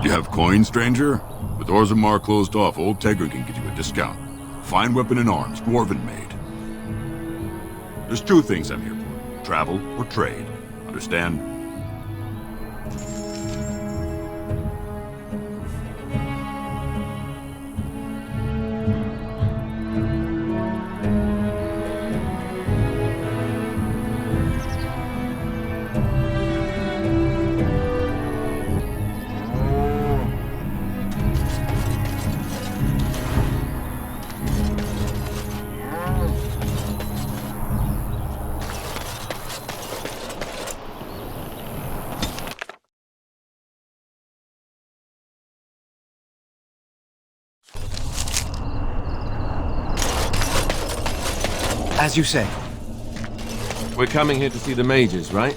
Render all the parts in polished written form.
You have coin, stranger? With Orzammar closed off, old Tegrin can get you a discount. Fine weapon and arms, dwarven made. There's two things I'm here for. Travel or trade. Understand? As you say. We're coming here to see the mages, right?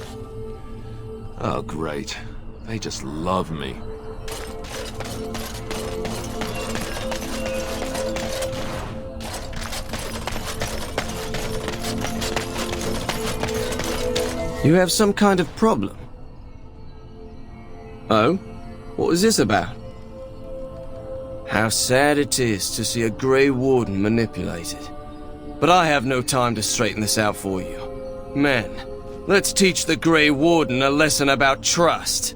Oh, great. They just love me. You have some kind of problem? Oh? What was this about? How sad it is to see a Grey Warden manipulated. But I have no time to straighten this out for you. Men, let's teach the Grey Warden a lesson about trust.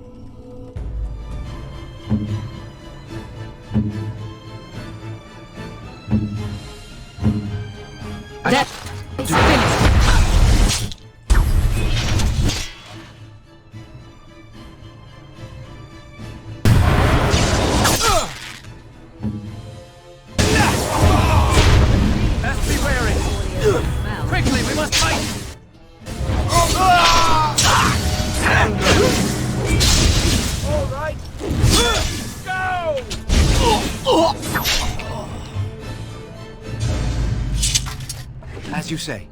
As you say.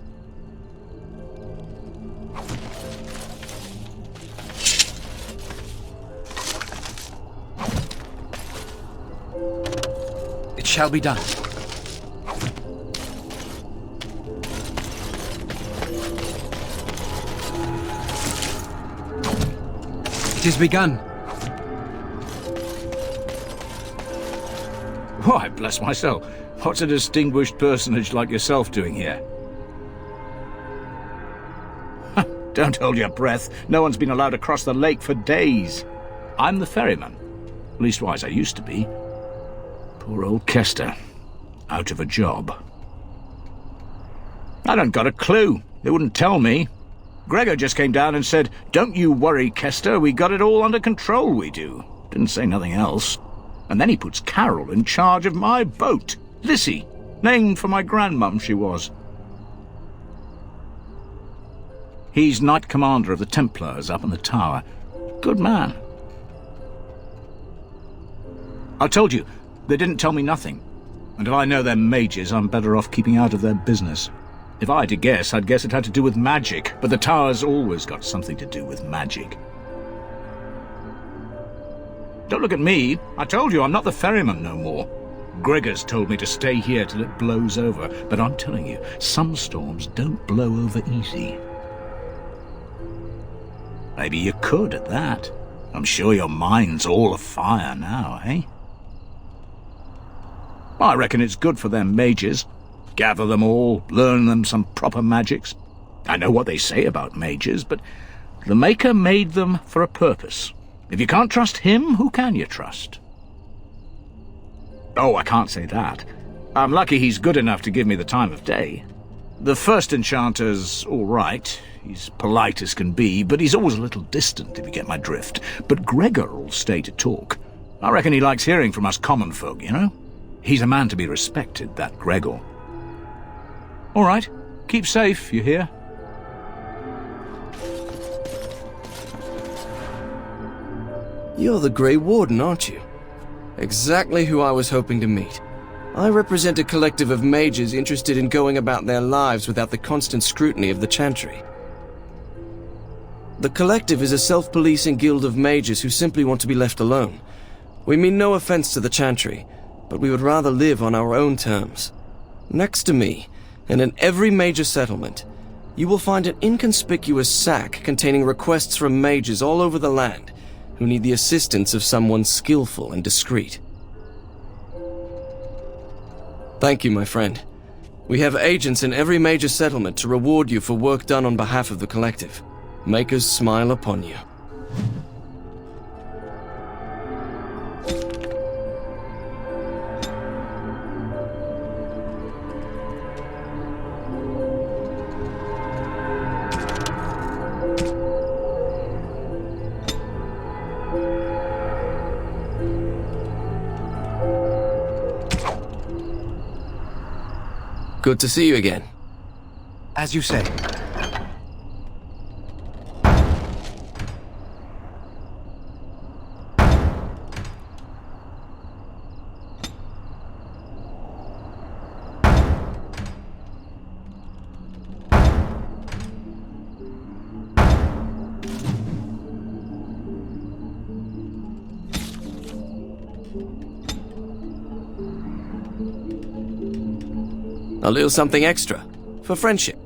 It shall be done. It is begun. Why, bless my soul. What's a distinguished personage like yourself doing here? Don't hold your breath. No one's been allowed across the lake for days. I'm the ferryman. Leastwise, I used to be. Poor old Kester. Out of a job. I don't got a clue. They wouldn't tell me. Gregor just came down and said, "Don't you worry, Kester. We got it all under control, we do." Didn't say nothing else. And then he puts Carol in charge of my boat. Lissy. Named for my grandmum, she was. He's Knight Commander of the Templars up in the tower. Good man. I told you, they didn't tell me nothing. And if I know they're mages, I'm better off keeping out of their business. If I had to guess, I'd guess it had to do with magic, but the tower's always got something to do with magic. Don't look at me. I told you, I'm not the ferryman no more. Gregor's told me to stay here till it blows over, but I'm telling you, some storms don't blow over easy. Maybe you could at that. I'm sure your mind's all afire now, eh? I reckon it's good for them mages. Gather them all, learn them some proper magics. I know what they say about mages, but the Maker made them for a purpose. If you can't trust him, who can you trust? Oh, I can't say that. I'm lucky he's good enough to give me the time of day. The first enchanter's all right. He's polite as can be, but he's always a little distant, if you get my drift. But Gregor'll stay to talk. I reckon he likes hearing from us common folk, you know? He's a man to be respected, that Gregor. All right. Keep safe, you hear? You're the Grey Warden, aren't you? Exactly who I was hoping to meet. I represent a collective of mages interested in going about their lives without the constant scrutiny of the Chantry. The collective is a self-policing guild of mages who simply want to be left alone. We mean no offense to the Chantry, but we would rather live on our own terms. Next to me, and in every major settlement, you will find an inconspicuous sack containing requests from mages all over the land, who need the assistance of someone skillful and discreet. Thank you, my friend. We have agents in every major settlement to reward you for work done on behalf of the collective. Makers smile upon you. Good to see you again. As you say. A little something extra, for friendship.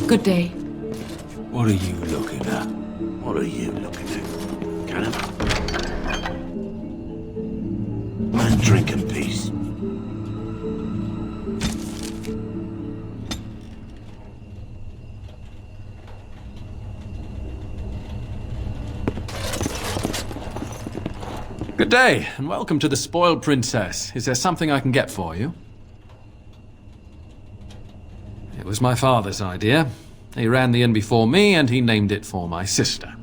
Good day. What are you looking at? What are you looking at? Cannibal? Man, drink in peace. Good day, and welcome to the Spoiled Princess. Is there something I can get for you? It was my father's idea. He ran the inn before me, and he named it for my sister.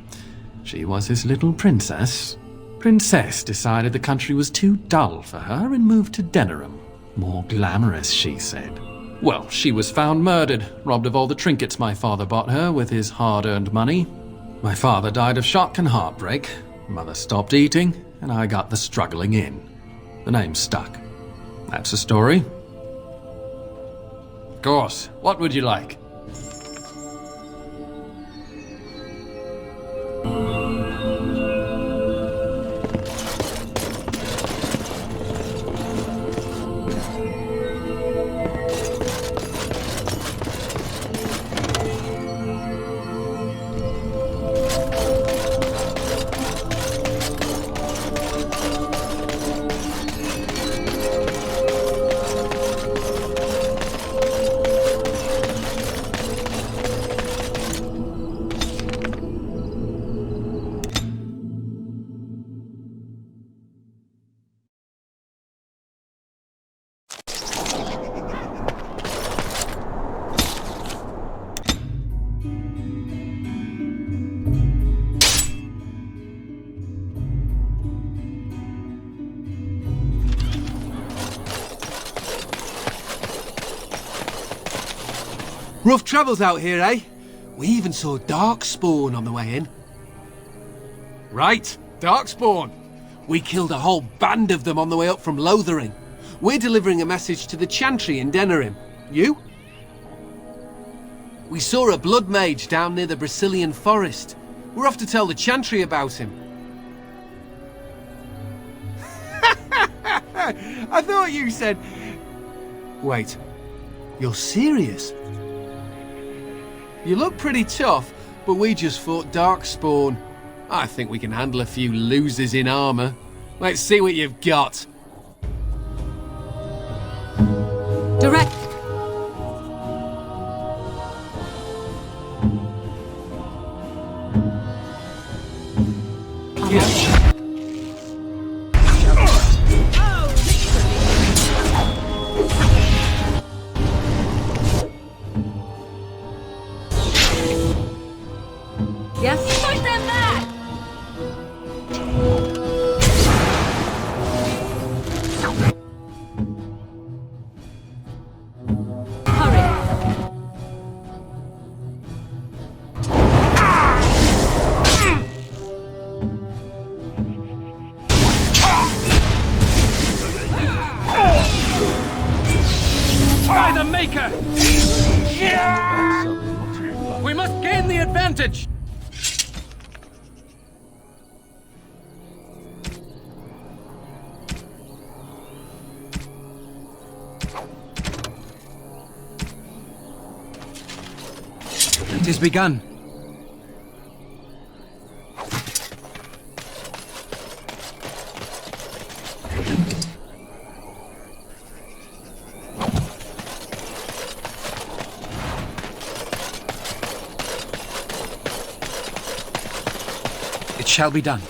She was his little princess. Princess decided the country was too dull for her and moved to Denri. More glamorous, she said. Well, she was found murdered, robbed of all the trinkets my father bought her with his hard-earned money. My father died of shock and heartbreak. Mother stopped eating, and I got the struggling inn. The name stuck. That's the story. Of course. What would you like? Rough travels out here, eh? We even saw Darkspawn on the way in. Right, Darkspawn. We killed a whole band of them on the way up from Lothering. We're delivering a message to the Chantry in Denri. You? We saw a blood mage down near the Brazilian forest. We're off to tell the Chantry about him. I thought you said... Wait, you're serious? You look pretty tough, but we just fought Darkspawn. I think we can handle a few losers in armor. Let's see what you've got. Direct. Yes, fight them back! By the Maker! We must gain the advantage! 'Tis begun. It shall be done.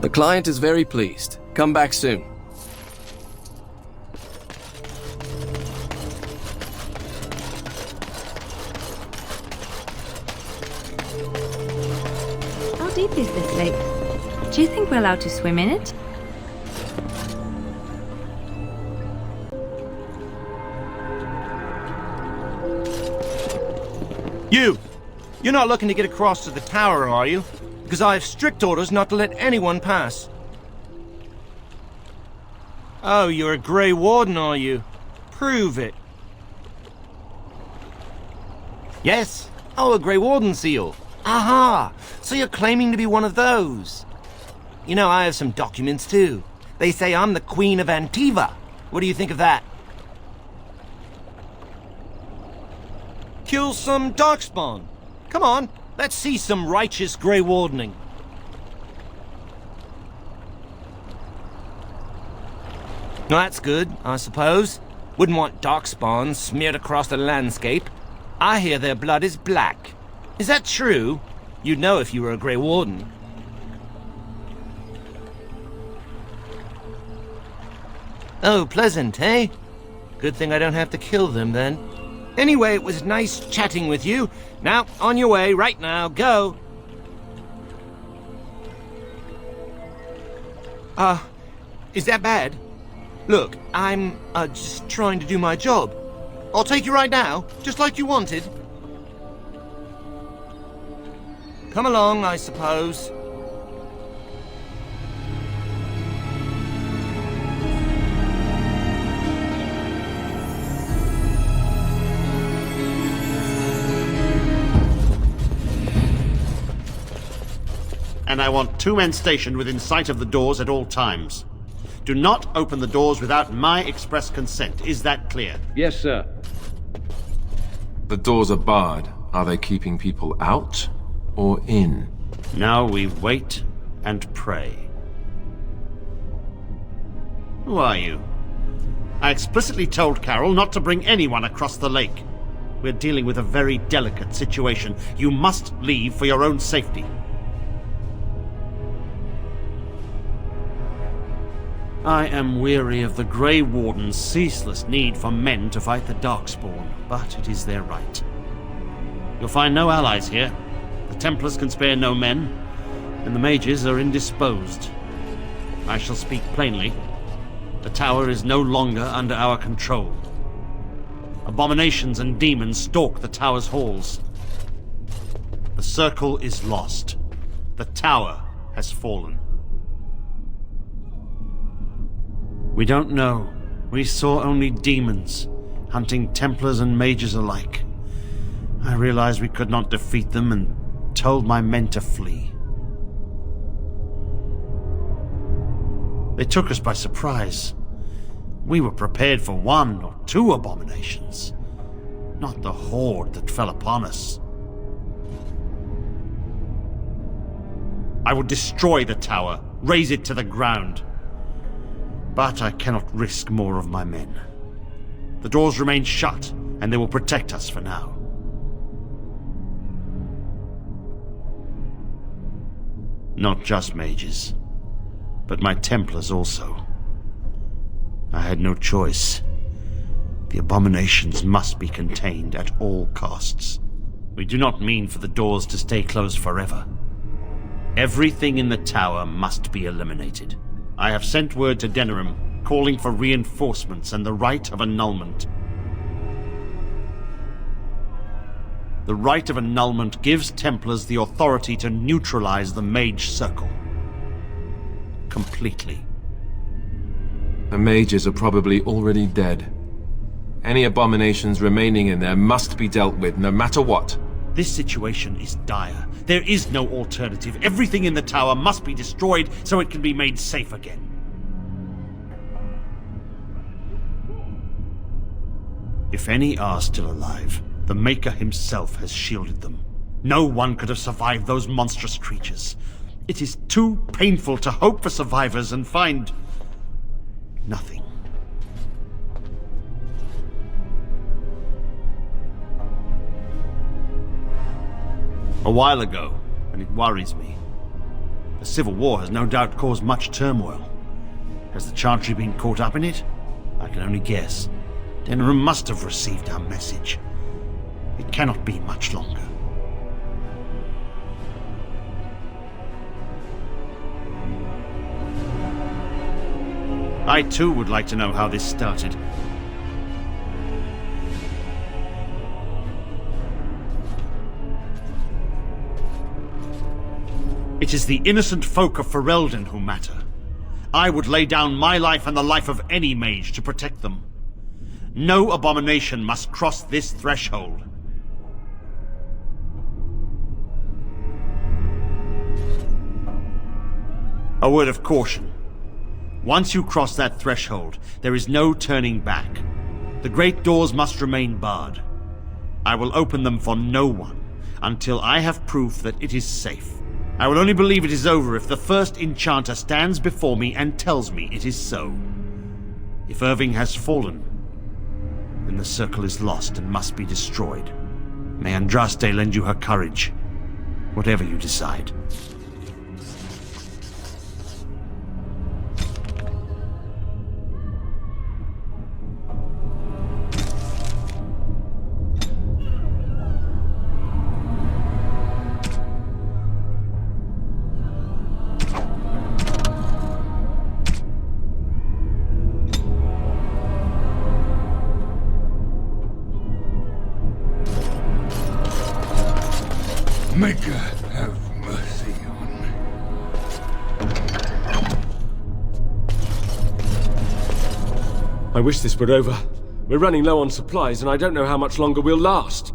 The client is very pleased. Come back soon. How deep is this lake? Do you think we're allowed to swim in it? You're not looking to get across to the tower, are you? Because I have strict orders not to let anyone pass. Oh, you're a Grey Warden, are you? Prove it. Yes? Oh, a Grey Warden seal. Aha! So you're claiming to be one of those. You know, I have some documents too. They say I'm the Queen of Antiva. What do you think of that? Kill some Darkspawn. Come on, let's see some righteous Grey Wardening. That's good, I suppose. Wouldn't want Darkspawn smeared across the landscape. I hear their blood is black. Is that true? You'd know if you were a Grey Warden. Oh, pleasant, eh? Good thing I don't have to kill them, then. Anyway, it was nice chatting with you. Now, on your way, right now, go. Is that bad? Look, I'm, just trying to do my job. I'll take you right now, just like you wanted. Come along, I suppose. And I want 2 men stationed within sight of the doors at all times. Do not open the doors without my express consent. Is that clear? Yes, sir. The doors are barred. Are they keeping people out or in? Now we wait and pray. Who are you? I explicitly told Carol not to bring anyone across the lake. We're dealing with a very delicate situation. You must leave for your own safety. I am weary of the Grey Wardens' ceaseless need for men to fight the Darkspawn, but it is their right. You'll find no allies here. The Templars can spare no men, and the mages are indisposed. I shall speak plainly. The tower is no longer under our control. Abominations and demons stalk the tower's halls. The circle is lost. The tower has fallen. We don't know. We saw only demons, hunting Templars and mages alike. I realized we could not defeat them and told my men to flee. They took us by surprise. We were prepared for 1 or 2 abominations, not the horde that fell upon us. I would destroy the tower, raze it to the ground. But I cannot risk more of my men. The doors remain shut, and they will protect us for now. Not just mages, but my Templars also. I had no choice. The abominations must be contained at all costs. We do not mean for the doors to stay closed forever. Everything in the tower must be eliminated. I have sent word to Denri, calling for reinforcements and the right of annulment. The right of annulment gives Templars the authority to neutralize the Mage Circle. Completely. The mages are probably already dead. Any abominations remaining in there must be dealt with, no matter what. This situation is dire. There is no alternative. Everything in the tower must be destroyed so it can be made safe again. If any are still alive, the Maker himself has shielded them. No one could have survived those monstrous creatures. It is too painful to hope for survivors and find nothing. A while ago, and it worries me. The Civil War has no doubt caused much turmoil. Has the Chantry been caught up in it? I can only guess. Denri must have received our message. It cannot be much longer. I too would like to know how this started. It is the innocent folk of Ferelden who matter. I would lay down my life and the life of any mage to protect them. No abomination must cross this threshold. A word of caution. Once you cross that threshold, there is no turning back. The great doors must remain barred. I will open them for no one until I have proof that it is safe. I will only believe it is over if the first enchanter stands before me and tells me it is so. If Irving has fallen, then the circle is lost and must be destroyed. May Andraste lend you her courage, whatever you decide. Maker, have mercy on me. I wish this were over. We're running low on supplies, and I don't know how much longer we'll last.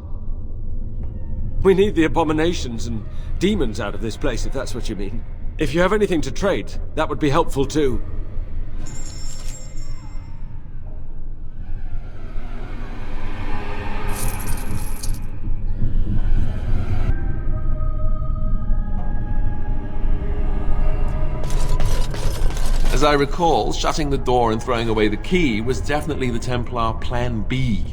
We need the abominations and demons out of this place, if that's what you mean. If you have anything to trade, that would be helpful too. As I recall, shutting the door and throwing away the key was definitely the Templar Plan B.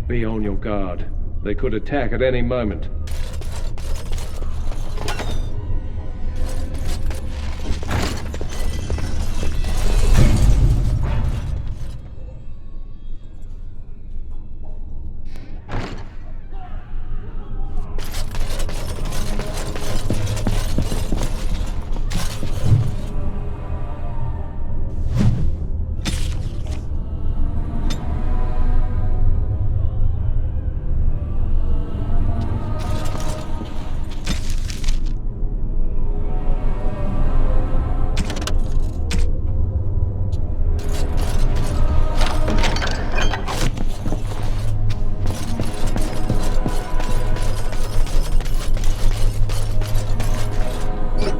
Be on your guard. They could attack at any moment.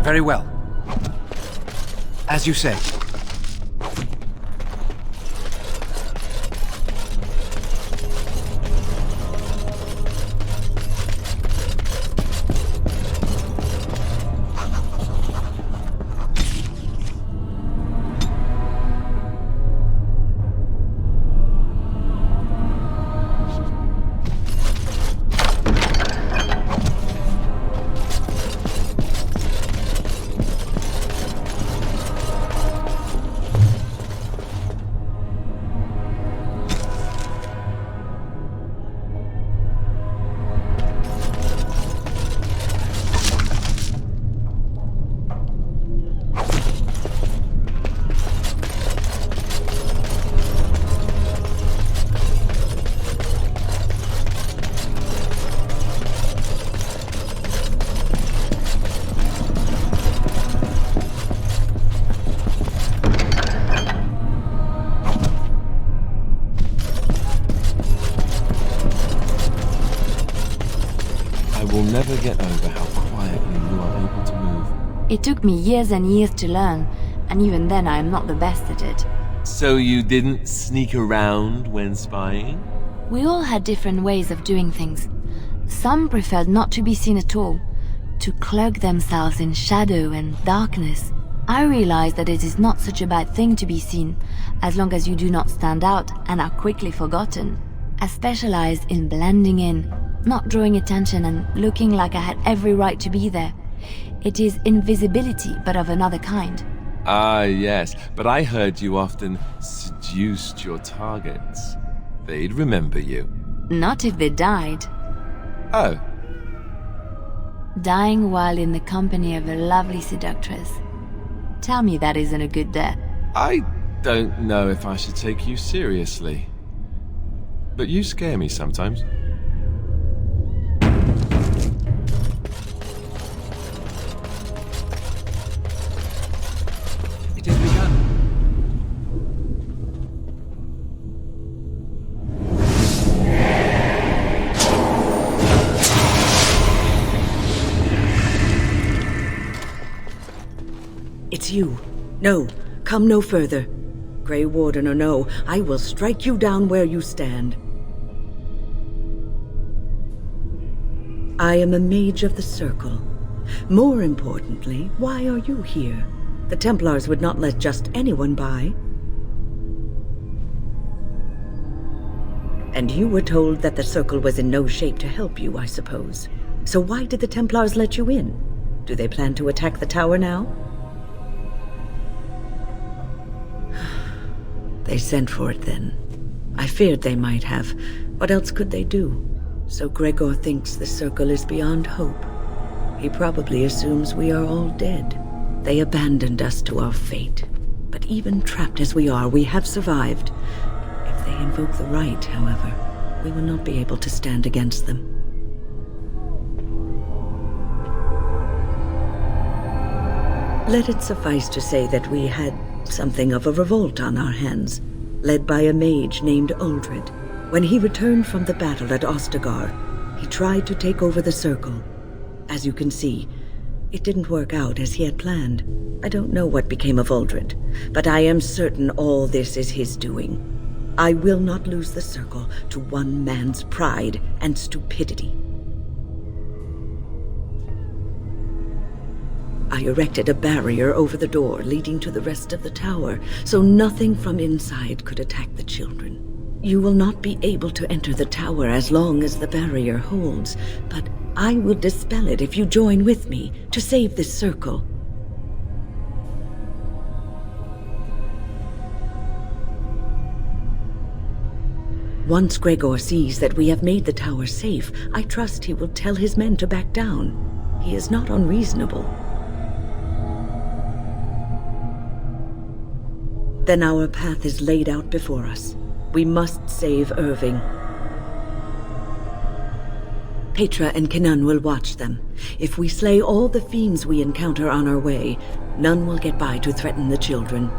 Very well. As you say. Never get over how quietly you are able to move. It took me years and years to learn, and even then I am not the best at it. So you didn't sneak around when spying? We all had different ways of doing things. Some preferred not to be seen at all, to cloak themselves in shadow and darkness. I realized that it is not such a bad thing to be seen, as long as you do not stand out and are quickly forgotten. I specialized in blending in, not drawing attention and looking like I had every right to be there. It is invisibility, but of another kind. Ah, yes, but I heard you often seduced your targets. They'd remember you. Not if they died. Oh. Dying while in the company of a lovely seductress. Tell me that isn't a good death. I don't know if I should take you seriously. But you scare me sometimes. It has begun. It's you. No, come no further. Grey Warden or no, I will strike you down where you stand. I am a mage of the Circle. More importantly, why are you here? The Templars would not let just anyone by. And you were told that the Circle was in no shape to help you, I suppose. So why did the Templars let you in? Do they plan to attack the tower now? They sent for it then. I feared they might have. What else could they do? So Gregor thinks the Circle is beyond hope. He probably assumes we are all dead. They abandoned us to our fate. But even trapped as we are, we have survived. If they invoke the right, however, we will not be able to stand against them. Let it suffice to say that we had something of a revolt on our hands, led by a mage named Uldred. When he returned from the battle at Ostagar, he tried to take over the Circle. As you can see, it didn't work out as he had planned. I don't know what became of Uldred, but I am certain all this is his doing. I will not lose the Circle to one man's pride and stupidity. I erected a barrier over the door leading to the rest of the tower, so nothing from inside could attack the children. You will not be able to enter the tower as long as the barrier holds, but I will dispel it if you join with me to save this Circle. Once Gregor sees that we have made the tower safe, I trust he will tell his men to back down. He is not unreasonable. Then our path is laid out before us. We must save Irving. Petra and Kenan will watch them. If we slay all the fiends we encounter on our way, none will get by to threaten the children.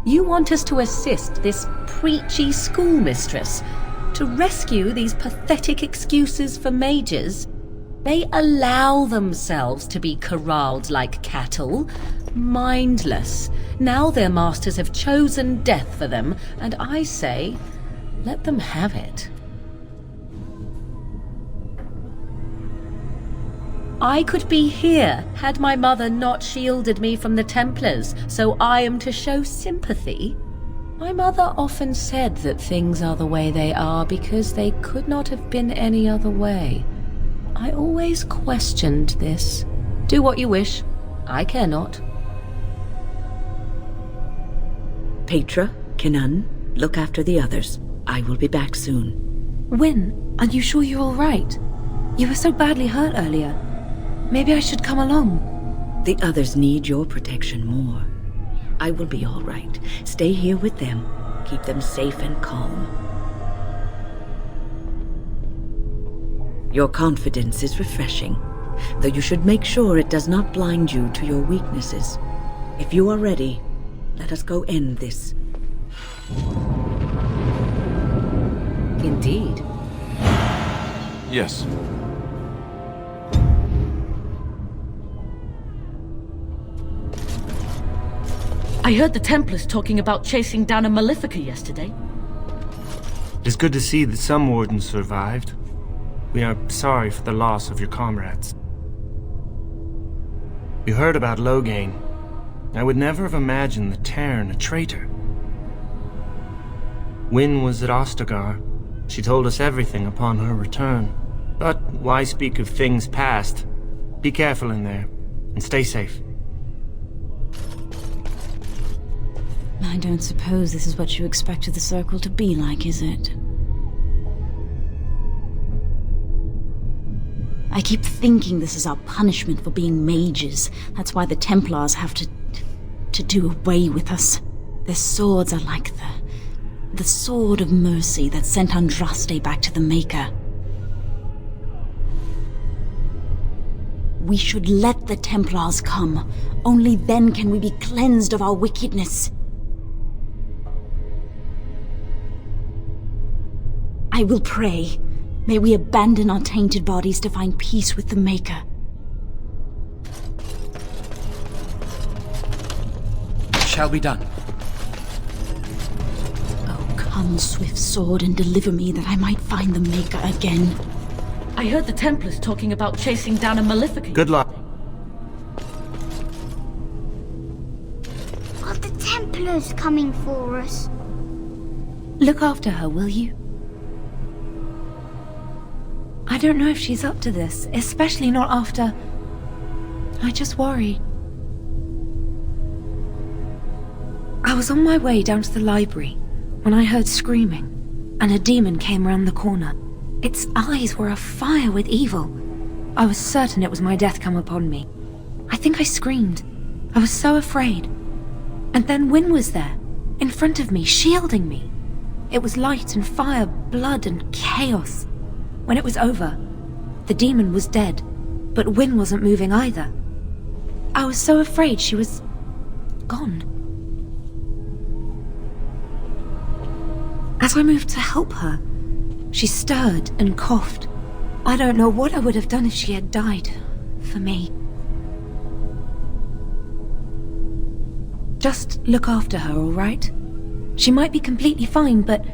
You want us to assist this preachy schoolmistress? To rescue these pathetic excuses for mages? They allow themselves to be corralled like cattle, mindless. Now their masters have chosen death for them, and I say, let them have it. I could be here had my mother not shielded me from the Templars, so I am to show sympathy. My mother often said that things are the way they are because they could not have been any other way. I always questioned this. Do what you wish. I care not. Petra, Kinan, look after the others. I will be back soon. Wyn, are you sure you're all right? You were so badly hurt earlier. Maybe I should come along. The others need your protection more. I will be all right. Stay here with them. Keep them safe and calm. Your confidence is refreshing, though you should make sure it does not blind you to your weaknesses. If you are ready, let us go end this. Indeed. Yes. I heard the Templars talking about chasing down a Malefica yesterday. It is good to see that some Wardens survived. We are sorry for the loss of your comrades. We heard about Loghain. I would never have imagined the Terran a traitor. Wyn was at Ostagar. She told us everything upon her return. But why speak of things past? Be careful in there, and stay safe. I don't suppose this is what you expected the Circle to be like, is it? I keep thinking this is our punishment for being mages. That's why the Templars have to do away with us. Their swords are like the sword of mercy that sent Andraste back to the Maker. We should let the Templars come. Only then can we be cleansed of our wickedness. I will pray. May we abandon our tainted bodies to find peace with the Maker. Shall be done. Oh, come, swift sword, and deliver me that I might find the Maker again. I heard the Templars talking about chasing down a Malefica. Good luck. Are the Templars coming for us? Look after her, will you? I don't know if she's up to this, especially not after... I just worry. I was on my way down to the library when I heard screaming, and a demon came around the corner. Its eyes were afire with evil. I was certain it was my death come upon me. I think I screamed. I was so afraid. And then Wyn was there, in front of me, shielding me. It was light and fire, blood and chaos. When it was over, the demon was dead, but Wyn wasn't moving either. I was so afraid she was... gone. As I moved to help her, she stirred and coughed. I don't know what I would have done if she had died. For me. Just look after her, all right? She might be completely fine, but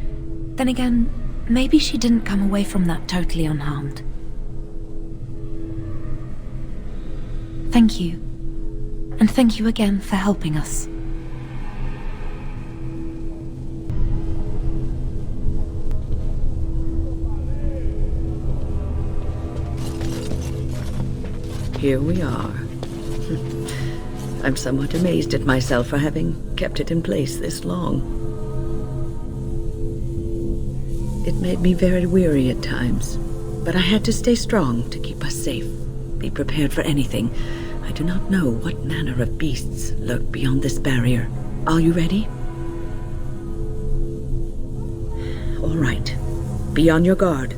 then again, maybe she didn't come away from that totally unharmed. Thank you. And thank you again for helping us. Here we are. I'm somewhat amazed at myself for having kept it in place this long. It made me very weary at times, but I had to stay strong to keep us safe. Be prepared for anything. I do not know what manner of beasts lurk beyond this barrier. Are you ready? All right. Be on your guard.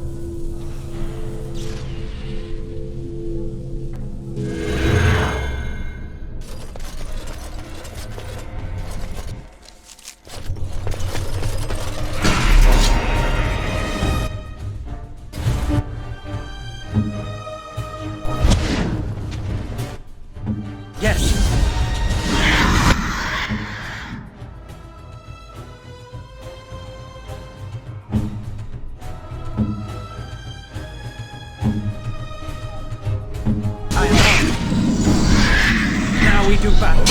do battle.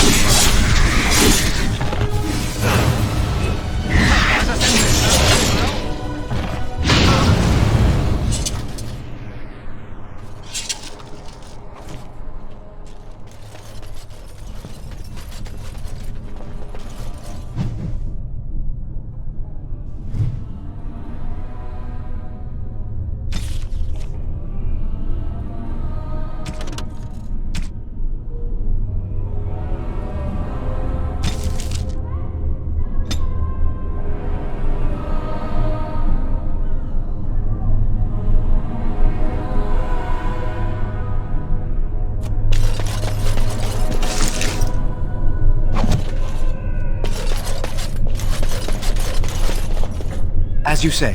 As you say.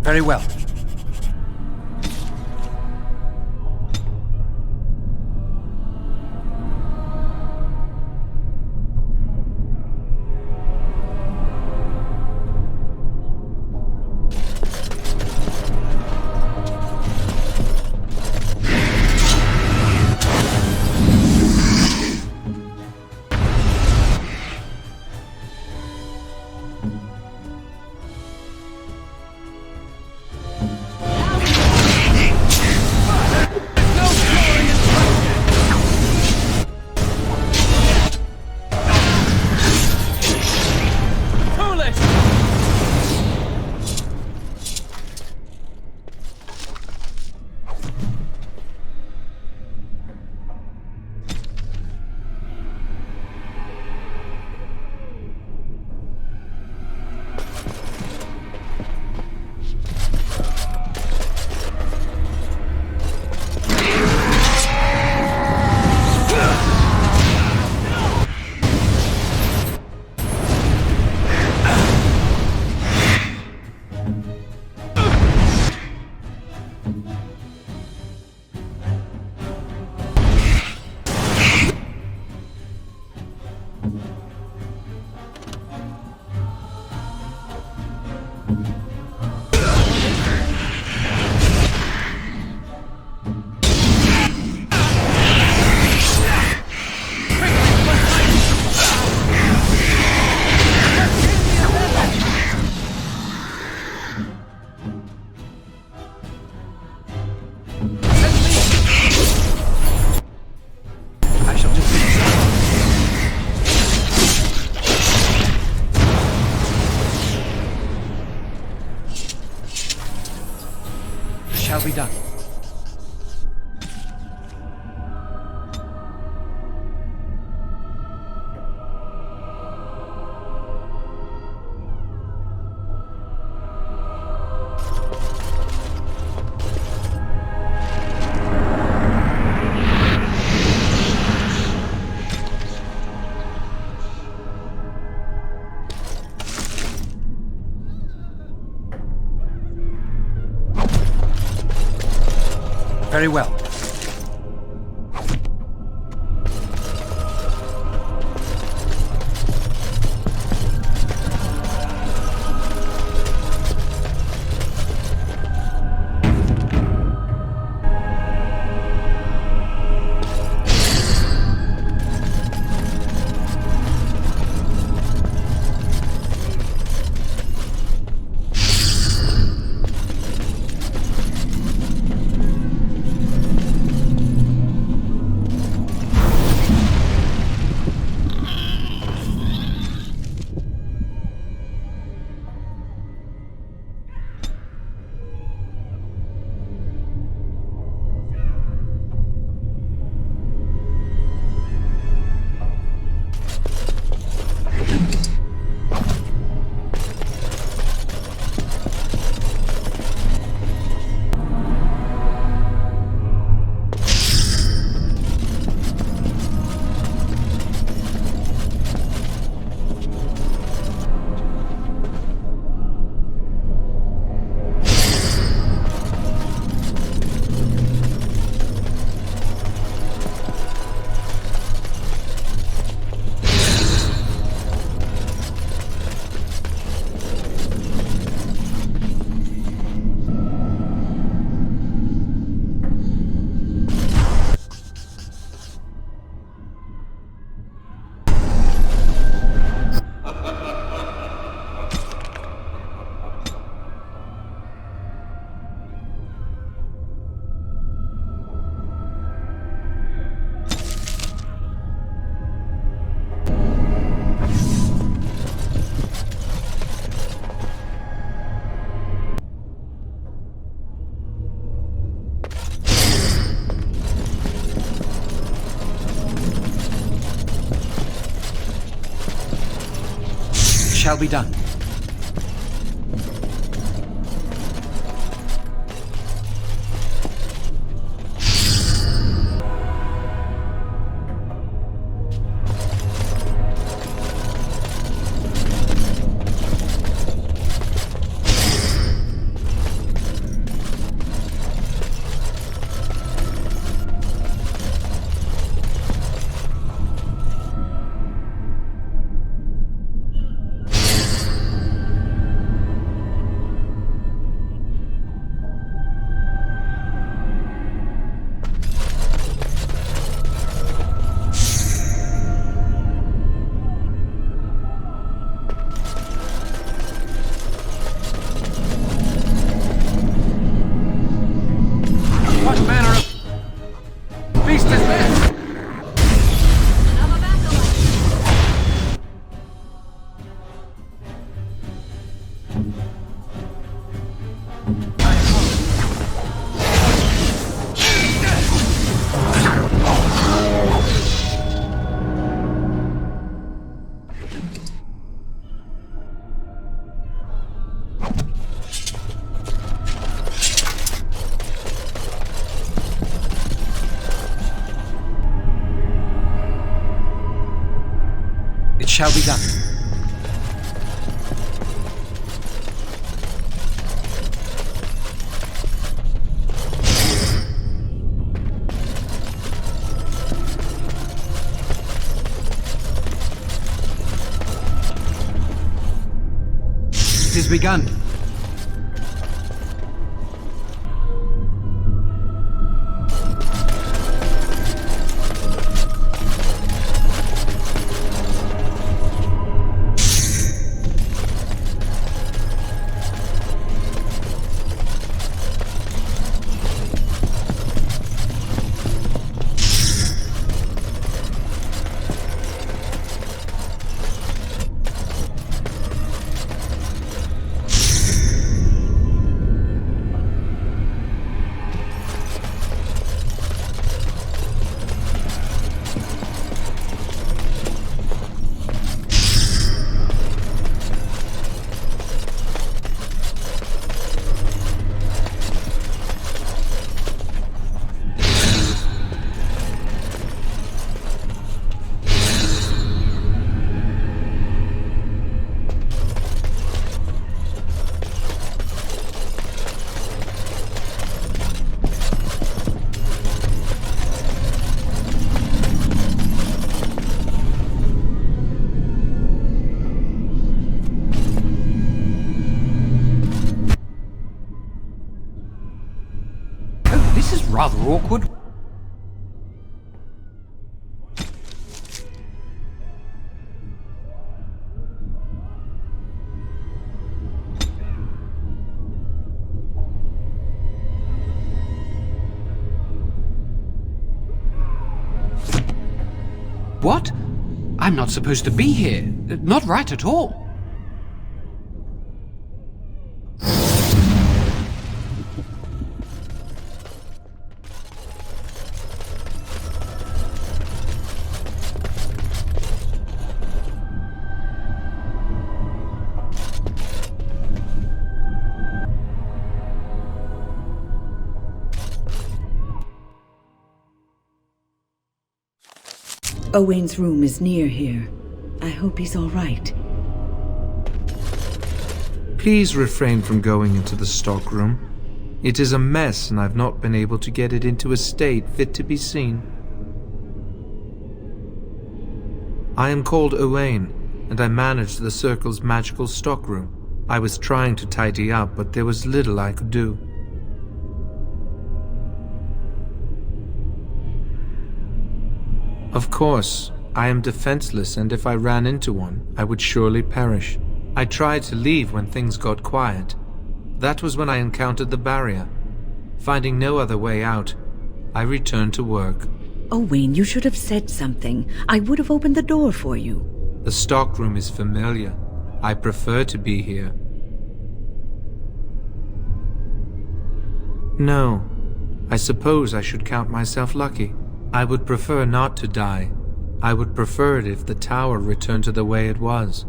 Very well. Shall be done. Very well. shall be done. Shall be done. It is begun. Rather awkward. What? I'm not supposed to be here. Not right at all. Owain's room is near here. I hope he's all right. Please refrain from going into the stockroom. It is a mess, and I've not been able to get it into a state fit to be seen. I am called Owain, and I manage the Circle's magical stockroom. I was trying to tidy up, but there was little I could do. Of course, I am defenseless, and if I ran into one, I would surely perish. I tried to leave when things got quiet. That was when I encountered the barrier. Finding no other way out, I returned to work. Owain, you should have said something. I would have opened the door for you. The stockroom is familiar. I prefer to be here. No, I suppose I should count myself lucky. I would prefer not to die. I would prefer it if the tower returned to the way it was.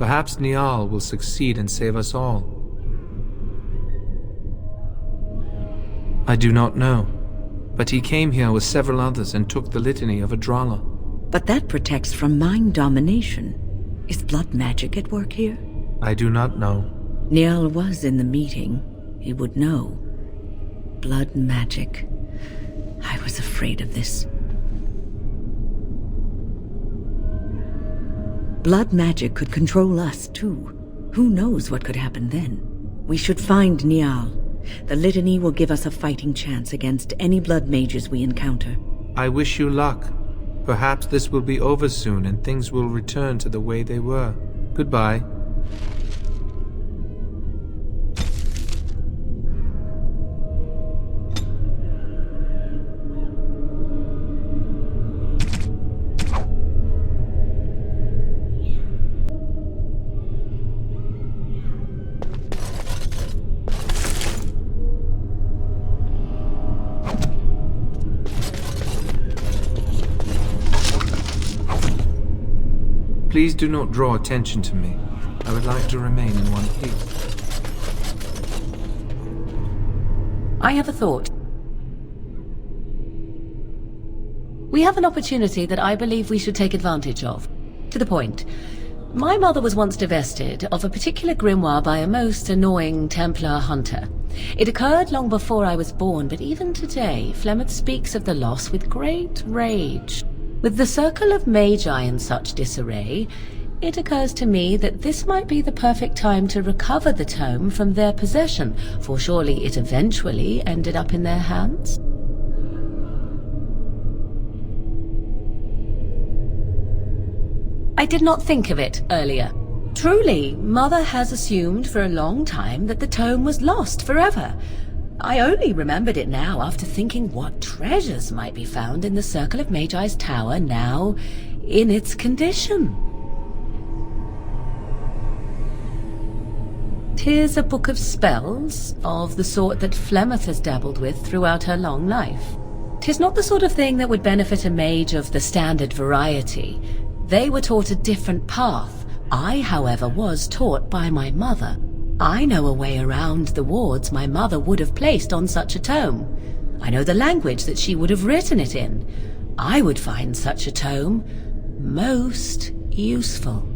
Perhaps Niall will succeed and save us all. I do not know, but he came here with several others and took the litany of Adrala. But that protects from mind domination. Is blood magic at work here? I do not know. Niall was in the meeting. He would know. Blood magic. I was afraid of this. Blood magic could control us, too. Who knows what could happen then? We should find Niall. The litany will give us a fighting chance against any blood mages we encounter. I wish you luck. Perhaps this will be over soon and things will return to the way they were. Goodbye. Please do not draw attention to me. I would like to remain in one piece. I have a thought. We have an opportunity that I believe we should take advantage of. To the point. My mother was once divested of a particular grimoire by a most annoying Templar hunter. It occurred long before I was born, but even today, Flemeth speaks of the loss with great rage. With the Circle of Mage in such disarray, it occurs to me that this might be the perfect time to recover the tome from their possession, for surely it eventually ended up in their hands. I did not think of it earlier. Truly, Mother has assumed for a long time that the tome was lost forever. I only remembered it now after thinking what treasures might be found in the Circle of Magi's tower now in its condition. 'Tis a book of spells, of the sort that Flemeth has dabbled with throughout her long life. 'Tis not the sort of thing that would benefit a mage of the standard variety. They were taught a different path. I, however, was taught by my mother. I know a way around the wards my mother would have placed on such a tome. I know the language that she would have written it in. I would find such a tome most useful.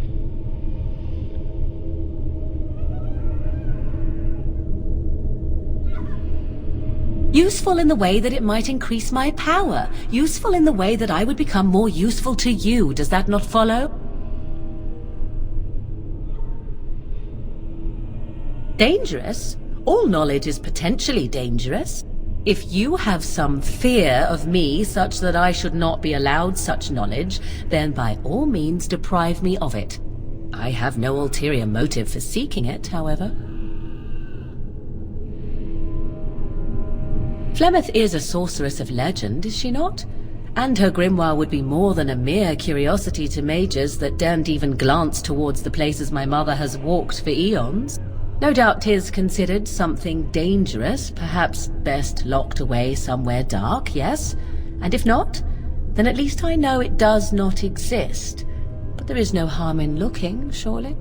Useful in the way that it might increase my power. Useful in the way that I would become more useful to you. Does that not follow? Dangerous? All knowledge is potentially dangerous. If you have some fear of me such that I should not be allowed such knowledge, then by all means deprive me of it. I have no ulterior motive for seeking it, however. Flemeth is a sorceress of legend, is she not? And her grimoire would be more than a mere curiosity to mages that daren't even glance towards the places my mother has walked for eons. No doubt 'tis considered something dangerous, perhaps best locked away somewhere dark, yes? And if not, then at least I know it does not exist. But there is no harm in looking, surely?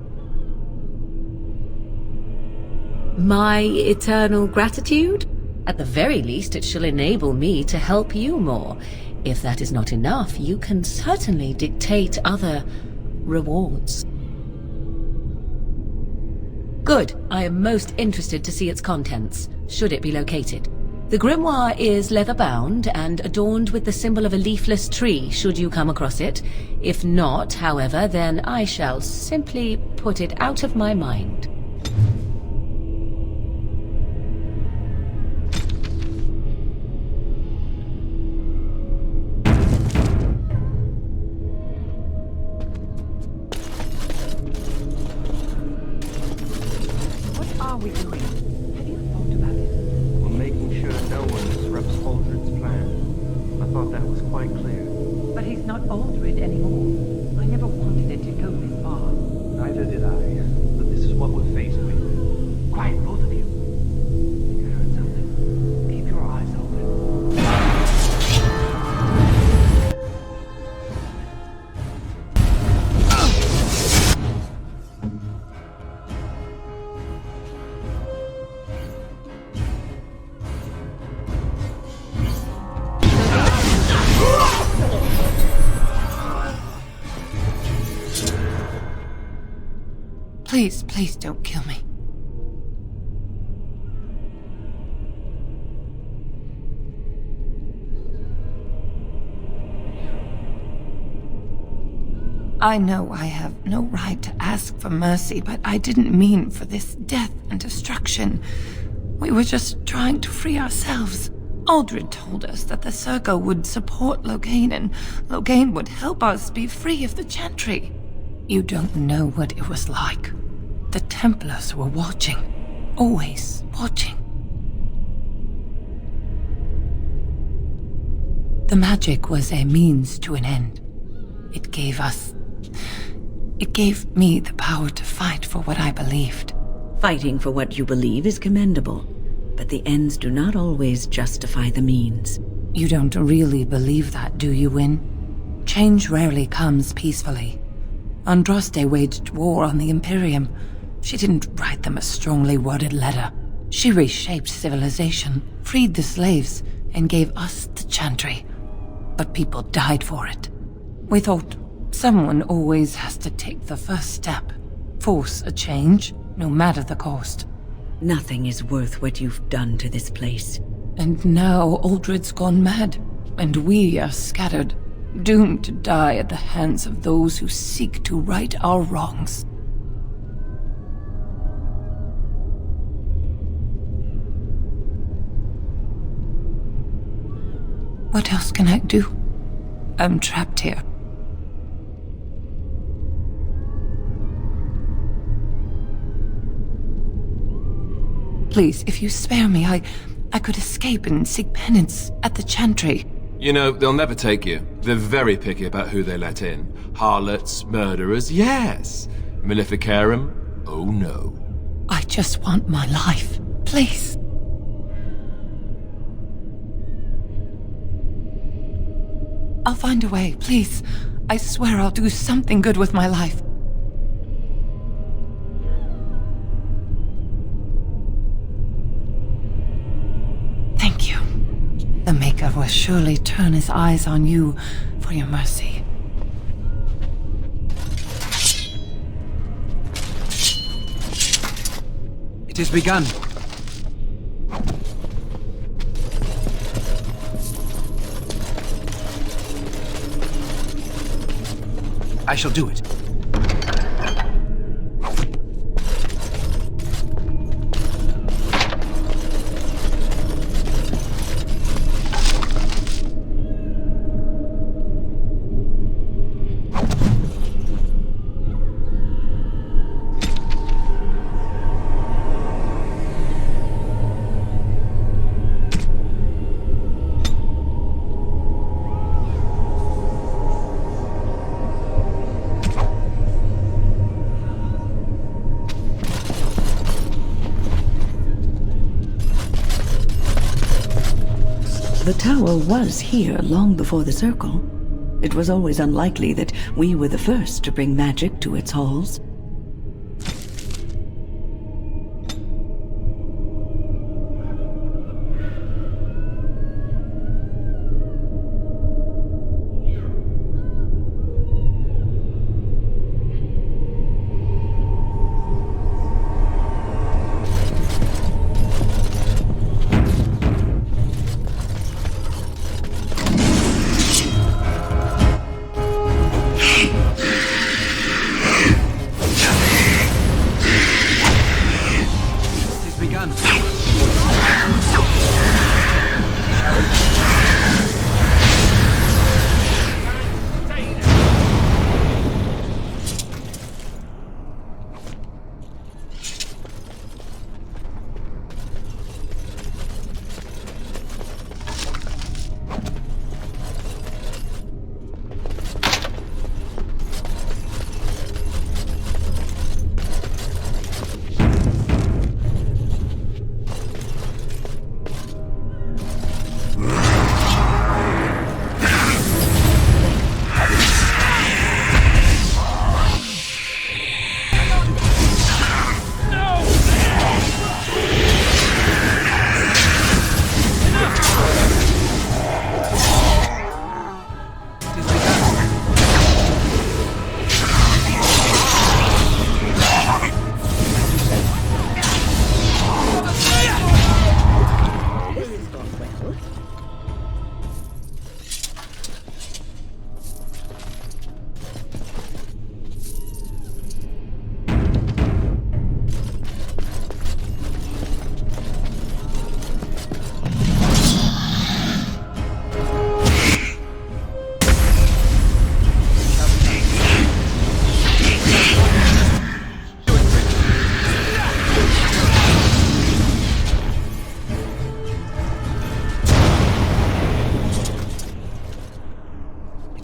My eternal gratitude? At the very least, it shall enable me to help you more. If that is not enough, you can certainly dictate other rewards. Good. I am most interested to see its contents, should it be located. The grimoire is leather-bound and adorned with the symbol of a leafless tree, should you come across it. If not, however, then I shall simply put it out of my mind. Please, please don't kill me. I know I have no right to ask for mercy, but I didn't mean for this death and destruction. We were just trying to free ourselves. Aldred told us that the Circle would support Loghain, and Loghain would help us be free of the Chantry. You don't know what it was like. The Templars were watching. Always watching. The magic was a means to an end. It gave me the power to fight for what I believed. Fighting for what you believe is commendable, but the ends do not always justify the means. You don't really believe that, do you, Wynne? Change rarely comes peacefully. Andraste waged war on the Imperium. She didn't write them a strongly worded letter. She reshaped civilization, freed the slaves, and gave us the Chantry. But people died for it. We thought someone always has to take the first step, force a change, no matter the cost. Nothing is worth what you've done to this place. And now Aldred's gone mad, and we are scattered, doomed to die at the hands of those who seek to right our wrongs. What else can I do? I'm trapped here. Please, if you spare me, I could escape and seek penance at the Chantry. You know, they'll never take you. They're very picky about who they let in. Harlots, murderers, yes. Maleficarum, oh no. I just want my life. Please. I'll find a way, please. I swear I'll do something good with my life. Thank you. The Maker will surely turn his eyes on you for your mercy. It has begun. I shall do it. The tower was here long before the Circle. It was always unlikely that we were the first to bring magic to its halls.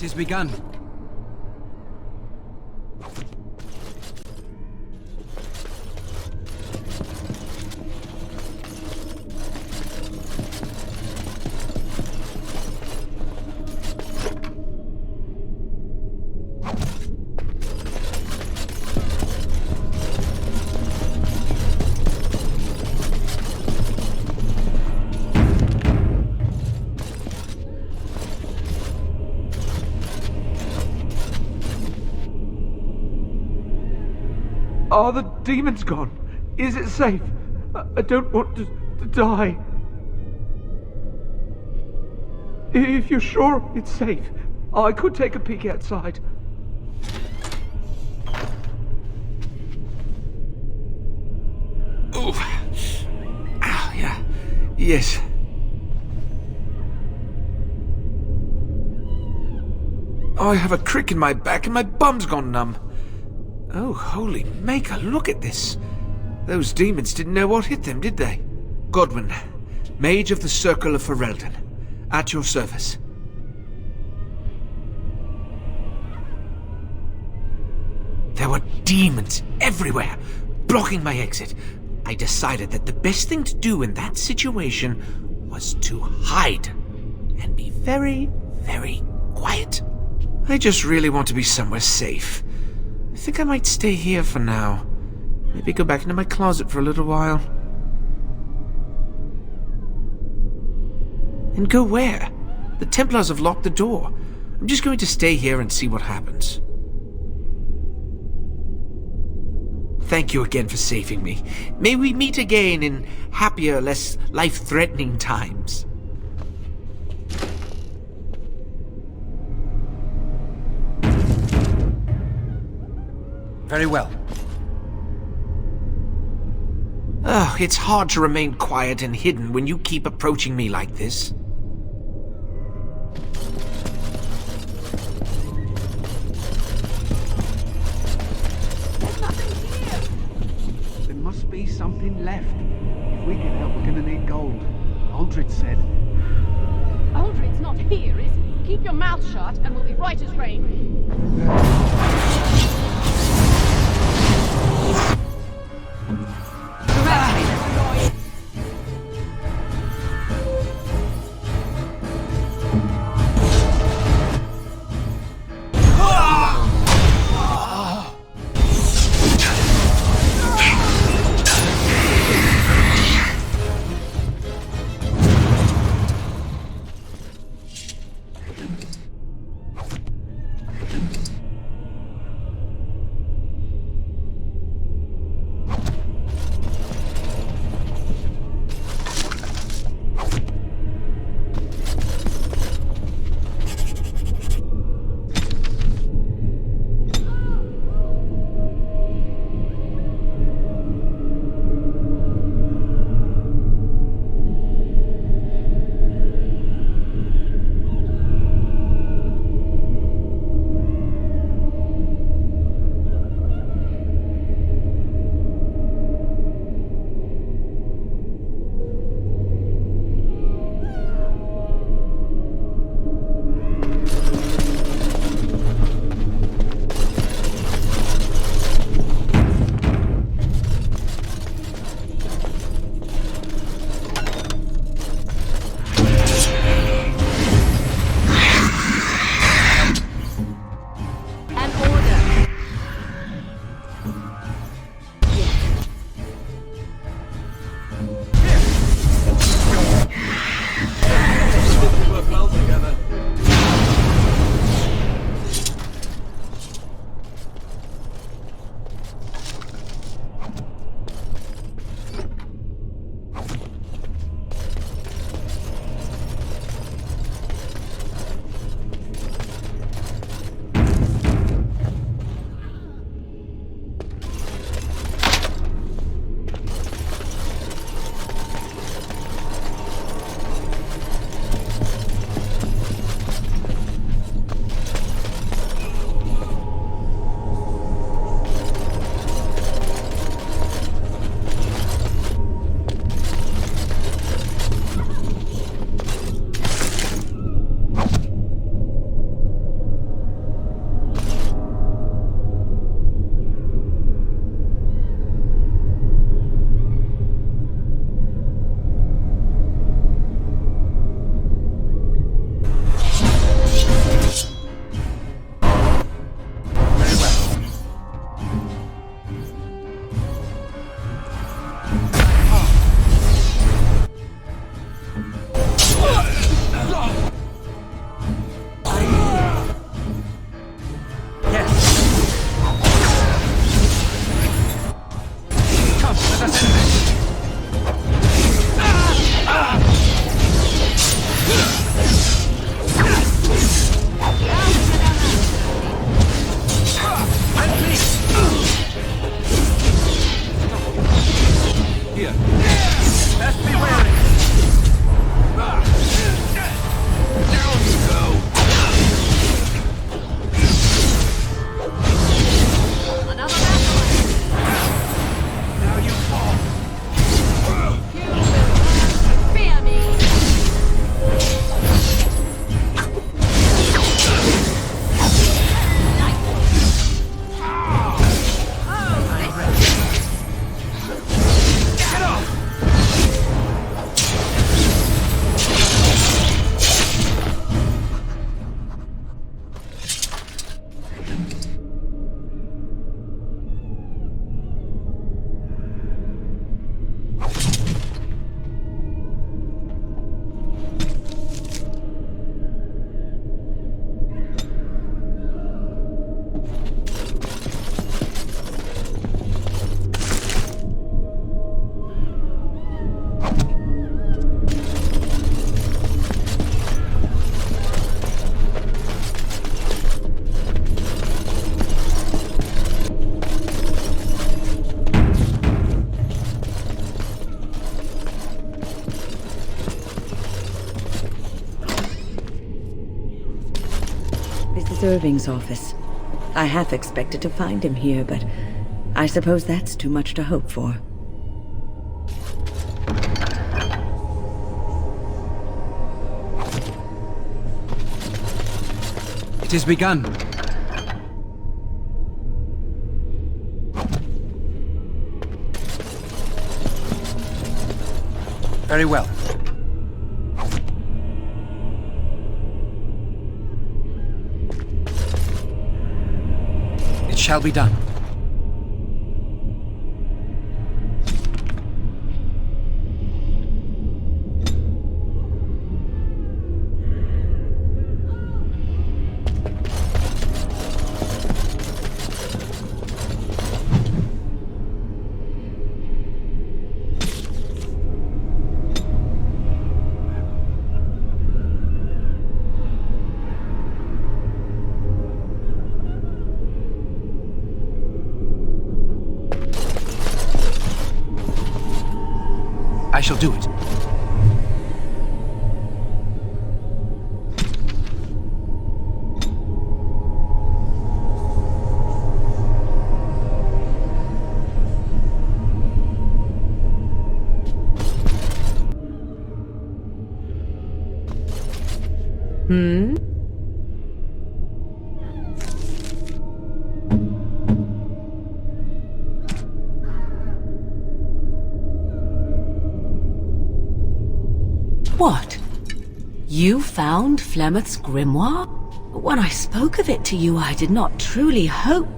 'Tis begun. Are the demons gone? Is it safe? I don't want to die. If you're sure it's safe, I could take a peek outside. Oh, yeah. Yes. I have a crick in my back and my bum's gone numb. Oh, holy maker, look at this. Those demons didn't know what hit them, did they? Godwin, Mage of the Circle of Ferelden, at your service. There were demons everywhere, blocking my exit. I decided that the best thing to do in that situation was to hide and be very, very quiet. I just really want to be somewhere safe. I think I might stay here for now. Maybe go back into my closet for a little while. And go where? The Templars have locked the door. I'm just going to stay here and see what happens. Thank you again for saving me. May we meet again in happier, less life-threatening times. Very well. Oh, it's hard to remain quiet and hidden when you keep approaching me like this. There's nothing here! There must be something left. If we can help, we're gonna need gold. Aldred said. Aldred's not here, is he? Keep your mouth shut and we'll be right as rain. This is Irving's office. I half expected to find him here, but I suppose that's too much to hope for. It is begun. Very well. It shall be done. I shall do it. What? You found Flemeth's grimoire? When I spoke of it to you, I did not truly hope.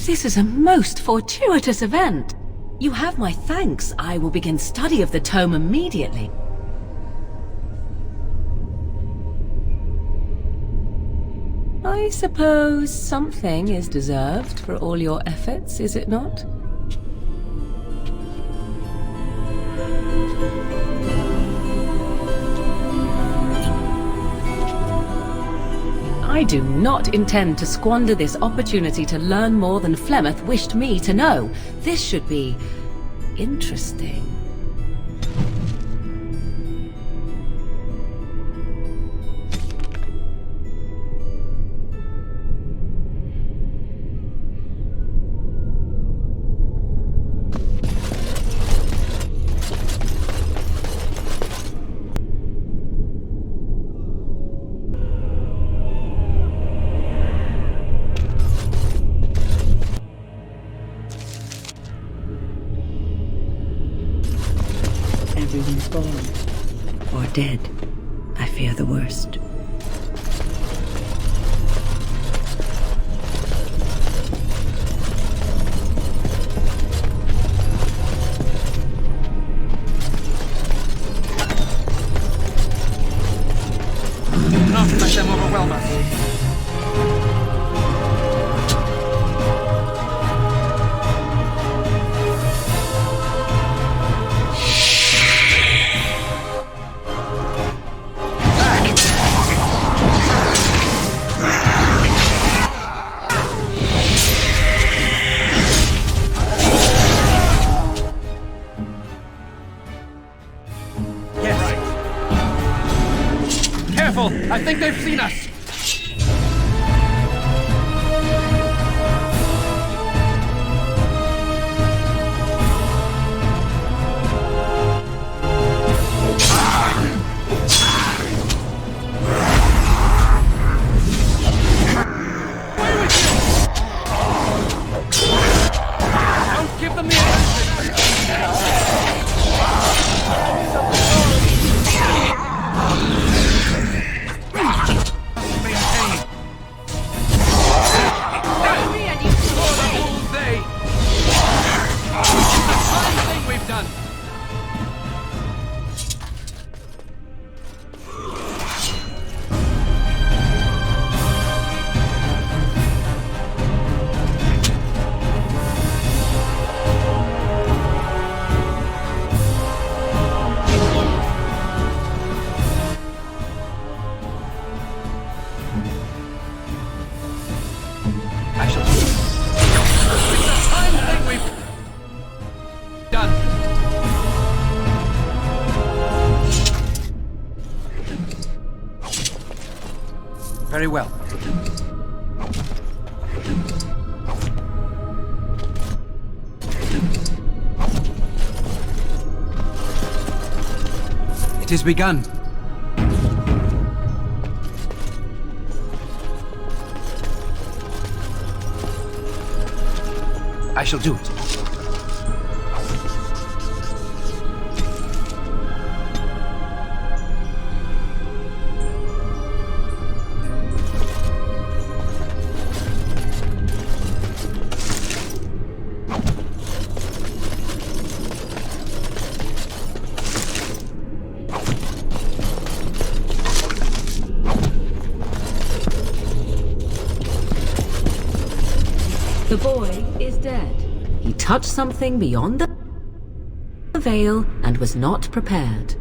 This is a most fortuitous event. You have my thanks. I will begin study of the tome immediately. I suppose something is deserved for all your efforts, is it not? I do not intend to squander this opportunity to learn more than Flemeth wished me to know. This should be interesting. Everyone's gone. Or dead. I fear the worst. Do not let them overwhelm us. I think they've seen us! Don't give them the Very well. It is begun. I shall do it. The boy is dead. He touched something beyond the veil and was not prepared.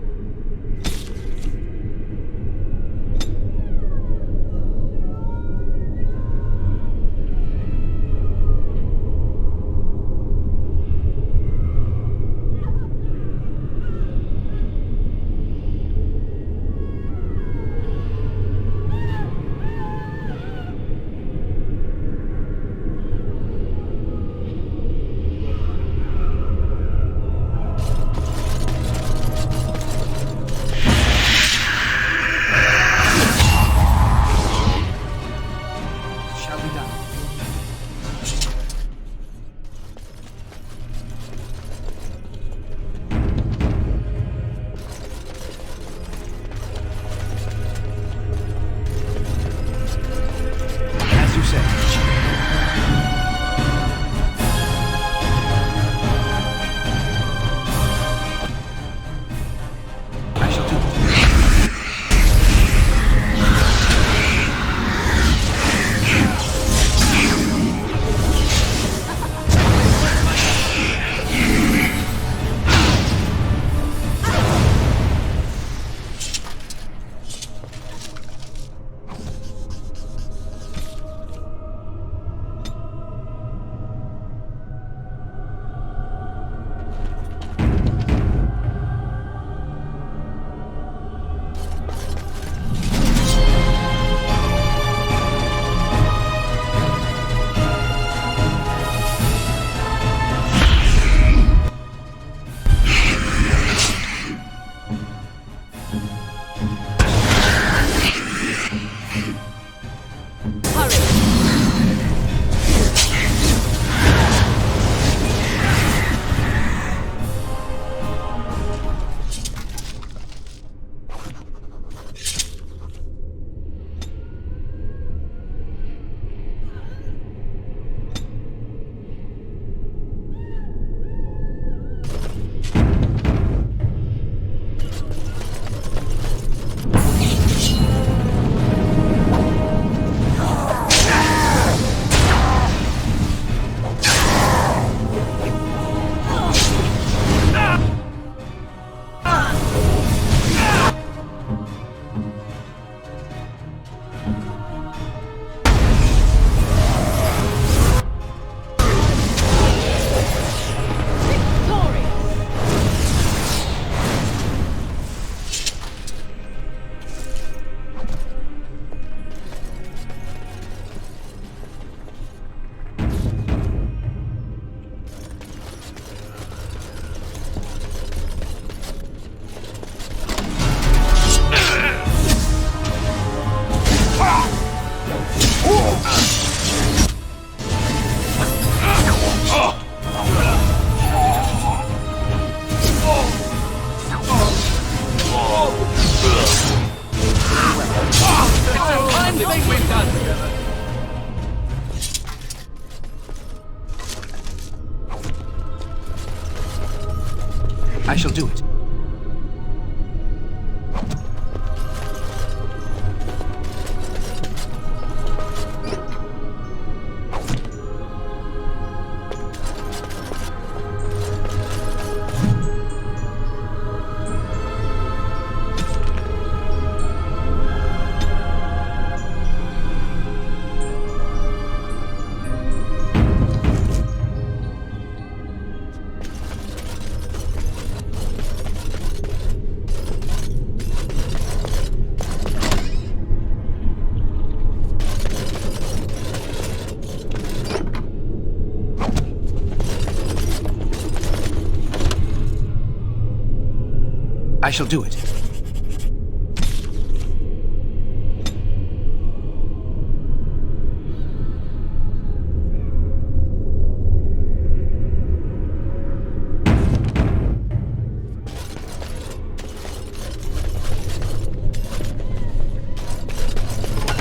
I shall do it.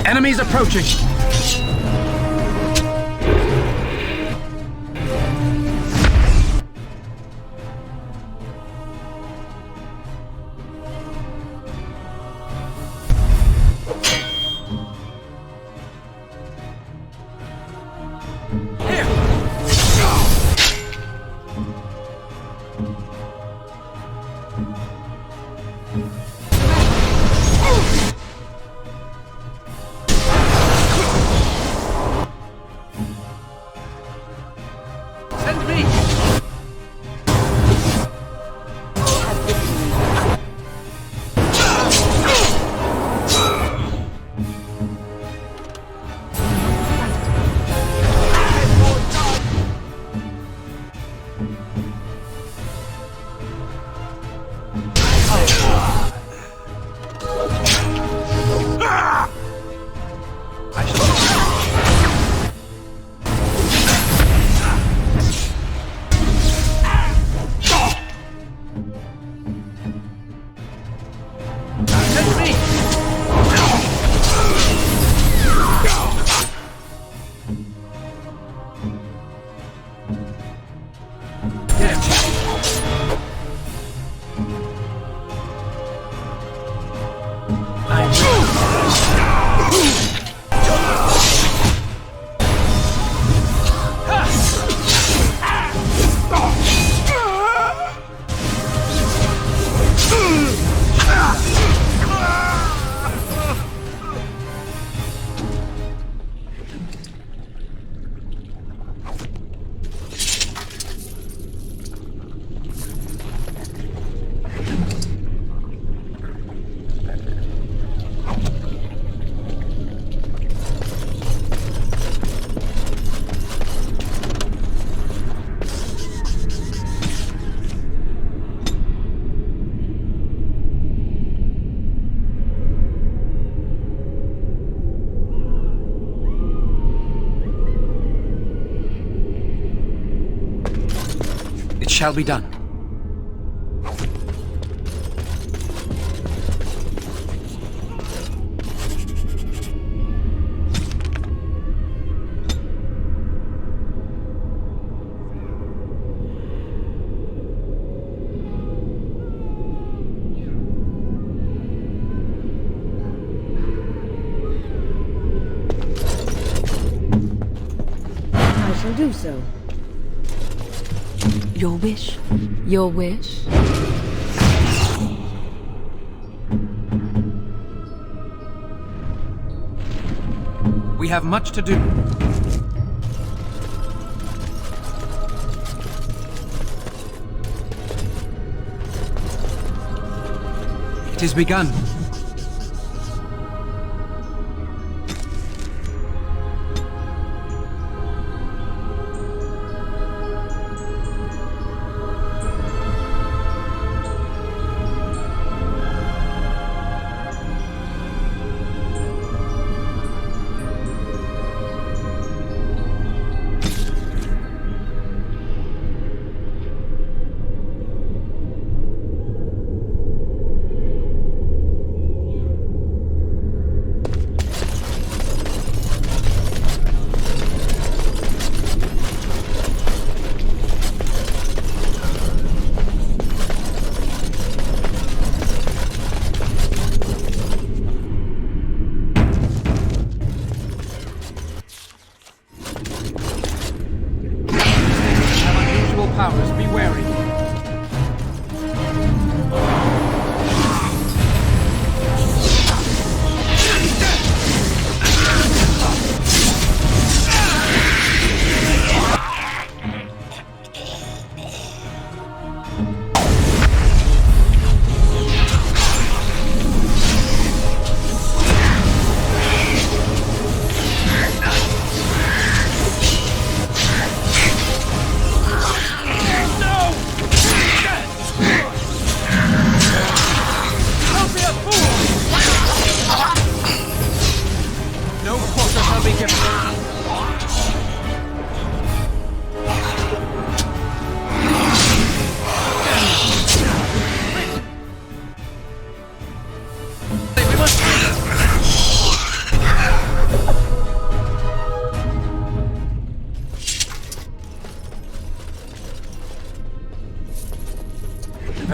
Enemies approaching! Shall be done. I shall do so. Your wish? Your wish? We have much to do. It is begun.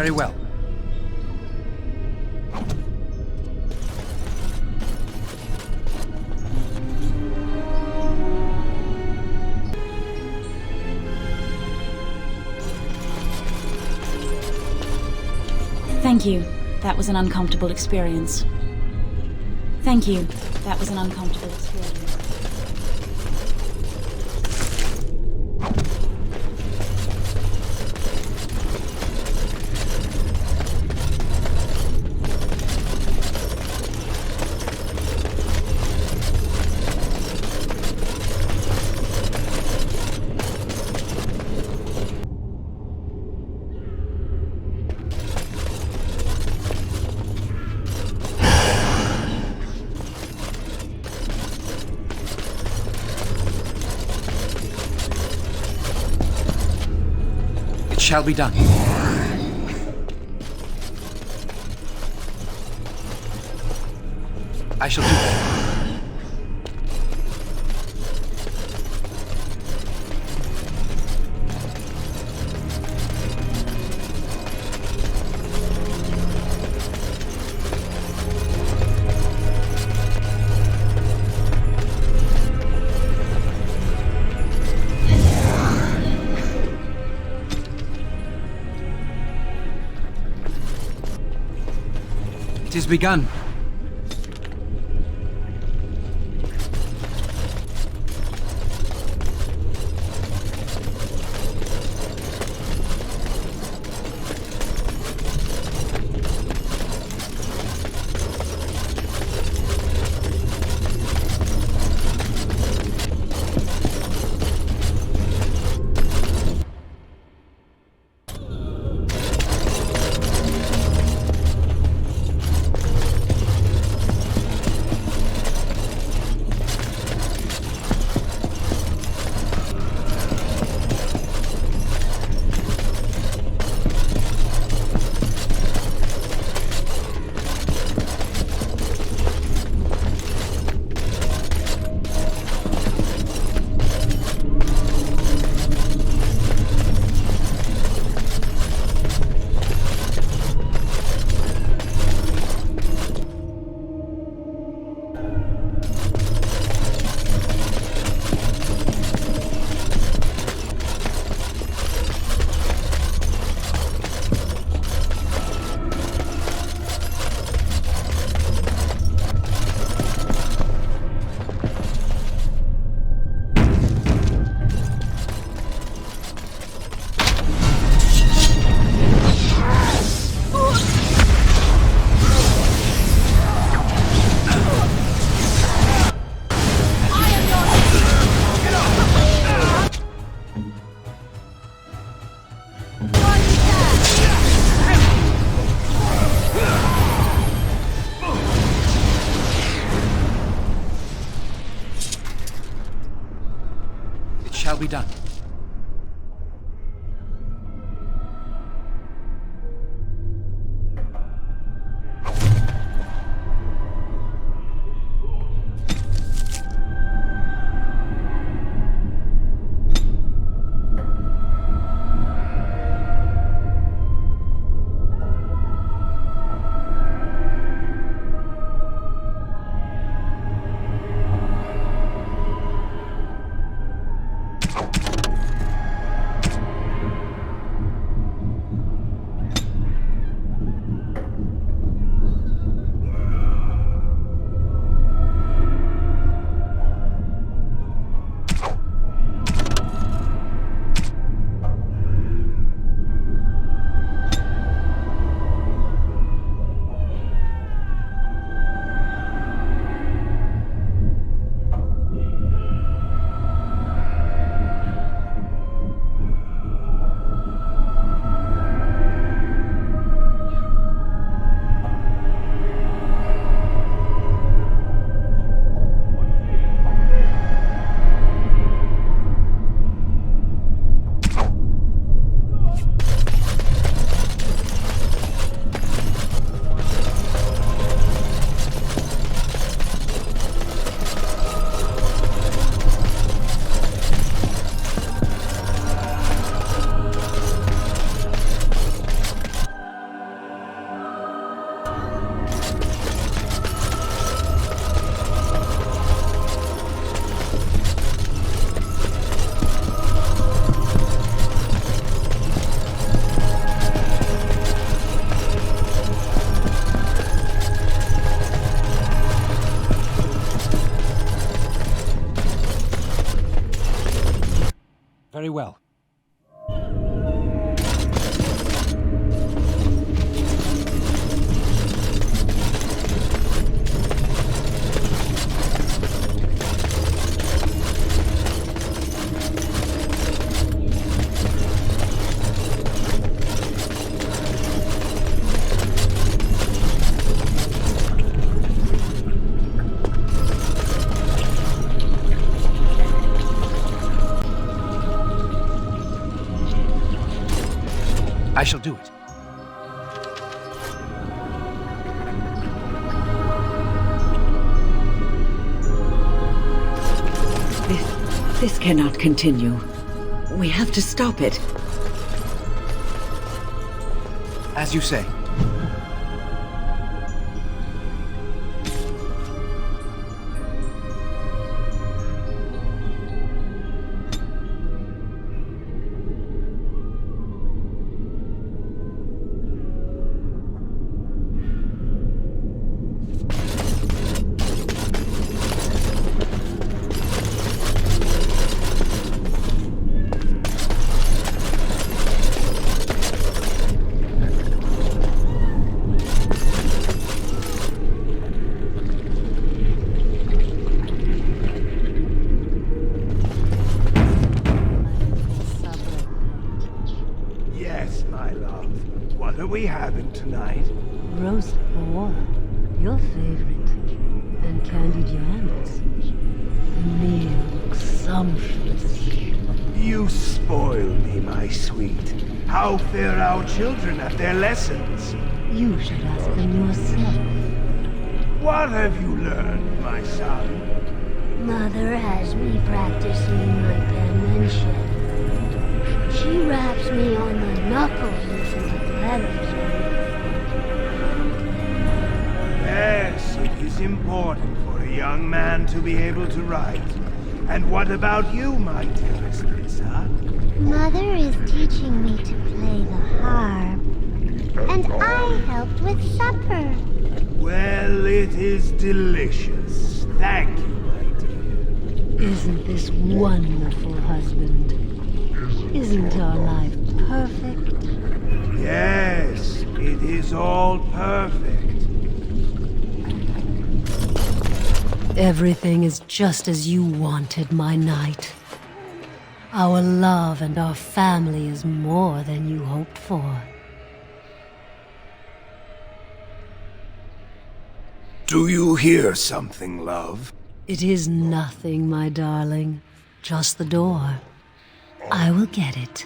Very well. Thank you. That was an uncomfortable experience. Thank you. That was an uncomfortable experience. Shall be done. I shall do that. It is begun. Shall be done. Very well. I shall do it. This cannot continue. We have to stop it. As you say. we having tonight? Roast boar, your favorite, and candied yams. The meal looks sumptuous. You spoil me, my sweet. How fare our children at their lessons? You should ask them yourself. What have you learned, my son? Mother has me practicing my penmanship. She raps me on the knuckles until the letters Yes, it is important for a young man to be able to write. And what about you, my dearest Lisa? Mother is teaching me to play the harp. And I helped with supper. Well, it is delicious. Thank you, my dear. Isn't this wonderful, husband? Isn't our life perfect? Yes, it is all perfect. Everything is just as you wanted, my knight. Our love and our family is more than you hoped for. Do you hear something, love? It is nothing, my darling. Just the door. I will get it.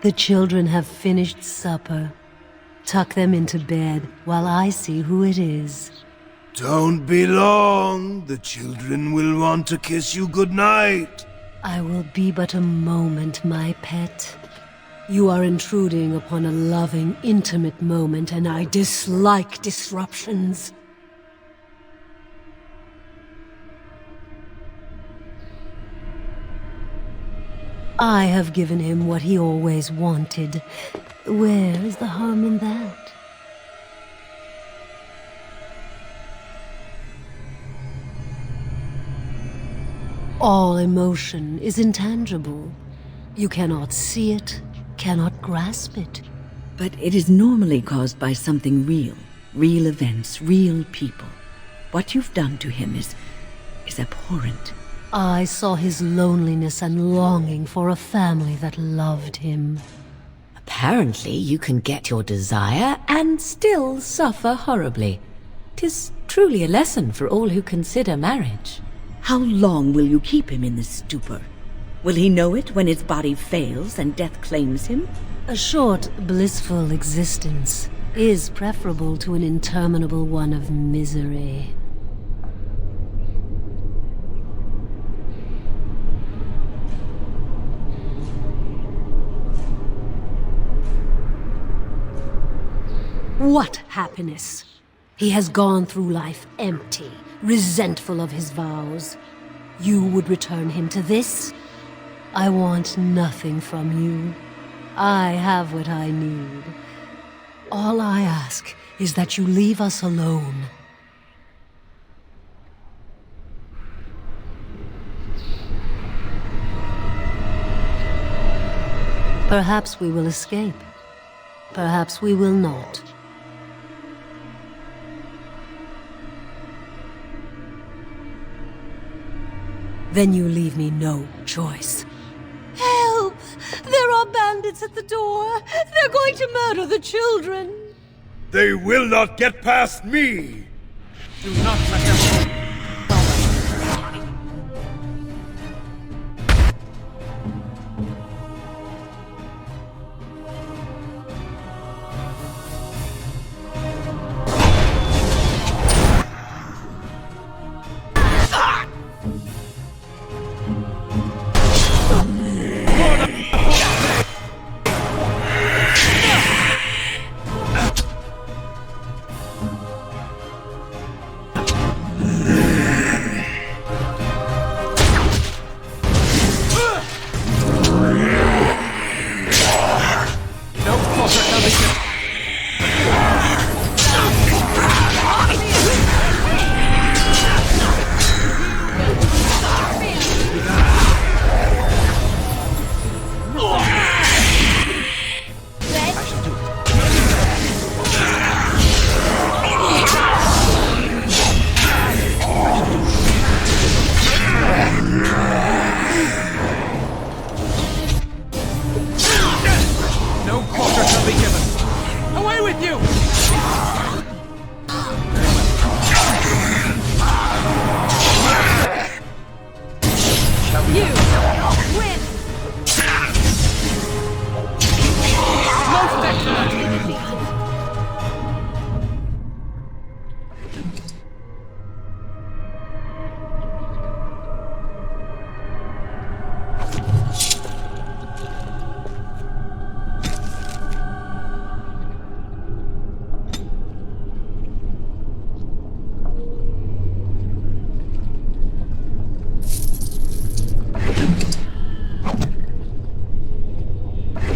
The children have finished supper. Tuck them into bed while I see who it is. Don't be long. The children will want to kiss you goodnight. I will be but a moment, my pet. You are intruding upon a loving, intimate moment, and I dislike disruptions. I have given him what he always wanted. Where is the harm in that? All emotion is intangible. You cannot see it, cannot grasp it. But it is normally caused by something real. Real events, real people. What you've done to him is abhorrent. I saw his loneliness and longing for a family that loved him. Apparently you can get your desire and still suffer horribly. 'Tis truly a lesson for all who consider marriage. How long will you keep him in this stupor? Will he know it when his body fails and death claims him? A short, blissful existence is preferable to an interminable one of misery. What happiness! He has gone through life empty, resentful of his vows. You would return him to this? I want nothing from you. I have what I need. All I ask is that you leave us alone. Perhaps we will escape. Perhaps we will not. Then you leave me no choice. Help! There are bandits at the door! They're going to murder the children! They will not get past me! Do not let them...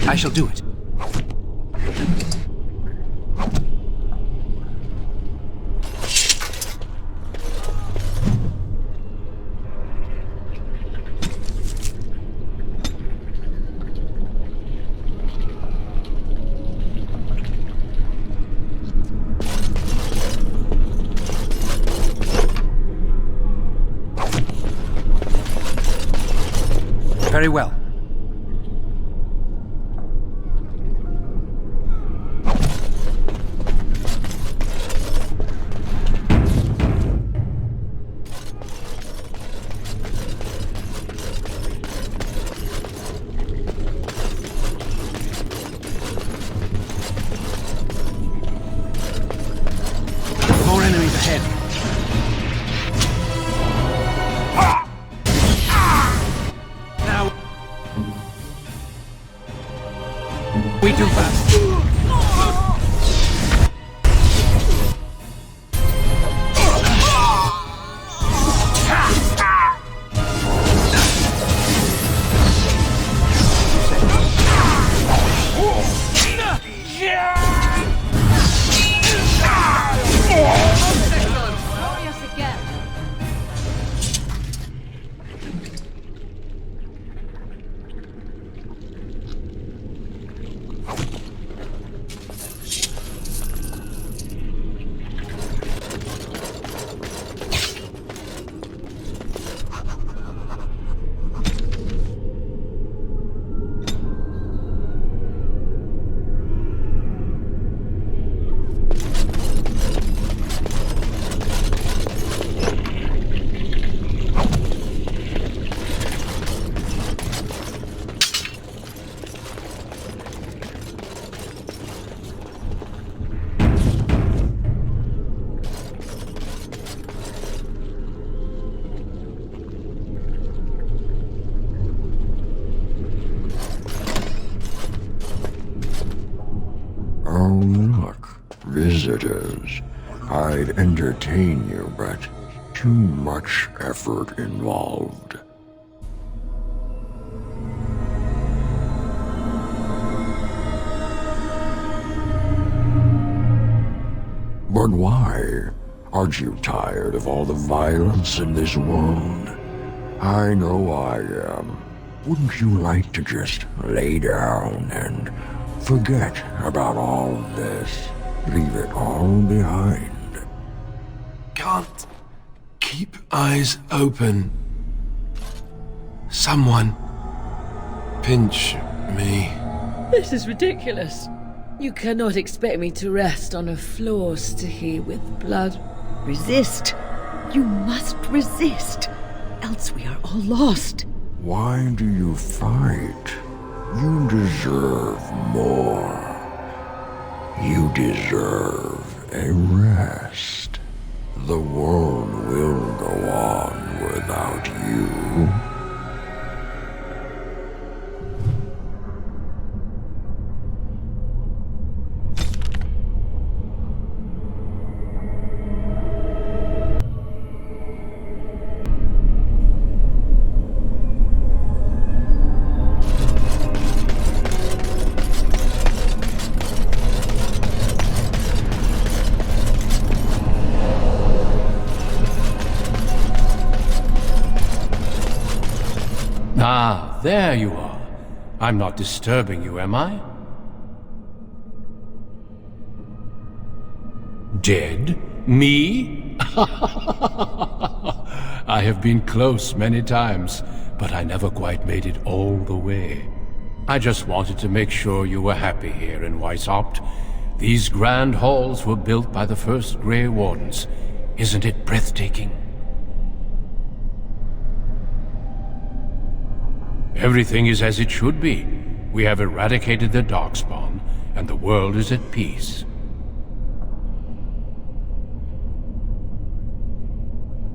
I shall do it. Very well. More enemies ahead. Now we do fast. Oh, look, visitors. I'd entertain you, but too much effort involved. But why? Aren't you tired of all the violence in this world? I know I am. Wouldn't you like to just lay down and forget about all this? Leave it all behind. Can't keep eyes open. Someone pinch me. This is ridiculous. You cannot expect me to rest on a floor sticky with blood. Resist. You must resist. Else we are all lost. Why do you fight? You deserve more. You deserve a rest. The world will go on without you. Ah, there you are. I'm not disturbing you, am I? Dead? Me? I have been close many times, but I never quite made it all the way. I just wanted to make sure you were happy here in Weishaupt. These grand halls were built by the first Grey Wardens. Isn't it breathtaking? Everything is as it should be. We have eradicated the Darkspawn, and the world is at peace.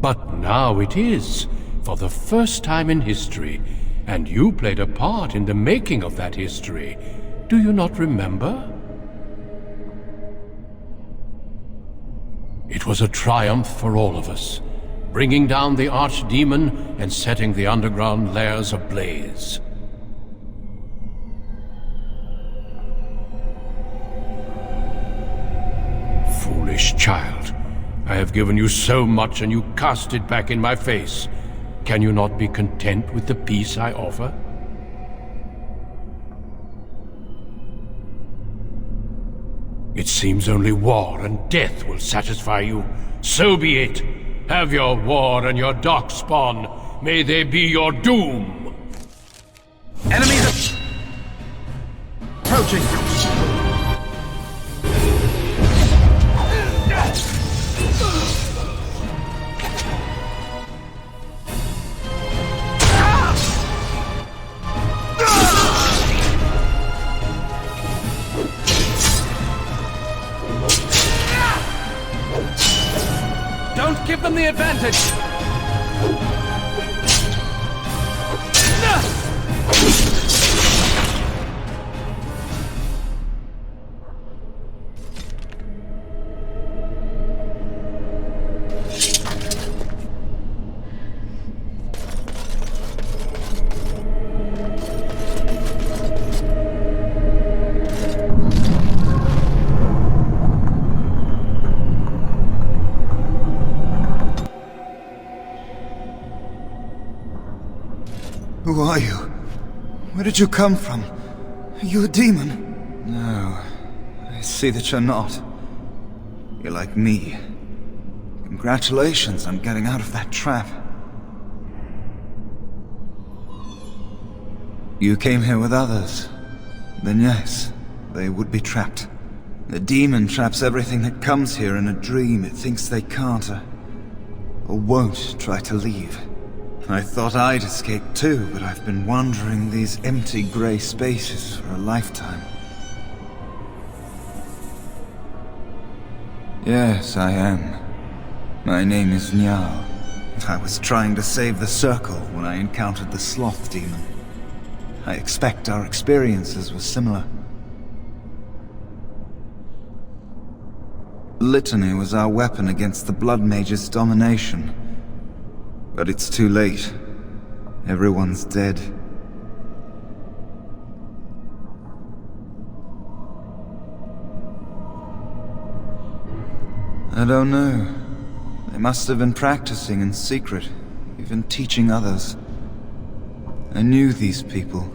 But now it is, for the first time in history, and you played a part in the making of that history. Do you not remember? It was a triumph for all of us, bringing down the Archdemon and setting the underground lairs ablaze. Foolish child. I have given you so much and you cast it back in my face. Can you not be content with the peace I offer? It seems only war and death will satisfy you. So be it. Have your war and your Darkspawn. May they be your doom. Enemies approaching. Don't give them the advantage! Who are you? Where did you come from? Are you a demon? No, I see that you're not. You're like me. Congratulations on getting out of that trap. You came here with others. Then yes, they would be trapped. The demon traps everything that comes here in a dream it thinks they can't or won't try to leave. I thought I'd escape too, but I've been wandering these empty grey spaces for a lifetime. Yes, I am. My name is Njal. I was trying to save the Circle when I encountered the Sloth Demon. I expect our experiences were similar. Litany was our weapon against the Blood Mage's domination. But it's too late. Everyone's dead. I don't know. They must have been practicing in secret, even teaching others. I knew these people,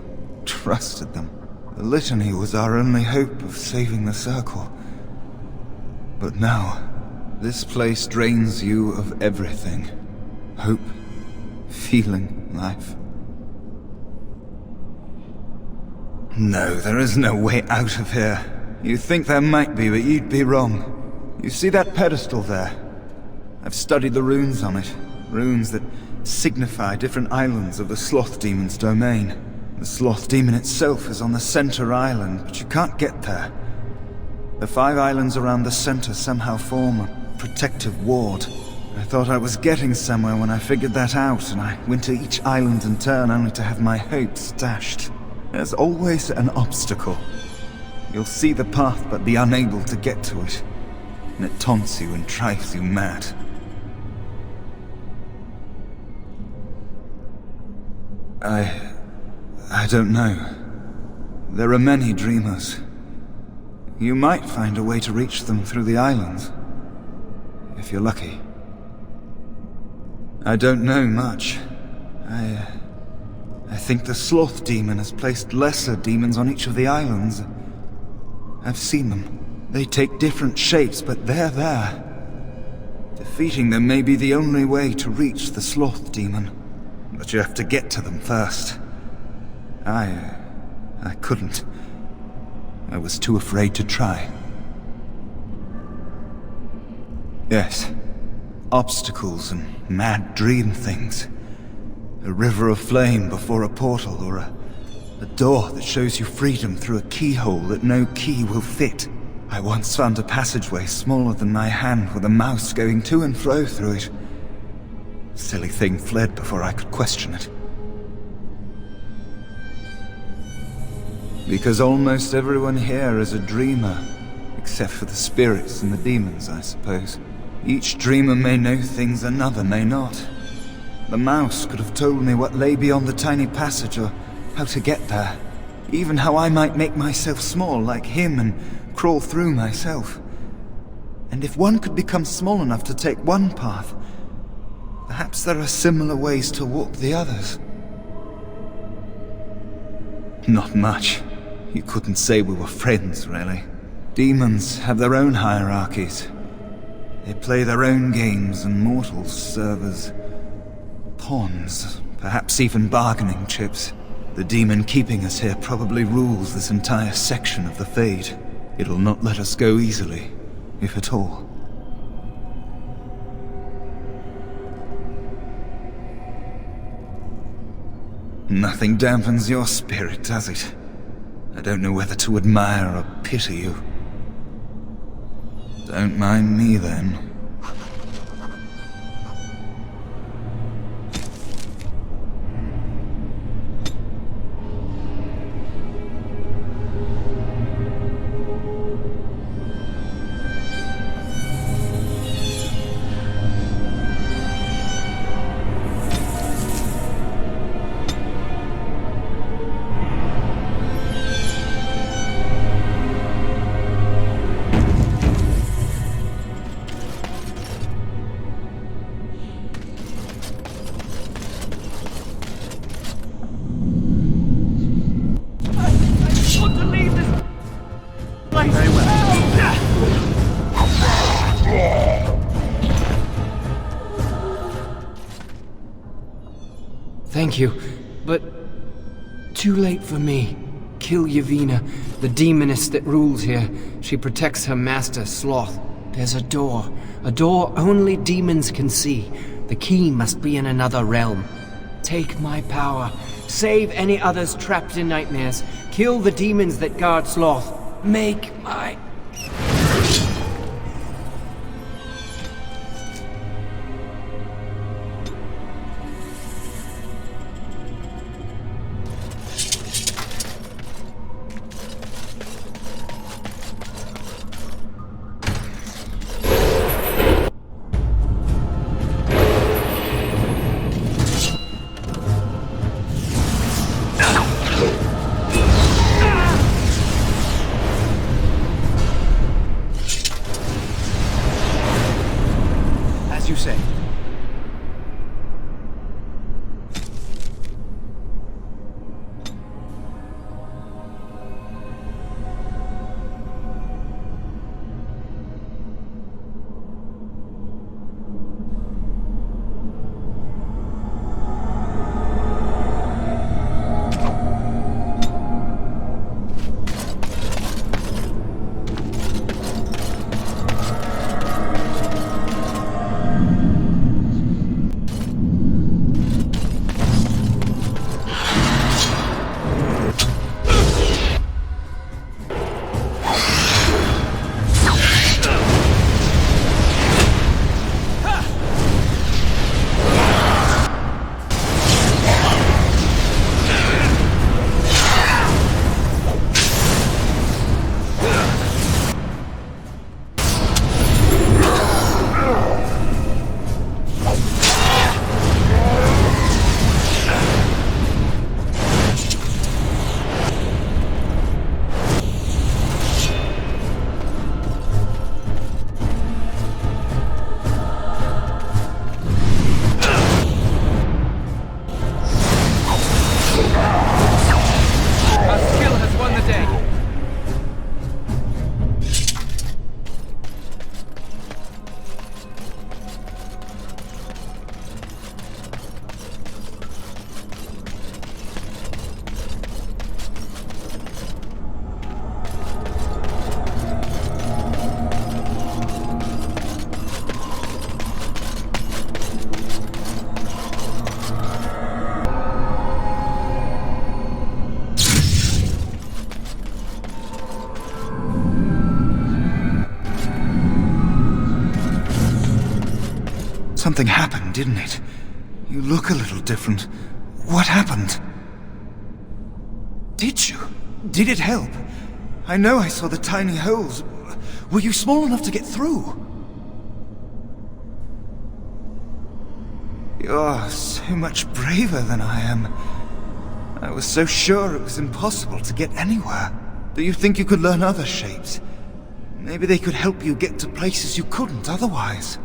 trusted them. The litany was our only hope of saving the Circle. But now, this place drains you of everything. Hope, feeling, life. No, there is no way out of here. You think there might be, but you'd be wrong. You see that pedestal there? I've studied the runes on it. Runes that signify different islands of the Sloth Demon's domain. The Sloth Demon itself is on the center island, but you can't get there. The 5 islands around the center somehow form a protective ward. I thought I was getting somewhere when I figured that out, and I went to each island in turn only to have my hopes dashed. There's always an obstacle. You'll see the path but be unable to get to it, and it taunts you and drives you mad. I don't know. There are many dreamers. You might find a way to reach them through the islands, if you're lucky. I don't know much. I think the Sloth Demon has placed lesser demons on each of the islands. I've seen them. They take different shapes, but they're there. Defeating them may be the only way to reach the Sloth Demon. But you have to get to them first. I couldn't. I was too afraid to try. Yes. Obstacles and mad dream things. A river of flame before a portal, or a door that shows you freedom through a keyhole that no key will fit. I once found a passageway smaller than my hand with a mouse going to and fro through it. Silly thing fled before I could question it. Because almost everyone here is a dreamer, except for the spirits and the demons, I suppose. Each dreamer may know things another may not. The mouse could have told me what lay beyond the tiny passage, or how to get there. Even how I might make myself small like him and crawl through myself. And if one could become small enough to take one path, perhaps there are similar ways to walk the others. Not much. You couldn't say we were friends, really. Demons have their own hierarchies. They play their own games, and mortals serve as pawns, perhaps even bargaining chips. The demon keeping us here probably rules this entire section of the Fade. It'll not let us go easily, if at all. Nothing dampens your spirit, does it? I don't know whether to admire or pity you. Don't mind me, then. Thank you, but too late for me. Kill Yevina, the demoness that rules here. She protects her master, Sloth. There's a door only demons can see. The key must be in another realm. Take my power. Save any others trapped in nightmares. Kill the demons that guard Sloth. Make my... Something happened, didn't it? You look a little different. What happened? Did you? Did it help? I know I saw the tiny holes. Were you small enough to get through? You're so much braver than I am. I was so sure it was impossible to get anywhere. Do you think you could learn other shapes? Maybe they could help you get to places you couldn't otherwise.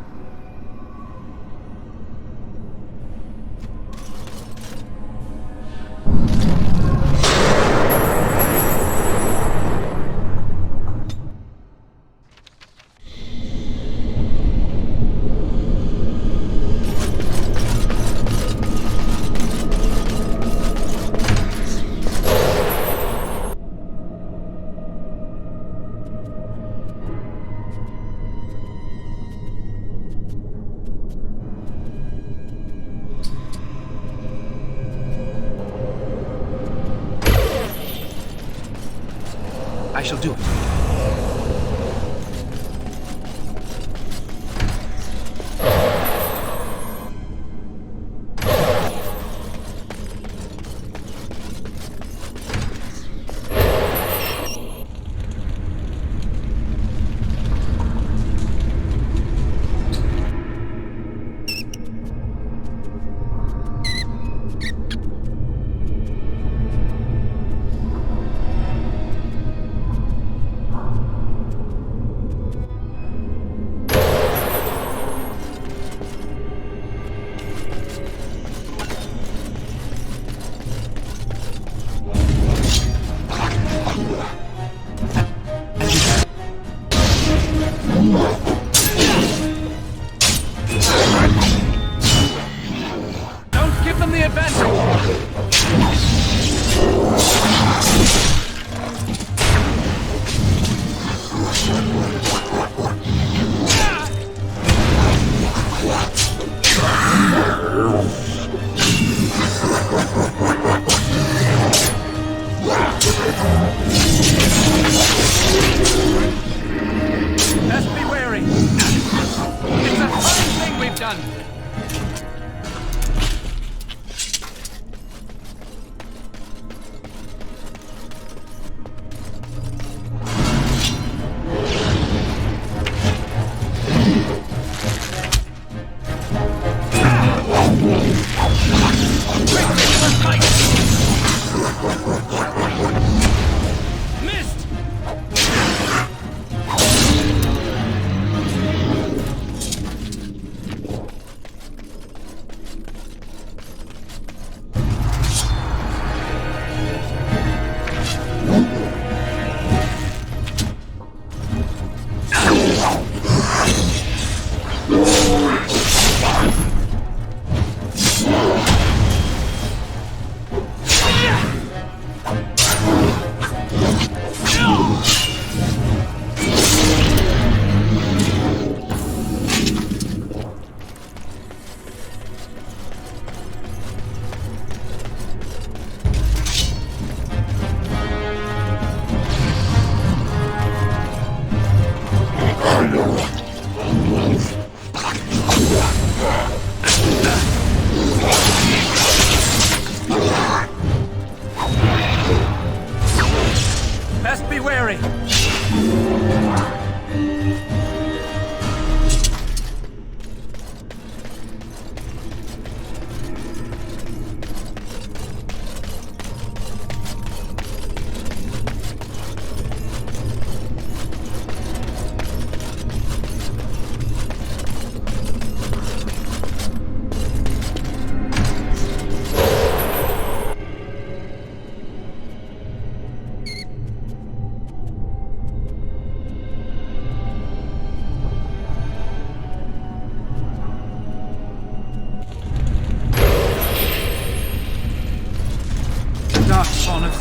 I shall do it.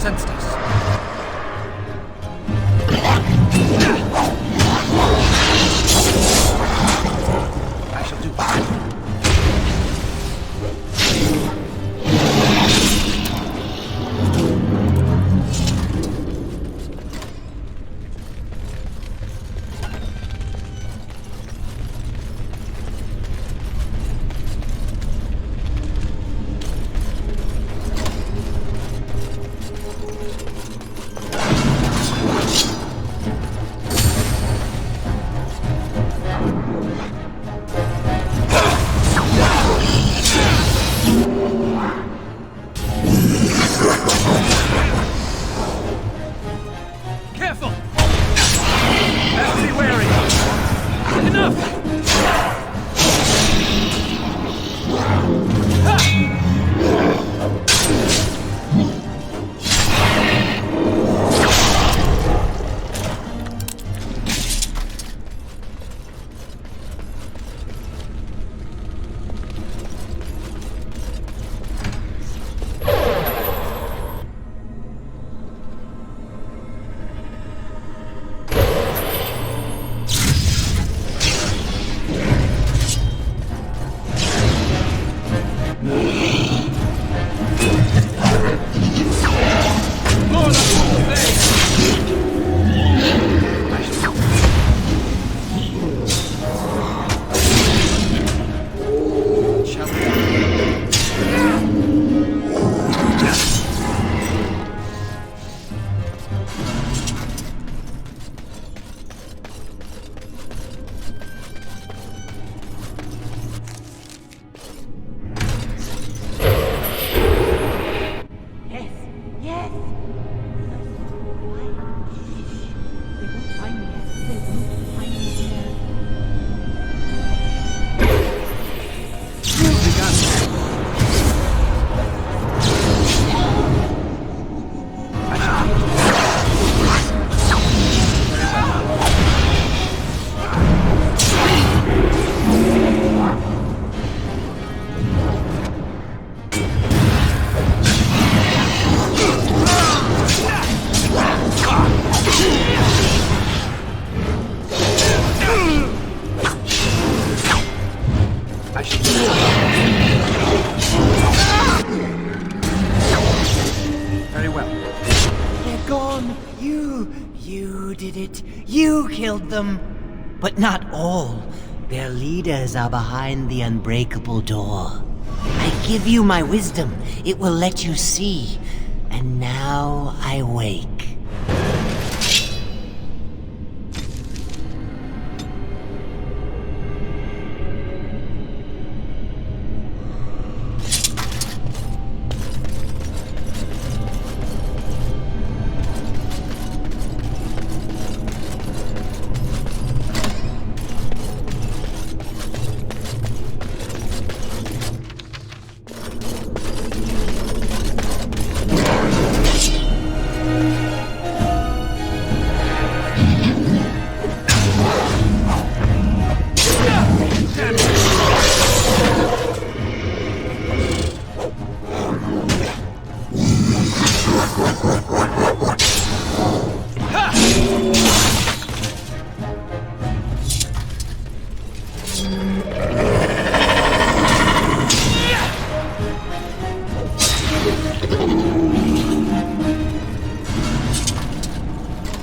Sensed us. I shall do it. Very well. They're gone. You did it. You killed them. But not all. Their leaders are behind the unbreakable door. I give you my wisdom. It will let you see. And now I wake.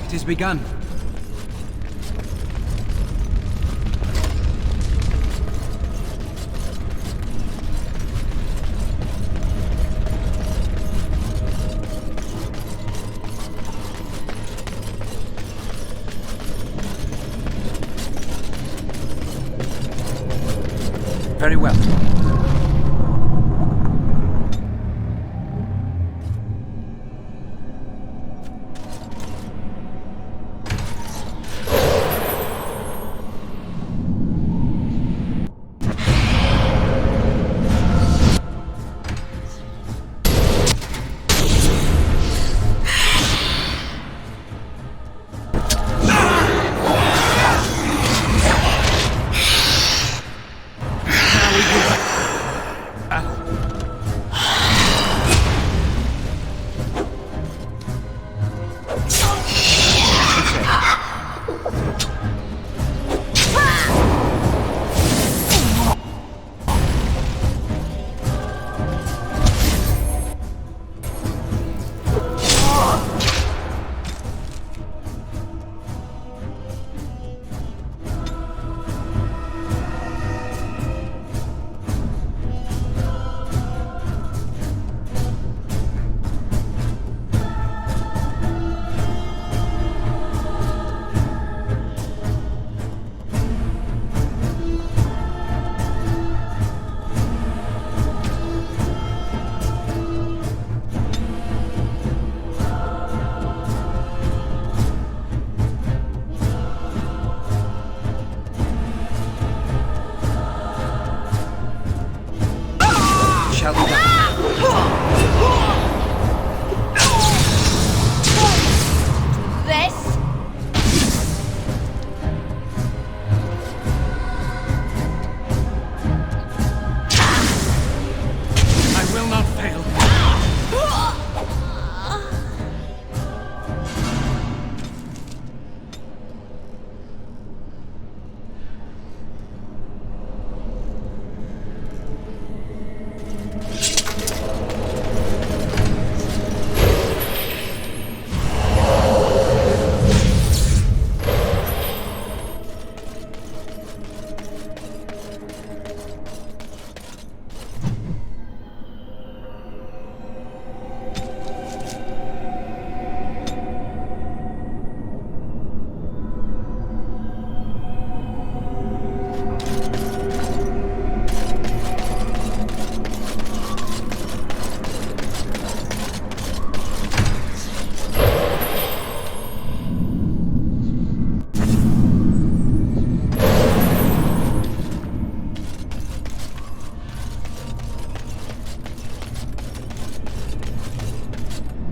It is begun. Very well.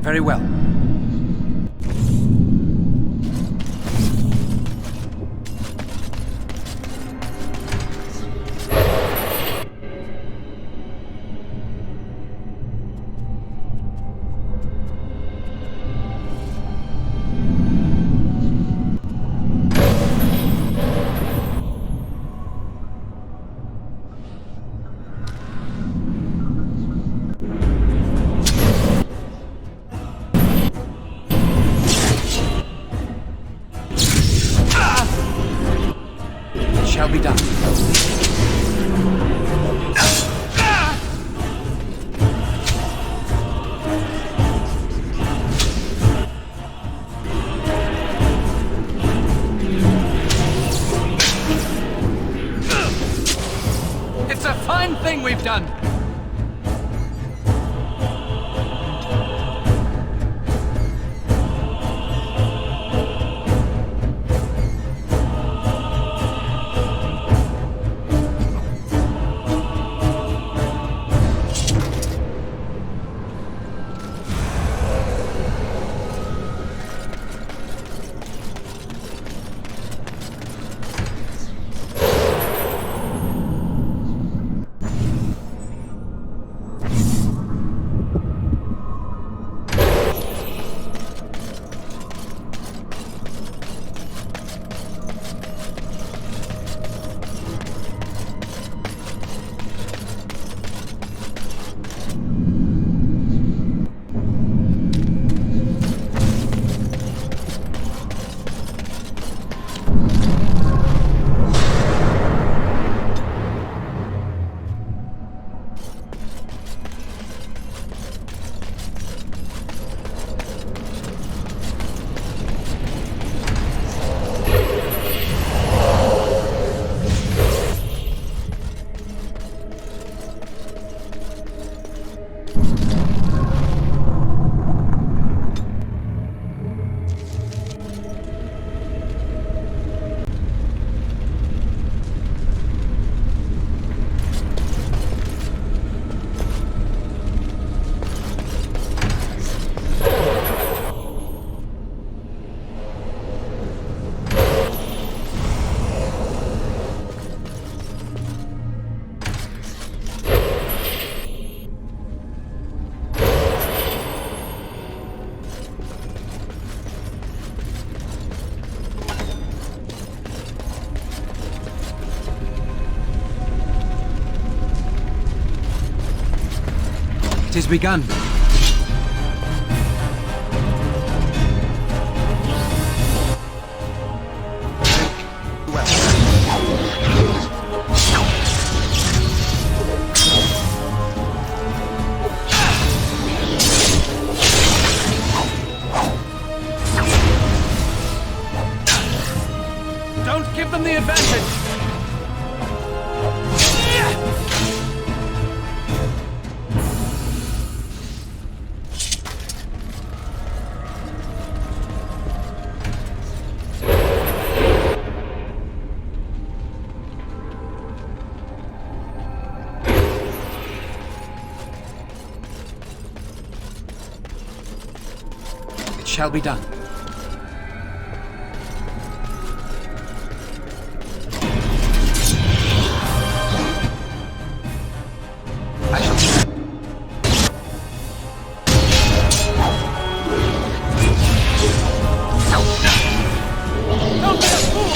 Very well. Shall be done. It's a fine thing we've done. It has begun. Don't give them the advantage. Shall be done. I shall. Don't be a fool!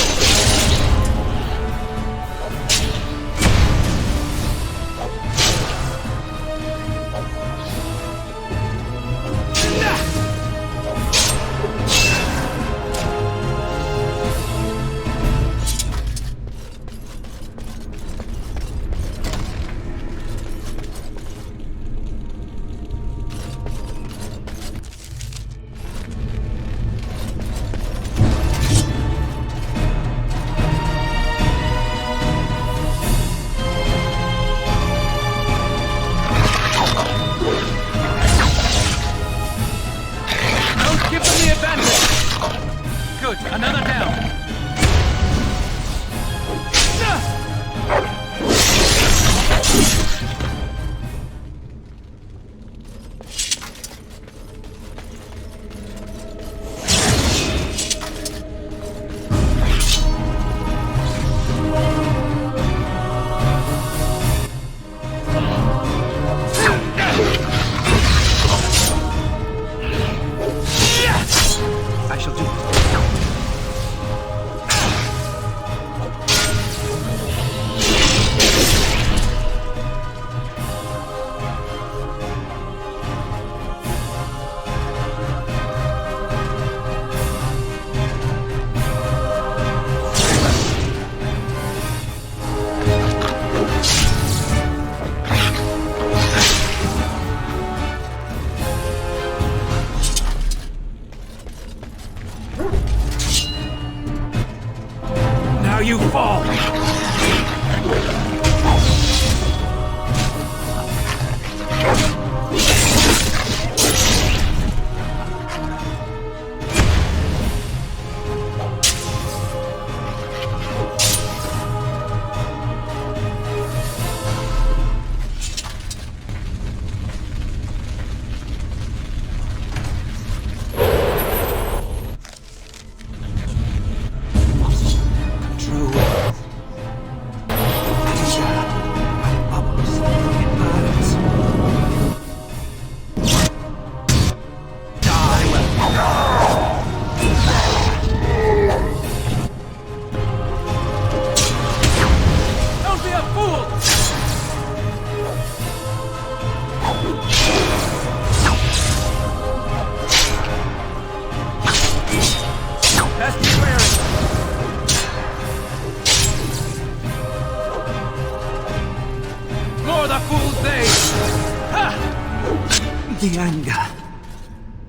the anger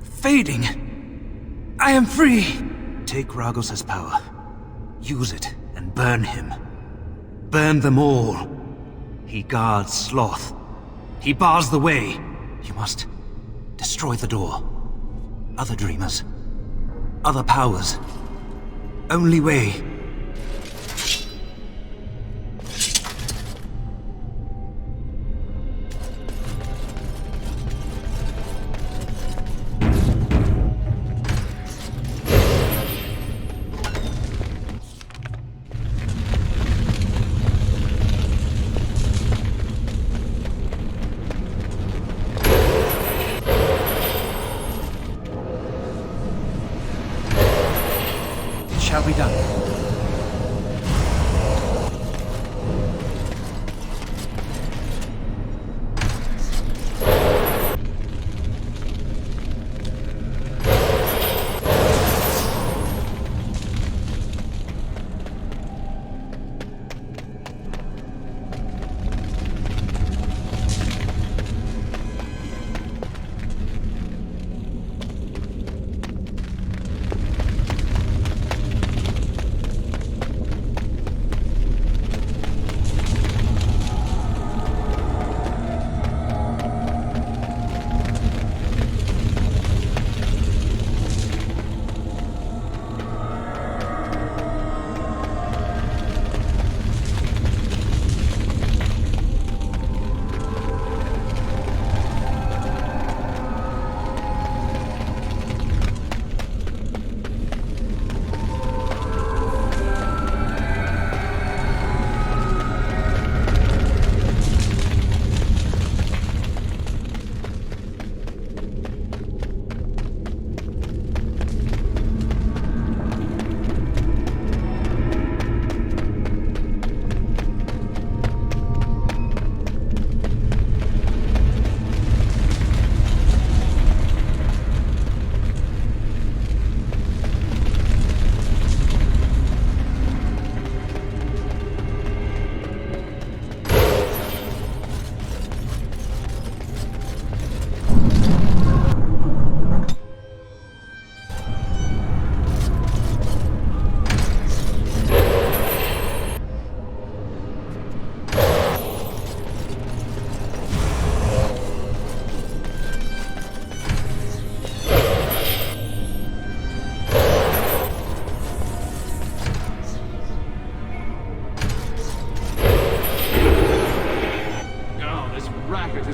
fading. I am free! Take Ragos' power. Use it and burn him. Burn them all. He guards Sloth. He bars the way. You must destroy the door. Other dreamers. Other powers. Only way. Shall be done.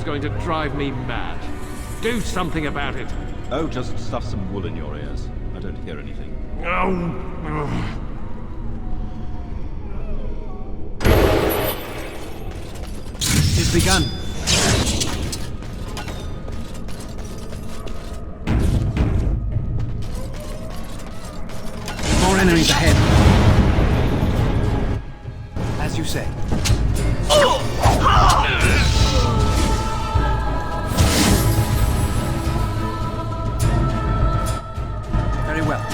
Going to drive me mad. Do something about it. Oh, just stuff some wool in your ears. I don't hear anything. It's begun. More enemies ahead. As you say. Very well.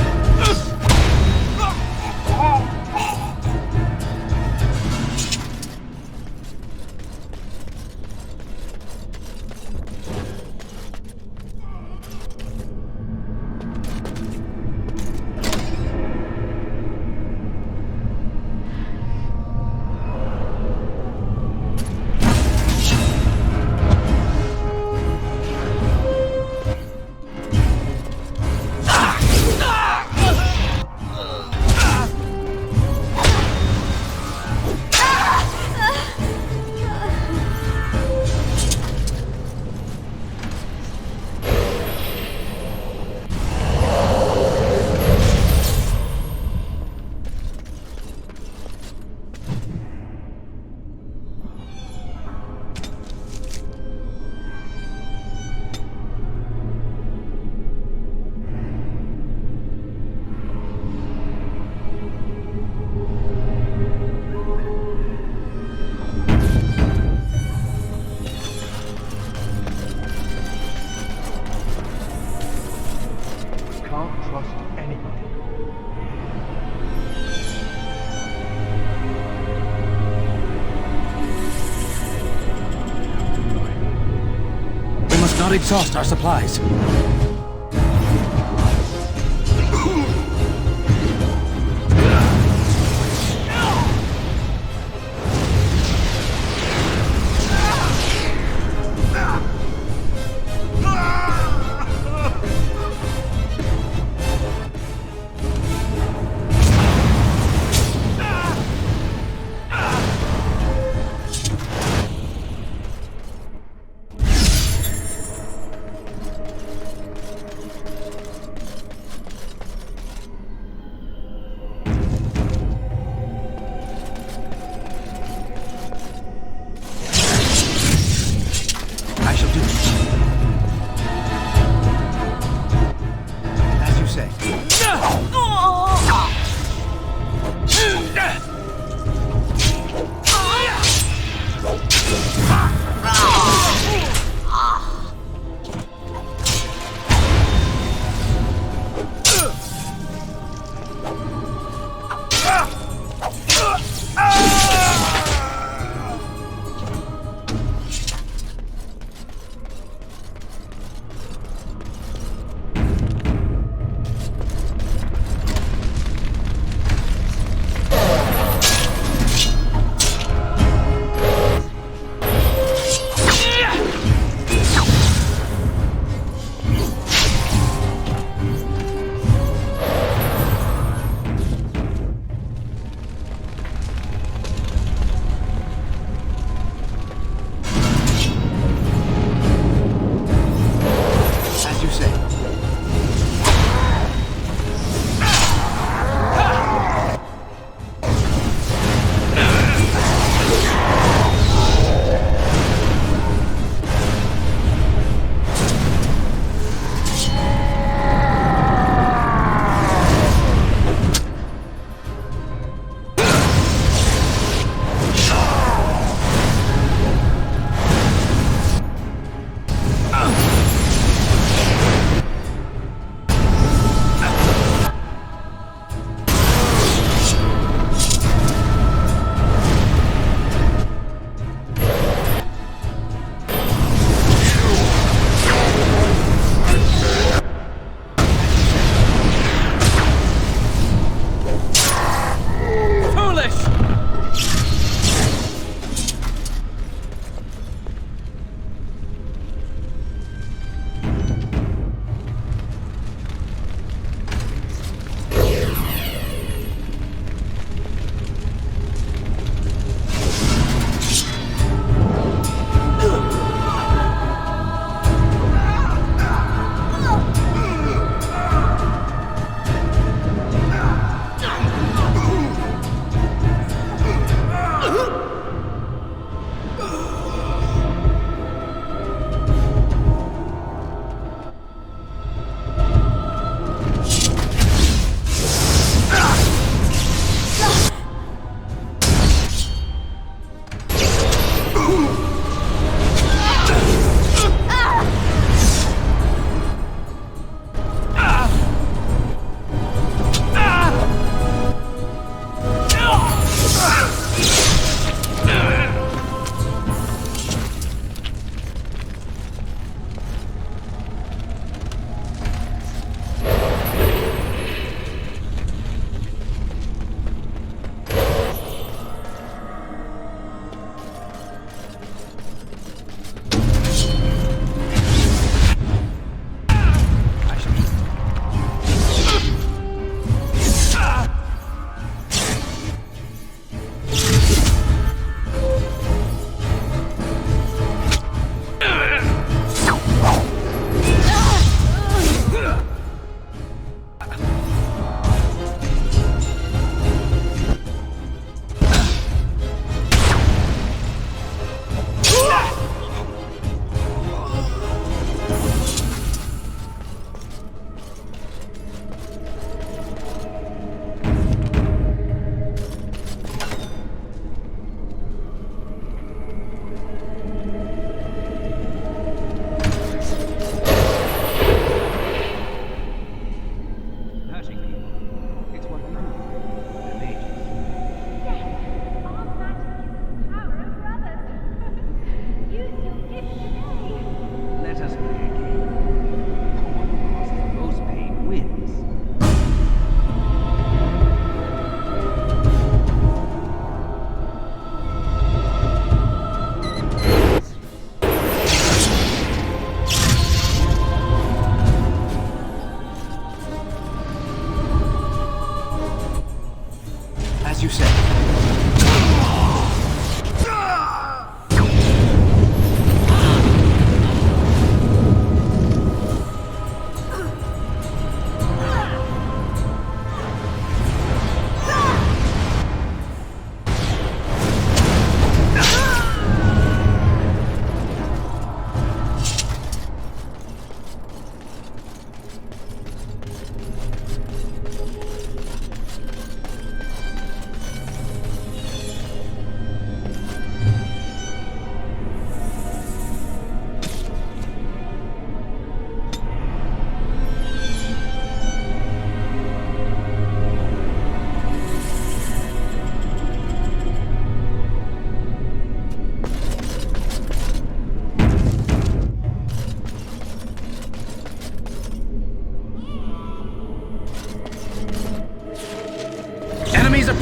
exhaust our supplies.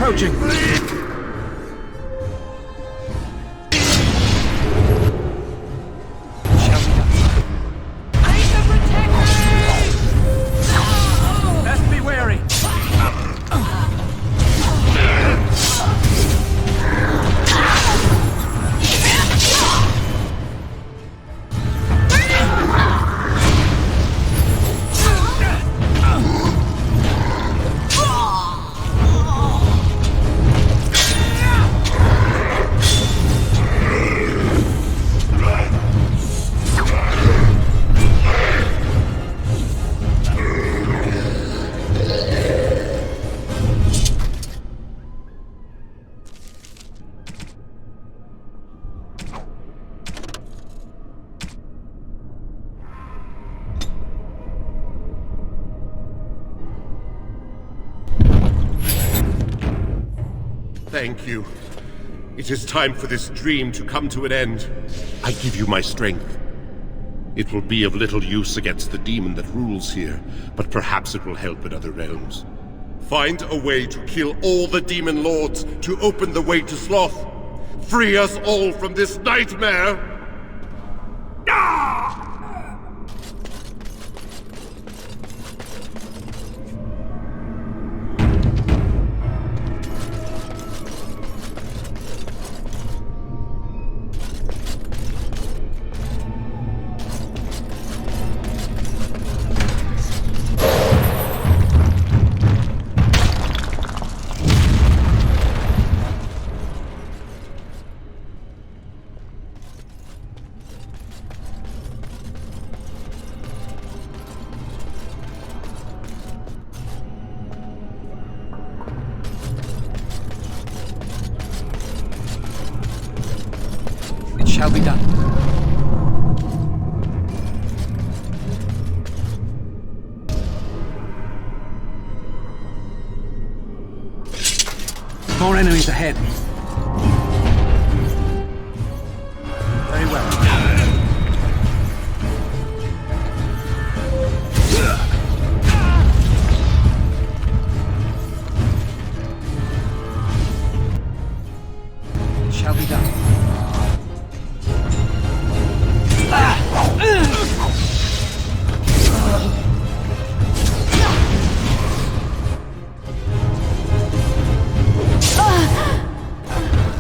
approaching. Best be wary. Thank you. It is time for this dream to come to an end. I give you my strength. It will be of little use against the demon that rules here, but perhaps it will help in other realms. Find a way to kill all the demon lords to open the way to Sloth. Free us all from this nightmare! Shall be done. More enemies ahead. Very well. It shall be done.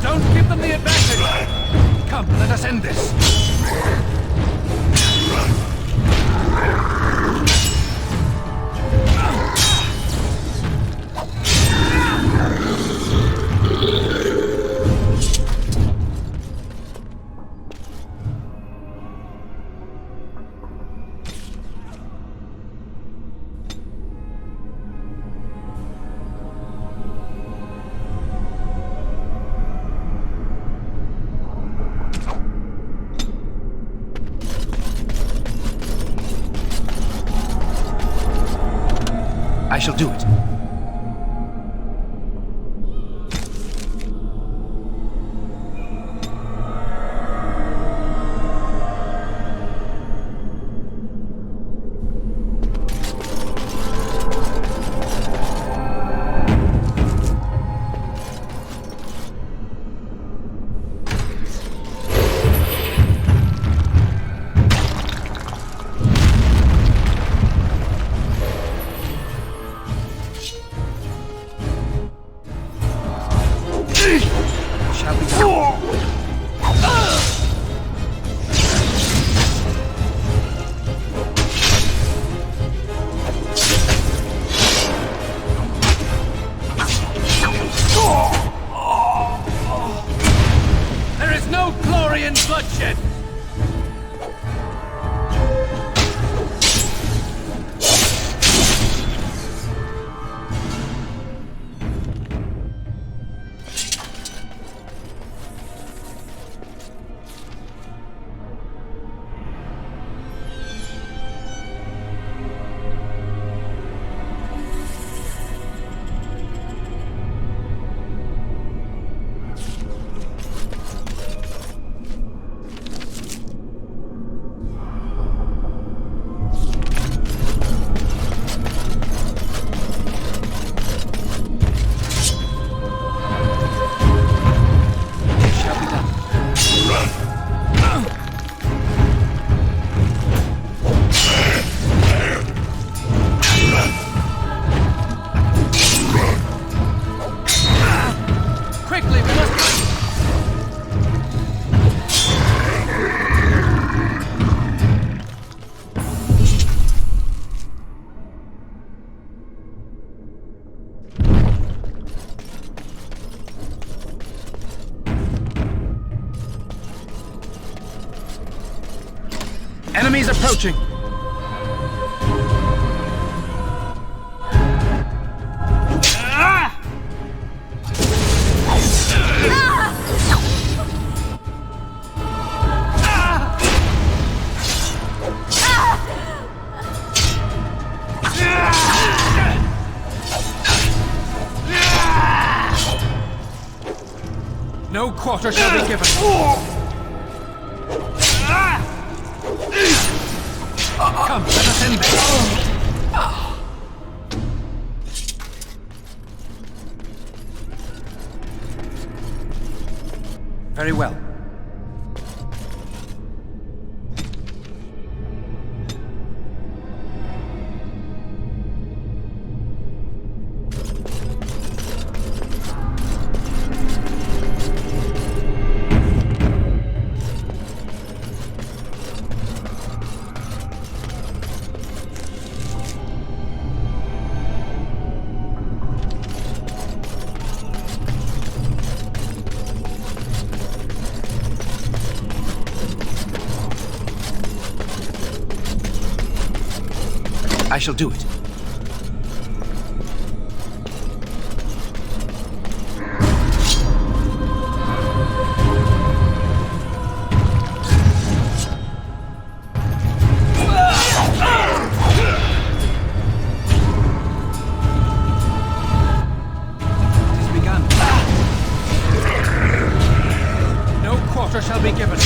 Don't give them the advantage! Come, let us end this! I shall do it. Enemies approaching! No quarter shall be given. Come, let us end this. Very well. I shall do it. It is begun. No quarter shall be given.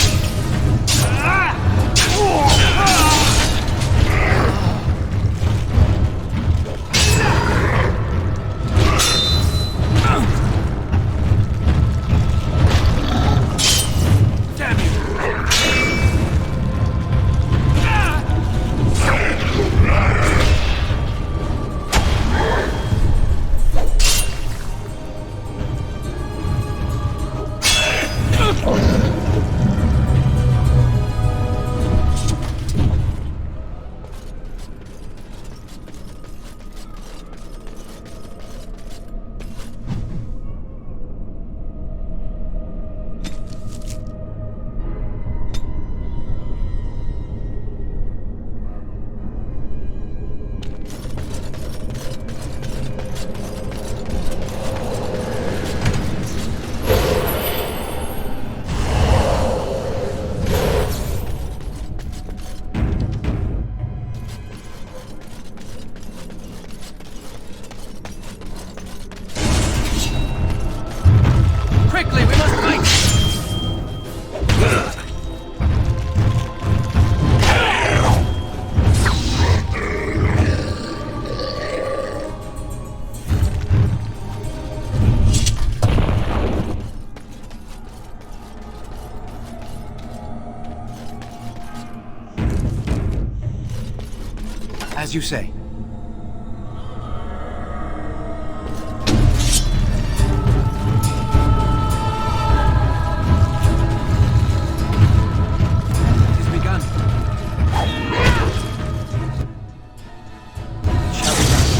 As you say. It is begun. It shall be done.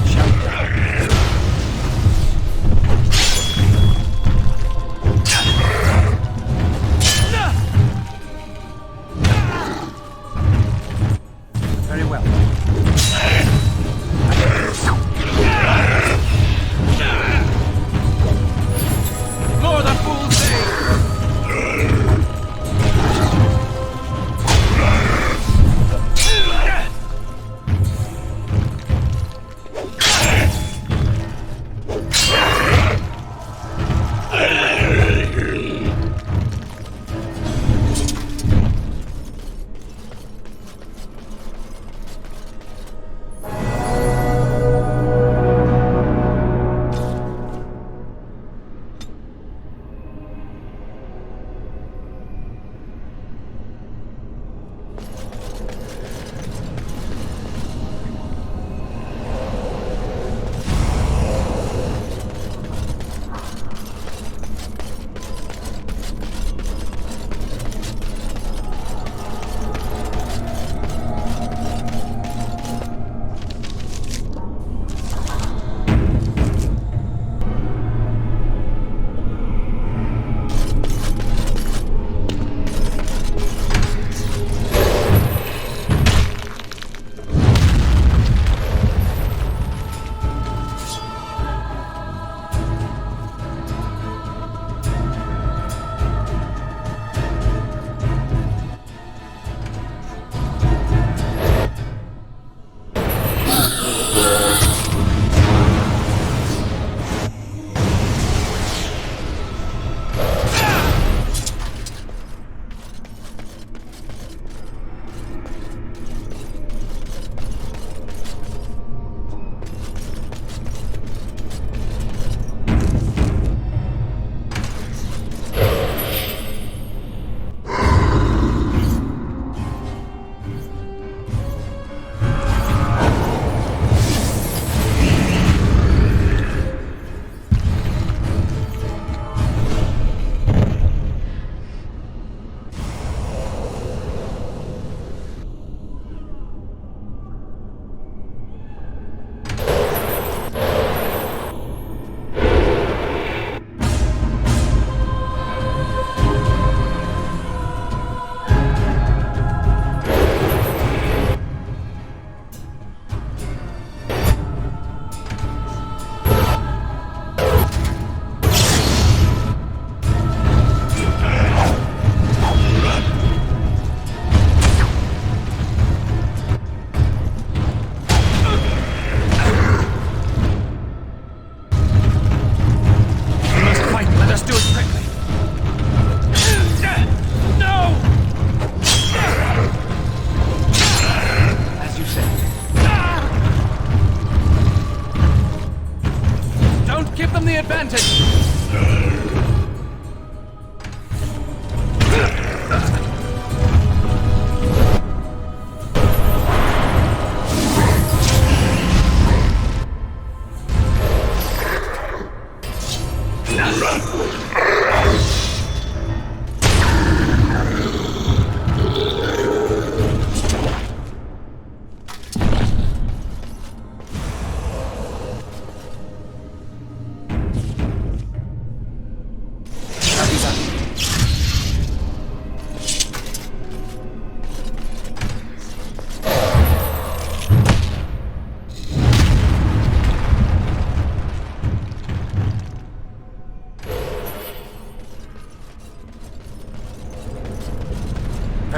Shall be done.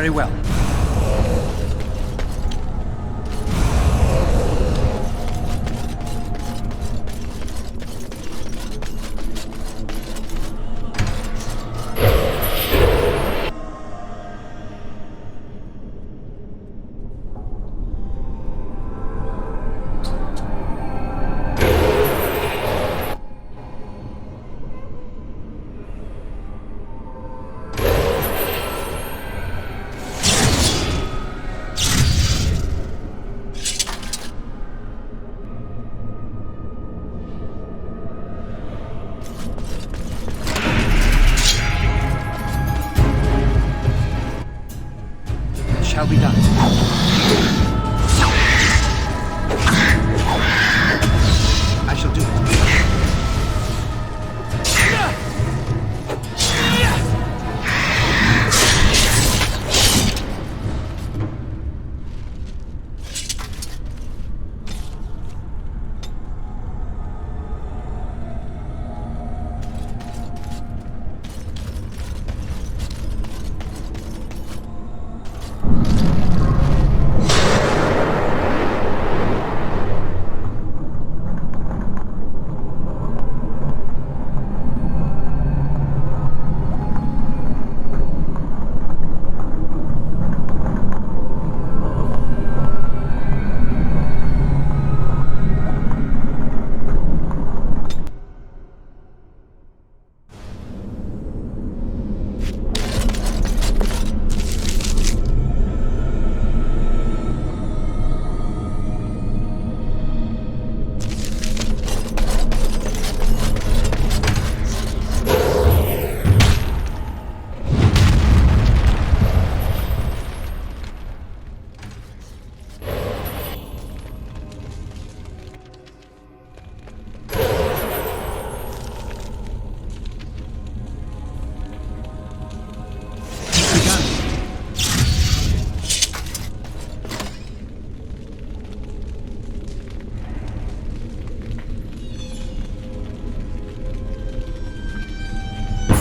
Very well. Shall be done. I shall do it.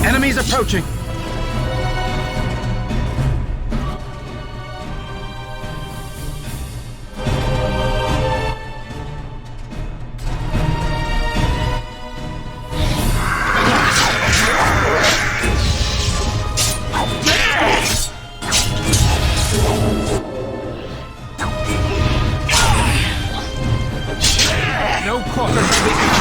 Enemies approaching! No quarter shall be given.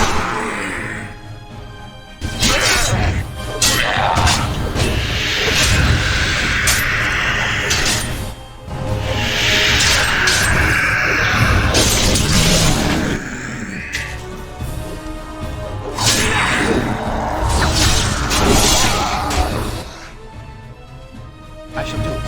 I shall do it.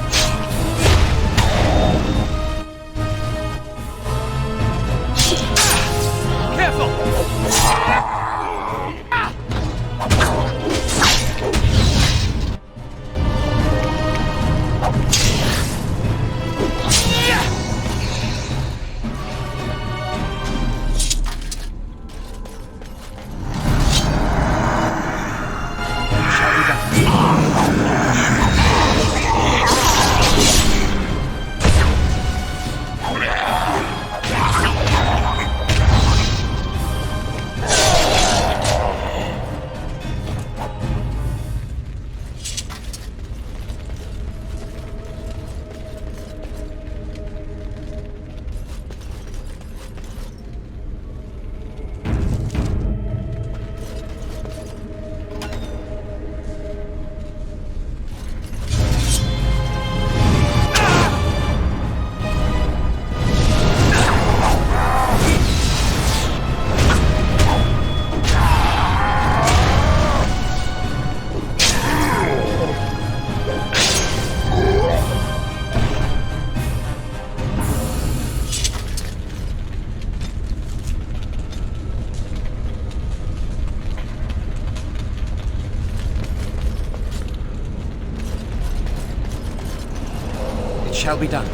Shall be done.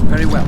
Very well.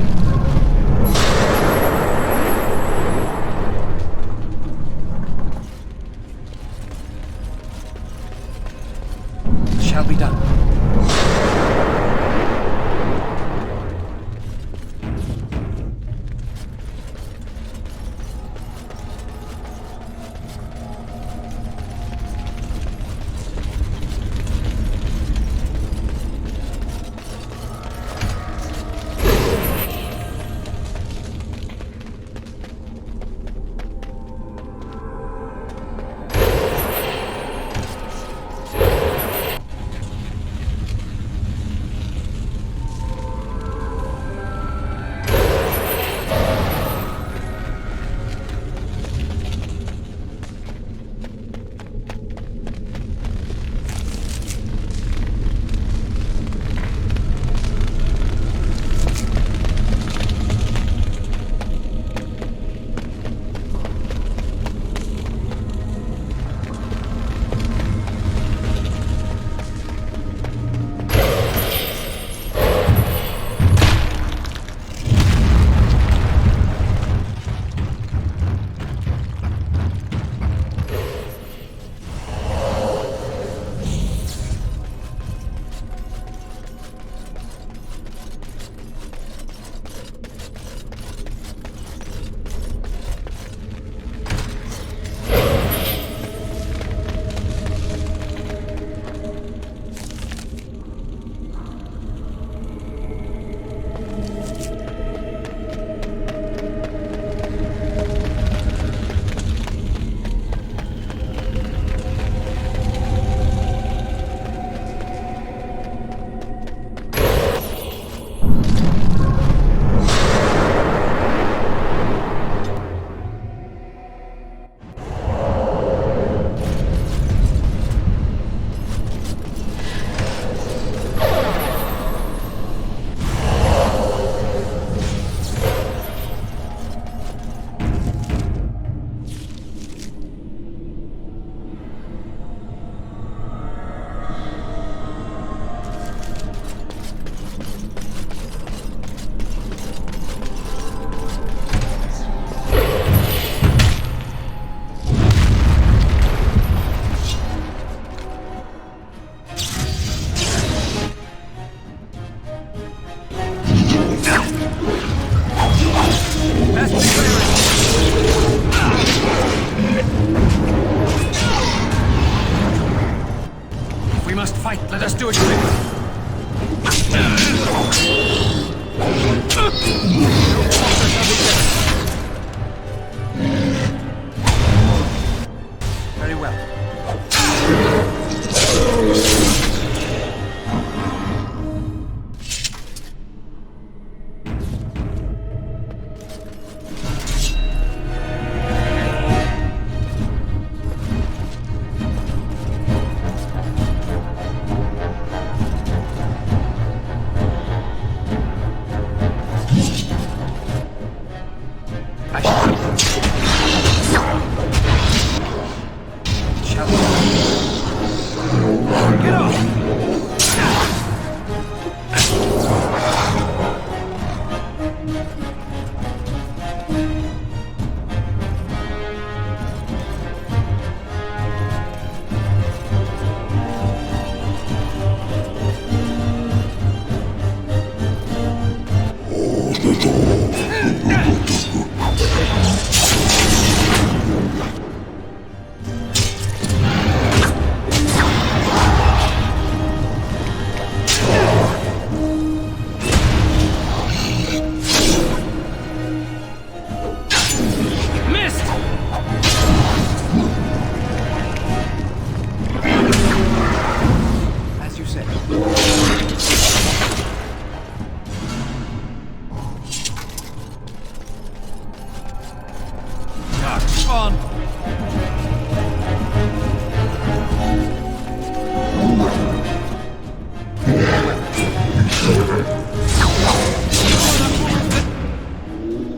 on!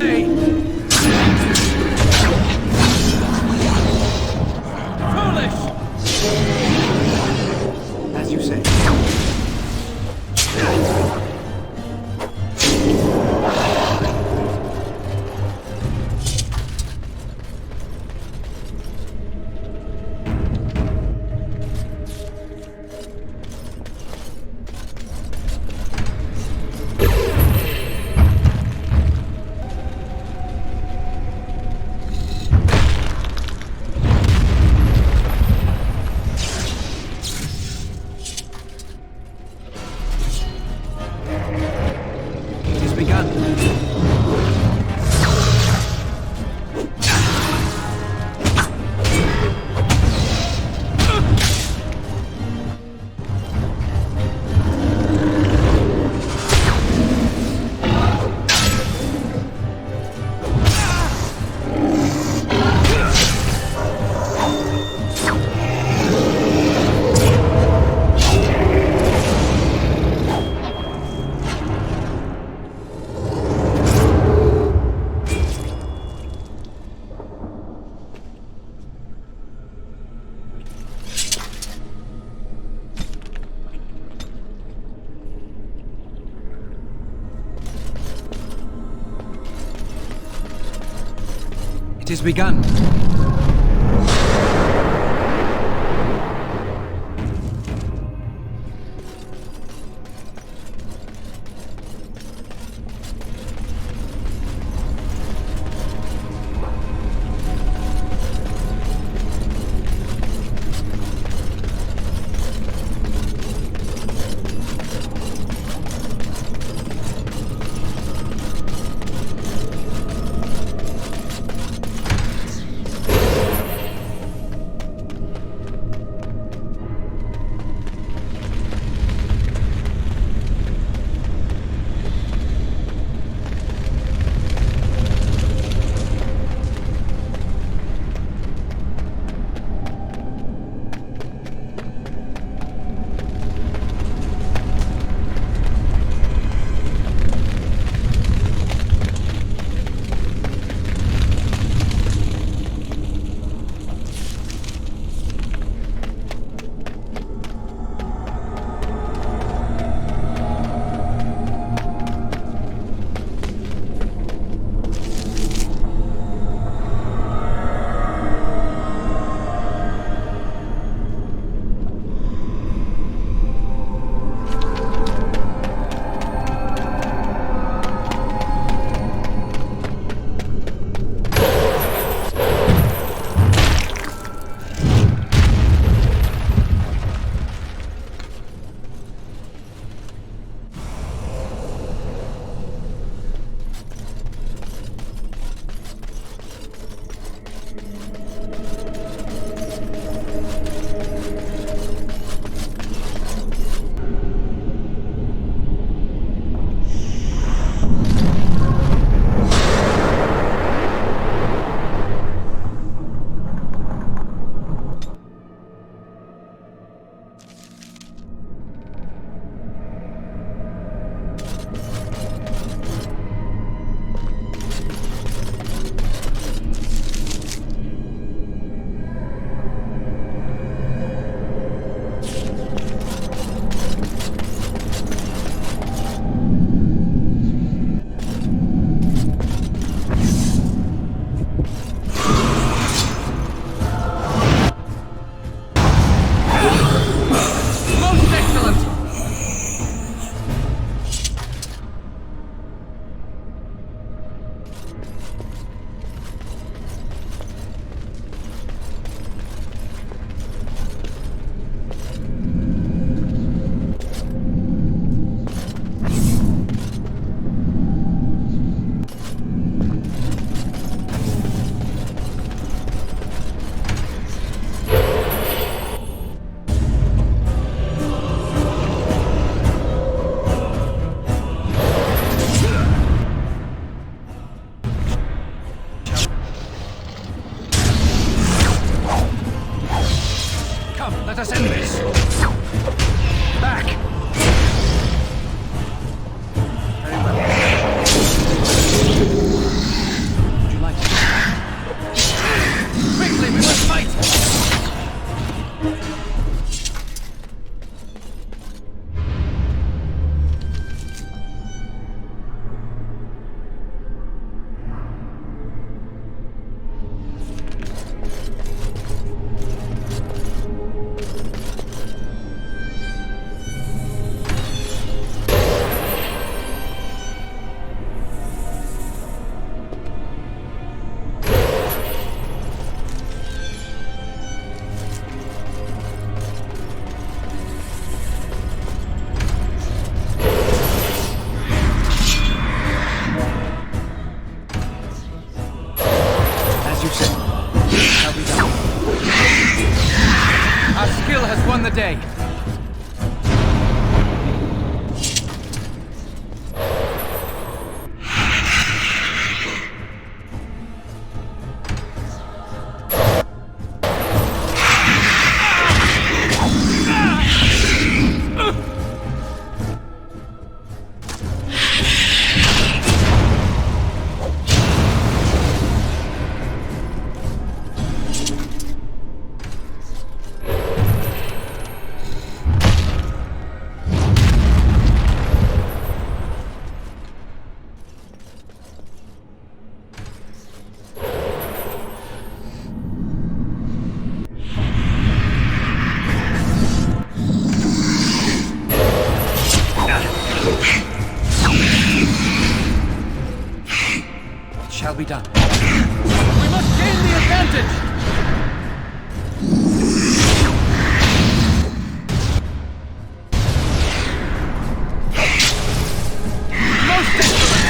Hey! Foolish! As you say. It has begun. Let us end this. Back! Very well. Would you like to go? Quickly, we must fight! The day. Shall be done. We must gain the advantage! Most excellent!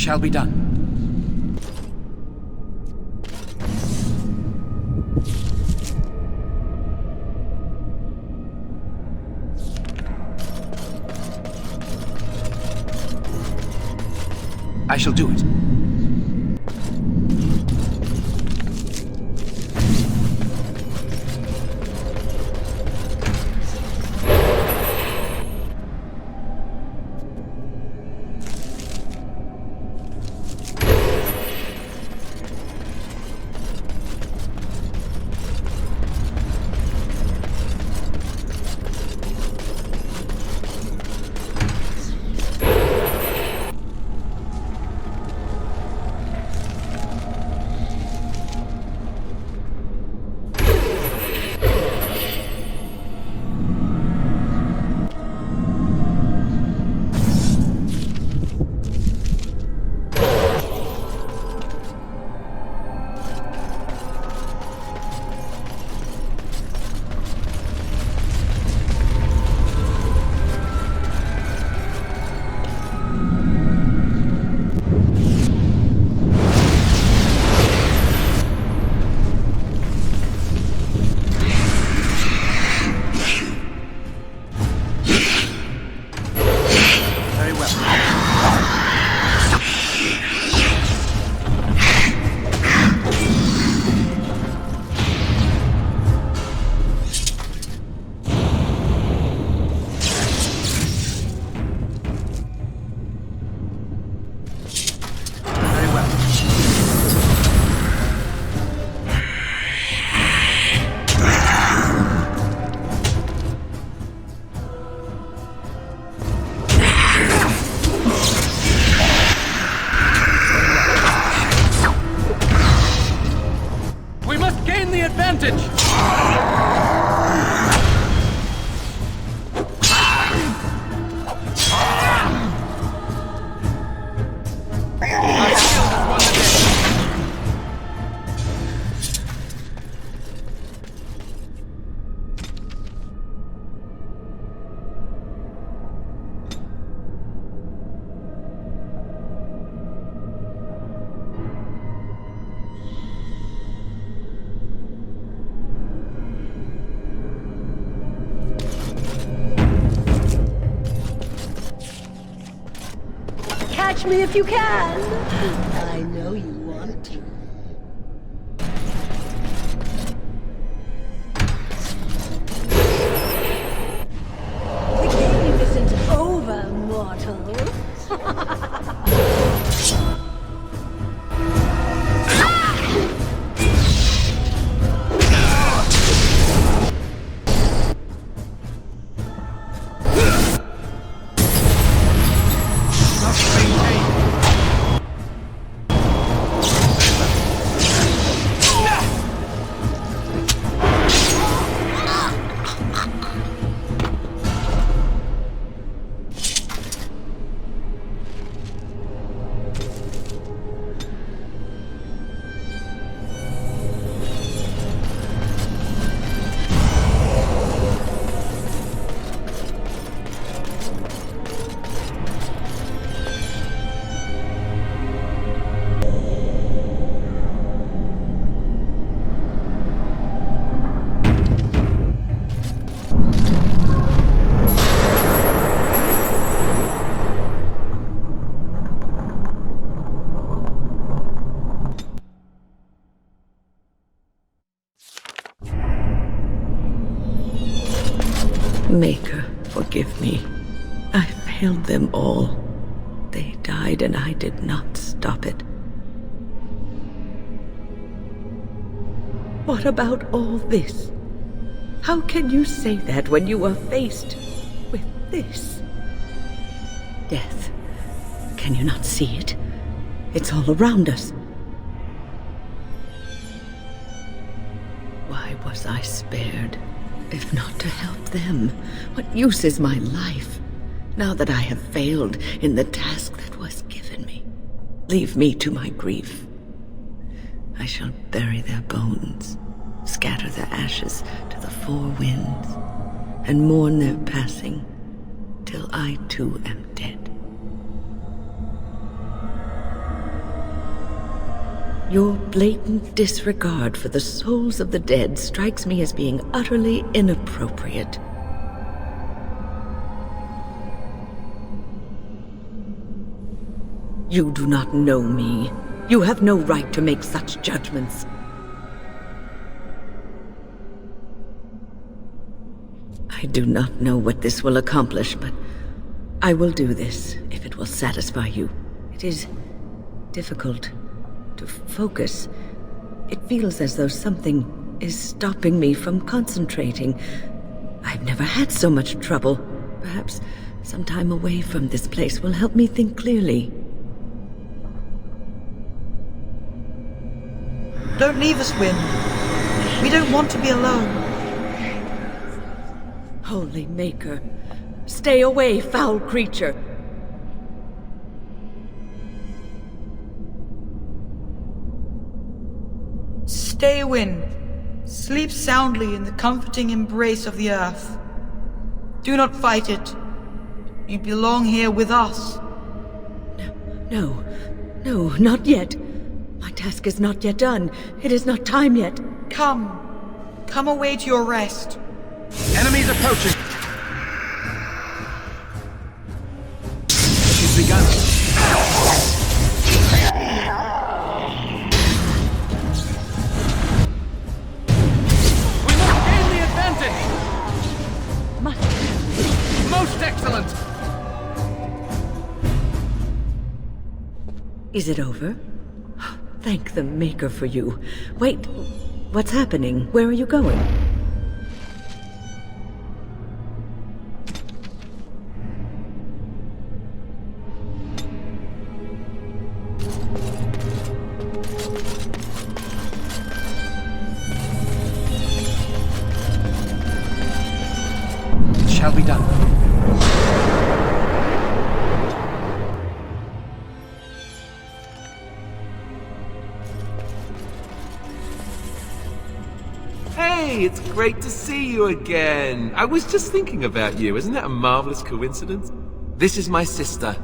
shall be done. I shall do it. Catch me if you can! I know you want to. The game isn't over, mortal. Maker, forgive me. I failed them all. They died and I did not stop it. What about all this? How can you say that when you are faced with this? Death. Can you not see it? It's all around us. Why was I spared? If not to help them, what use is my life, now that I have failed in the task that was given me? Leave me to my grief. I shall bury their bones, scatter their ashes to the four winds, and mourn their passing, till I too am dead. Your blatant disregard for the souls of the dead strikes me as being utterly inappropriate. You do not know me. You have no right to make such judgments. I do not know what this will accomplish, but I will do this if it will satisfy you. It is difficult to focus. It feels as though something is stopping me from concentrating. I've never had so much trouble. Perhaps some time away from this place will help me think clearly. Don't leave us, Wynne. We don't want to be alone. Holy Maker, stay away, foul creature! Stay, Wynne. Sleep soundly in the comforting embrace of the earth. Do not fight it. You belong here with us. No, not yet. My task is not yet done. It is not time yet. Come away to your rest. Enemies approaching. She's begun. We must gain the advantage. Most excellent. Is it over? Thank the Maker for you. Wait, what's happening? Where are you going? Shall be done. Hey, it's great to see you again. I was just thinking about you. Isn't that a marvelous coincidence? This is my sister,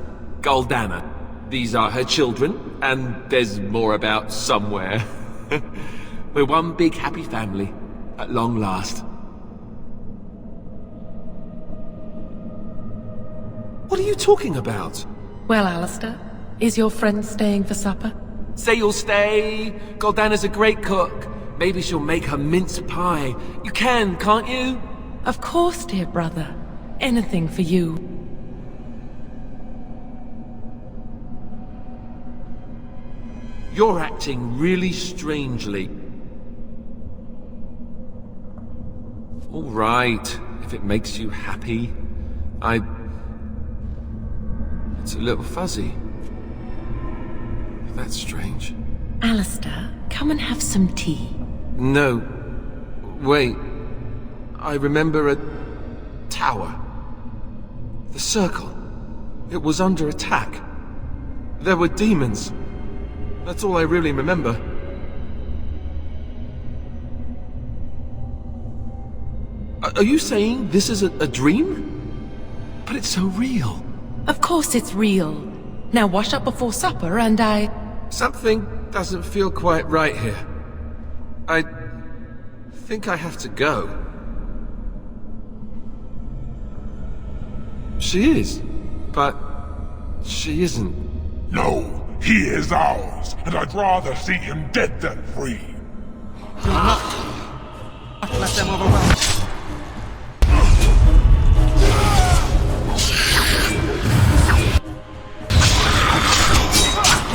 Goldana. These are her children, and there's more about somewhere. We're one big happy family, at long last. What are you talking about? Well, Alistair, is your friend staying for supper? Say you'll stay. Goldana's a great cook. Maybe she'll make her mince pie. You can, can't you? Of course, dear brother. Anything for you. You're acting really strangely. All right, if it makes you happy. It's a little fuzzy. That's strange. Alistair, come and have some tea. No. Wait. I remember a tower. The Circle. It was under attack. There were demons. That's all I really remember. Are you saying this is a dream? But it's so real. Of course it's real. Now wash up before supper and Something doesn't feel quite right here. I think I have to go. She is, but she isn't. No, he is ours, and I'd rather see him dead than free. Do not let them overwhelm.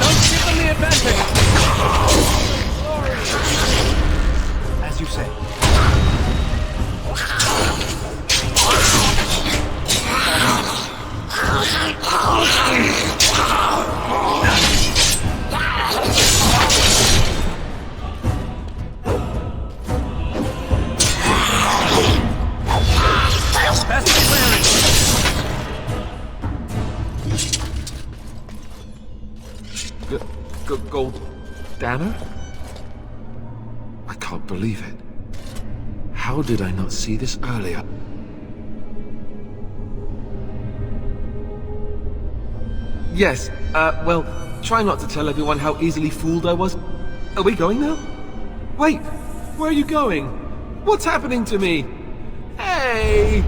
Don't give them the advantage. As you say. Goldana? I can't believe it. How did I not see this earlier? Yes, well, try not to tell everyone how easily fooled I was. Are we going now? Wait, where are you going? What's happening to me? Hey!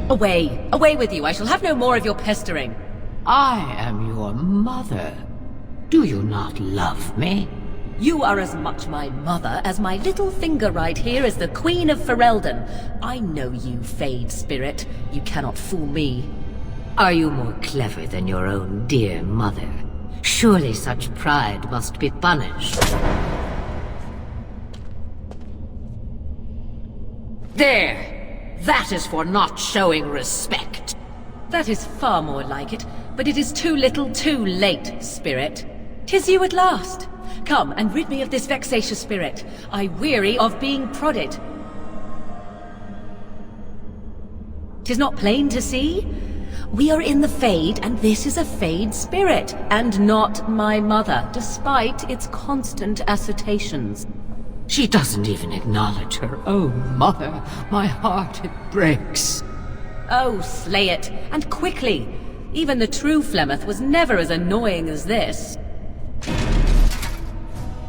Away! Away with you! I shall have no more of your pestering! I am your mother. Do you not love me? You are as much my mother as my little finger right here is the Queen of Ferelden. I know you, Fade Spirit. You cannot fool me. Are you more clever than your own dear mother? Surely such pride must be punished. There! That is for not showing respect. That is far more like it, but it is too little too late, Spirit. 'Tis you at last. Come and rid me of this vexatious spirit. I weary of being prodded. 'Tis not plain to see? We are in the Fade, and this is a Fade spirit, and not my mother, despite its constant assertions. She doesn't even acknowledge her own mother. My heart, it breaks. Oh, slay it, and quickly. Even the true Flemeth was never as annoying as this.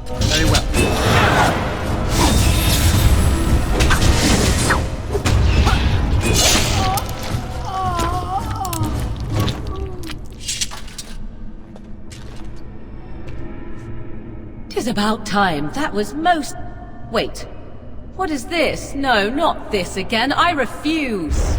Very well. 'Tis about time. That was most... Wait. What is this? No, not this again. I refuse.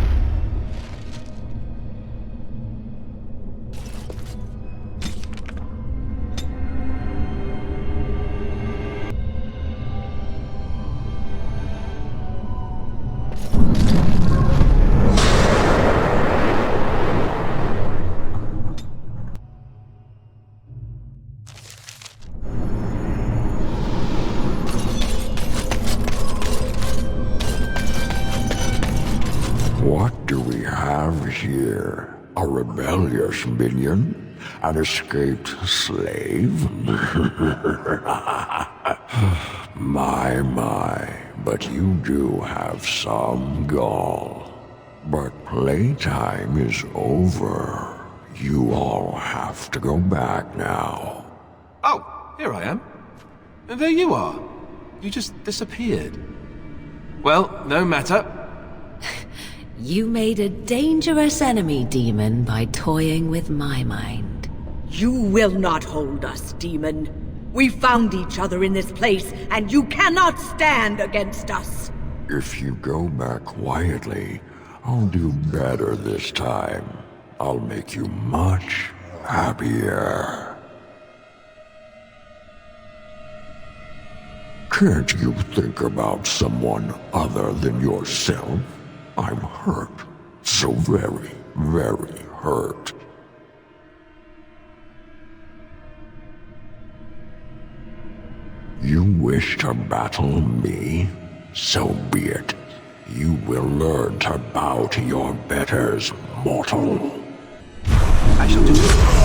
What do we have here? A rebellious minion? An escaped slave? My, but you do have some gall. But playtime is over. You all have to go back now. Oh, here I am. And there you are. You just disappeared. Well, no matter. You made a dangerous enemy, demon, by toying with my mind. You will not hold us, demon. We found each other in this place, and you cannot stand against us. If you go back quietly, I'll do better this time. I'll make you much happier. Can't you think about someone other than yourself? I'm hurt. So very, very hurt. You wish to battle me? So be it. You will learn to bow to your betters, mortal. I shall do it.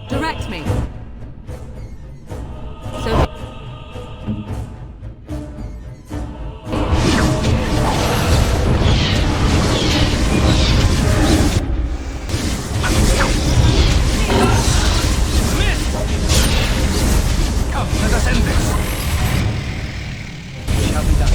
Direct me. So... Come, let us end this. It shall be done.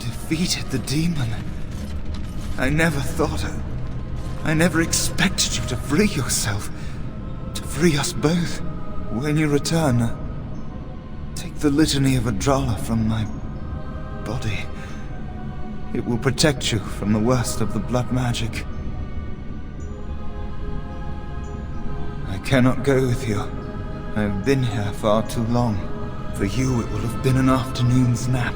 defeated the demon. I never thought... I never expected you to free yourself. To free us both. When you return, take the Litany of Adrala from my body. It will protect you from the worst of the blood magic. I cannot go with you. I have been here far too long. For you, it will have been an afternoon's nap.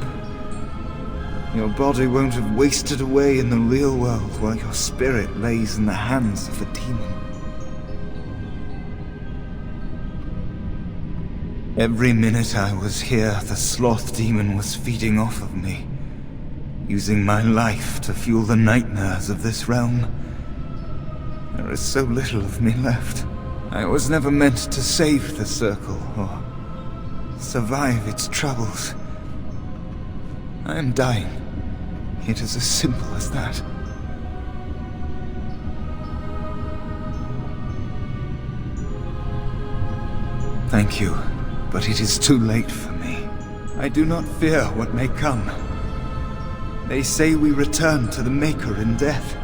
Your body won't have wasted away in the real world while your spirit lays in the hands of a demon. Every minute I was here, the sloth demon was feeding off of me, using my life to fuel the nightmares of this realm. There is so little of me left. I was never meant to save the Circle, or survive its troubles. I am dying. It is as simple as that. Thank you, but it is too late for me. I do not fear what may come. They say we return to the Maker in death,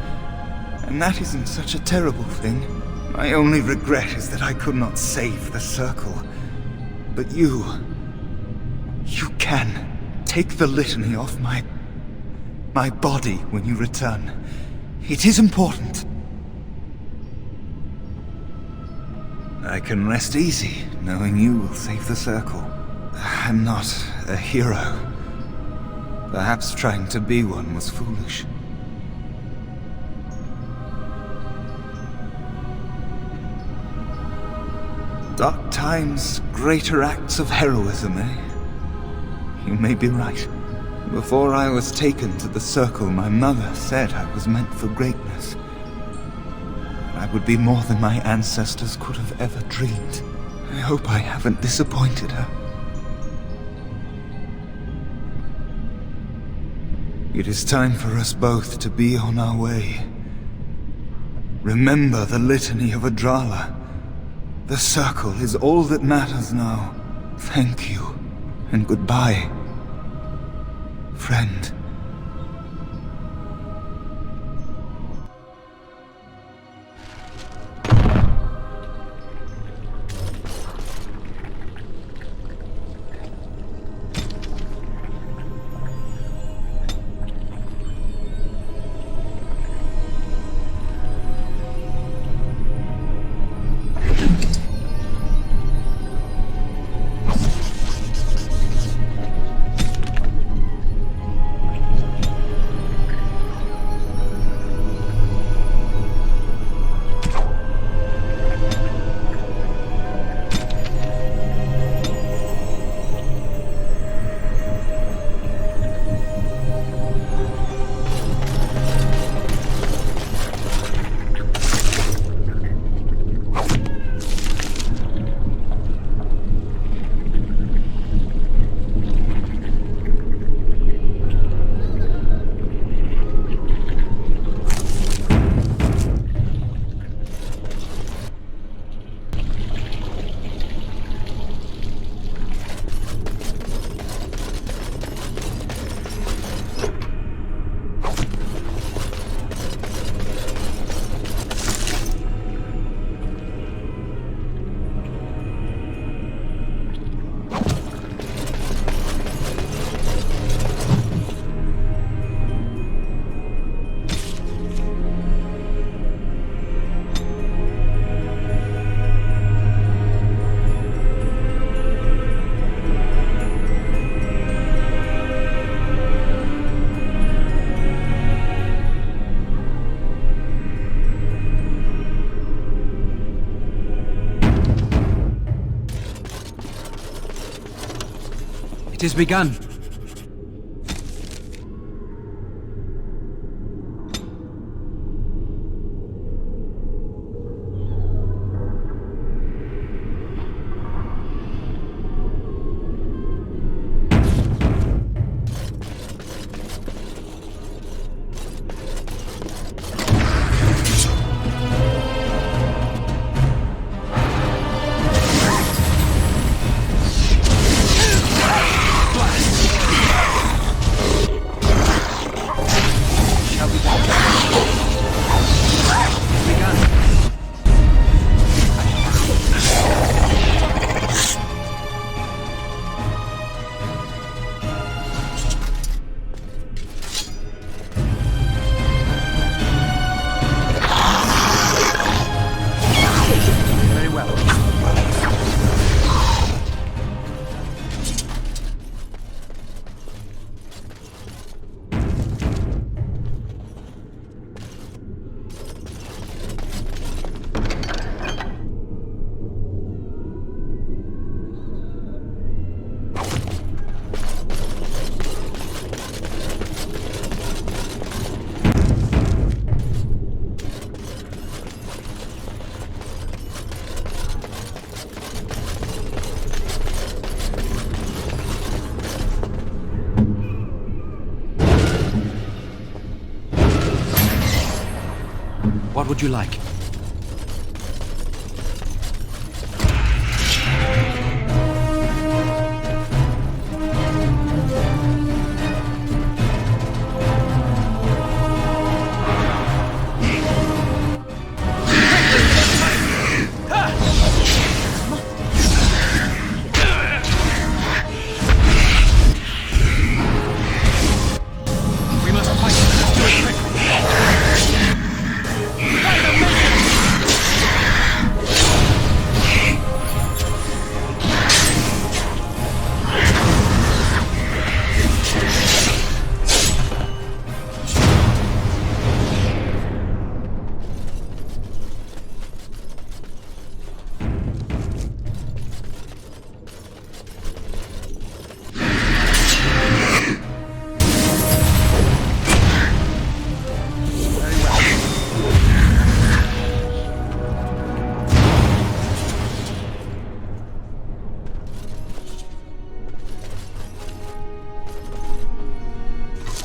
and that isn't such a terrible thing. My only regret is that I could not save the Circle. But you can take the litany off my body when you return. It is important. I can rest easy, knowing you will save the Circle. I'm not a hero. Perhaps trying to be one was foolish. Dark times, greater acts of heroism, eh? You may be right. Before I was taken to the Circle, my mother said I was meant for greatness. I would be more than my ancestors could have ever dreamed. I hope I haven't disappointed her. It is time for us both to be on our way. Remember the Litany of Adrala. The Circle is all that matters now. Thank you, and goodbye, friend. It has begun. Blast! would you like?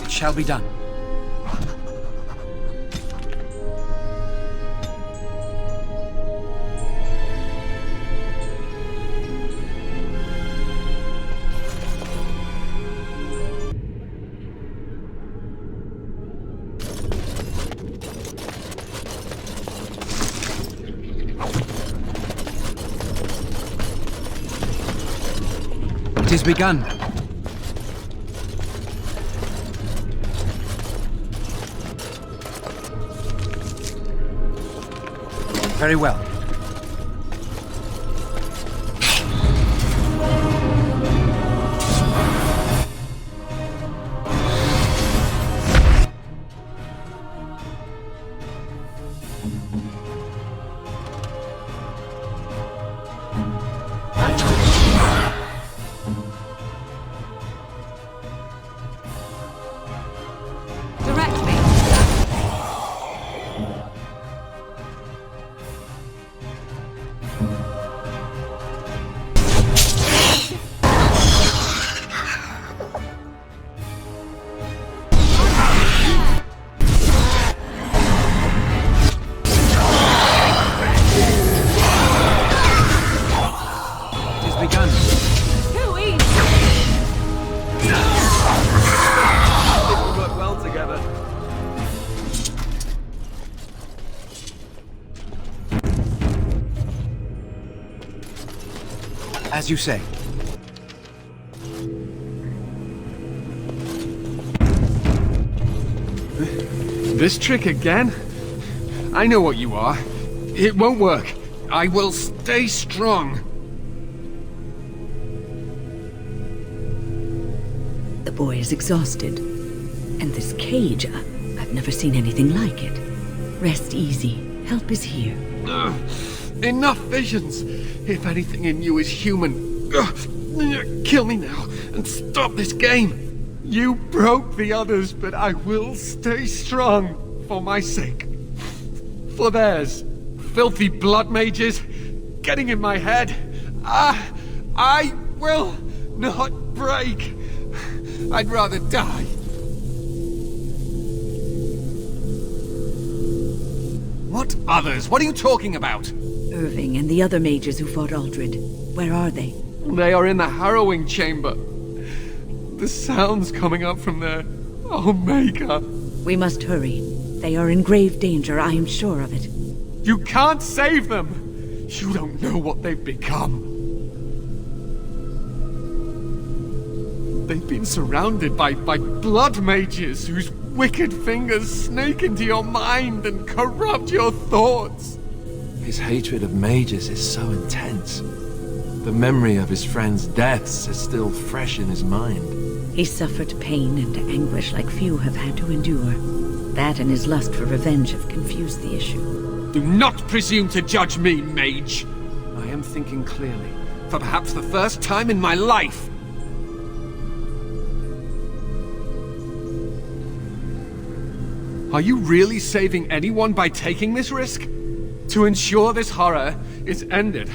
Shall be done. It is begun. Very well. As you say. This trick again? I know what you are. It won't work. I will stay strong. The boy is exhausted. And this cage, I've never seen anything like it. Rest easy. Help is here. Enough visions! If anything in you is human, kill me now and stop this game! You broke the others, but I will stay strong for my sake. For theirs. Filthy blood mages, getting in my head. I will not break. I'd rather die. What others? What are you talking about? Irving and the other mages who fought Aldred. Where are they? They are in the Harrowing chamber. The sounds coming up from there. Oh, Maker. We must hurry. They are in grave danger, I am sure of it. You can't save them! You don't know what they've become. They've been surrounded by blood mages whose wicked fingers snake into your mind and corrupt your thoughts. His hatred of mages is so intense. The memory of his friends' deaths is still fresh in his mind. He suffered pain and anguish like few have had to endure. That and his lust for revenge have confused the issue. Do not presume to judge me, mage! I am thinking clearly, for perhaps the first time in my life. Are you really saving anyone by taking this risk? To ensure this horror is ended,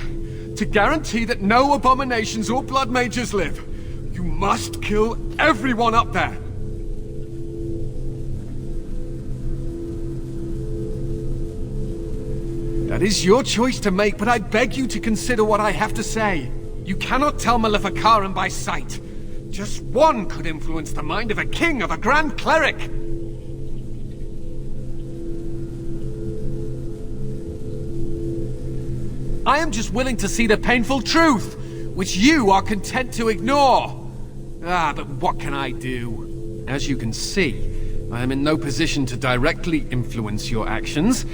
to guarantee that no abominations or blood mages live, you must kill everyone up there. That is your choice to make, but I beg you to consider what I have to say. You cannot tell Maleficarum by sight. Just one could influence the mind of a king, of a grand cleric. I am just willing to see the painful truth, which you are content to ignore. But what can I do? As you can see, I am in no position to directly influence your actions,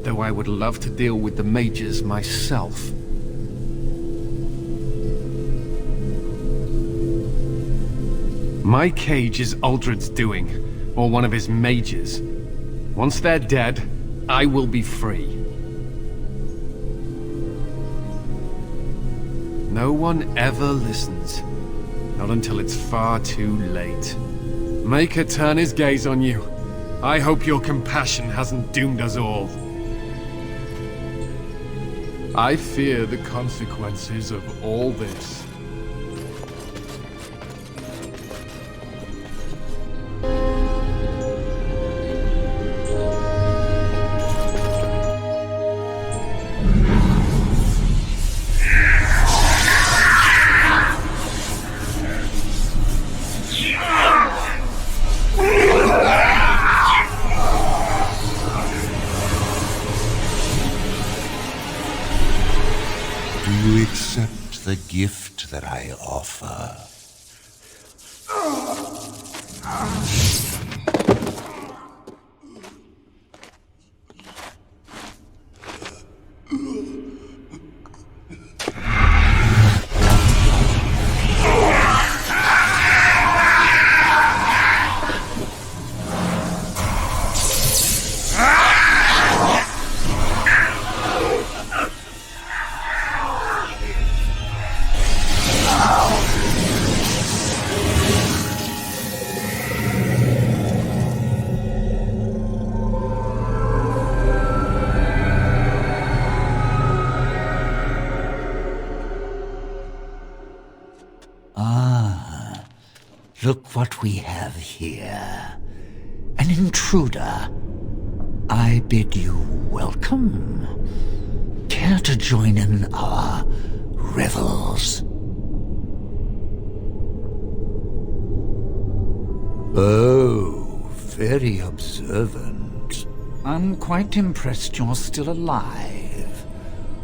though I would love to deal with the mages myself. My cage is Uldred's doing, or one of his mages. Once they're dead, I will be free. No one ever listens. Not until it's far too late. Maker turn his gaze on you. I hope your compassion hasn't doomed us all. I fear the consequences of all this. The gift that I offer. Look what we have here. An intruder. I bid you welcome. Care to join in our revels? Oh, very observant. I'm quite impressed you're still alive.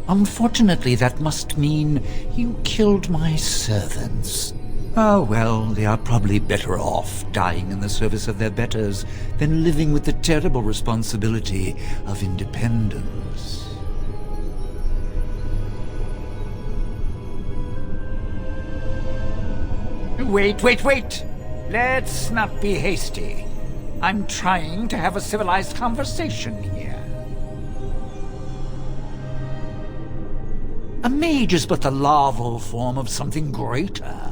Unfortunately, that must mean you killed my servants. Oh, well, they are probably better off dying in the service of their betters than living with the terrible responsibility of independence. Wait! Let's not be hasty. I'm trying to have a civilized conversation here. A mage is but the larval form of something greater.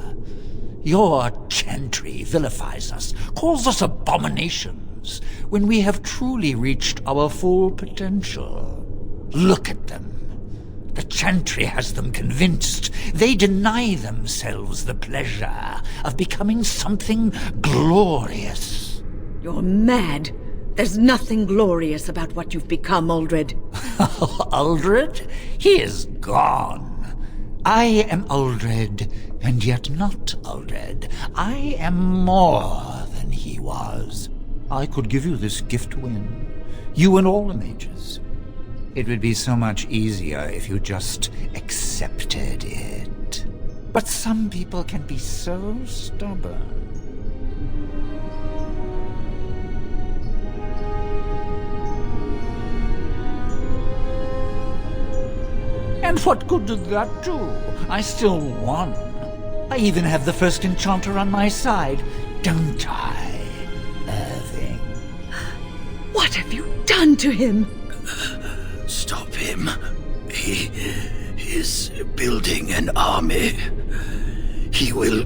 Your chantry vilifies us, calls us abominations, when we have truly reached our full potential. Look at them. The chantry has them convinced. They deny themselves the pleasure of becoming something glorious. You're mad. There's nothing glorious about what you've become, Uldred. Uldred? He is gone. I am Uldred, and yet not Uldred. I am more than he was. I could give you this gift to win. You and all the mages. It would be so much easier if you just accepted it. But some people can be so stubborn. And what good did that do? I still won. I even have the first enchanter on my side, don't I, Irving? What have you done to him? Stop him. He is building an army. He will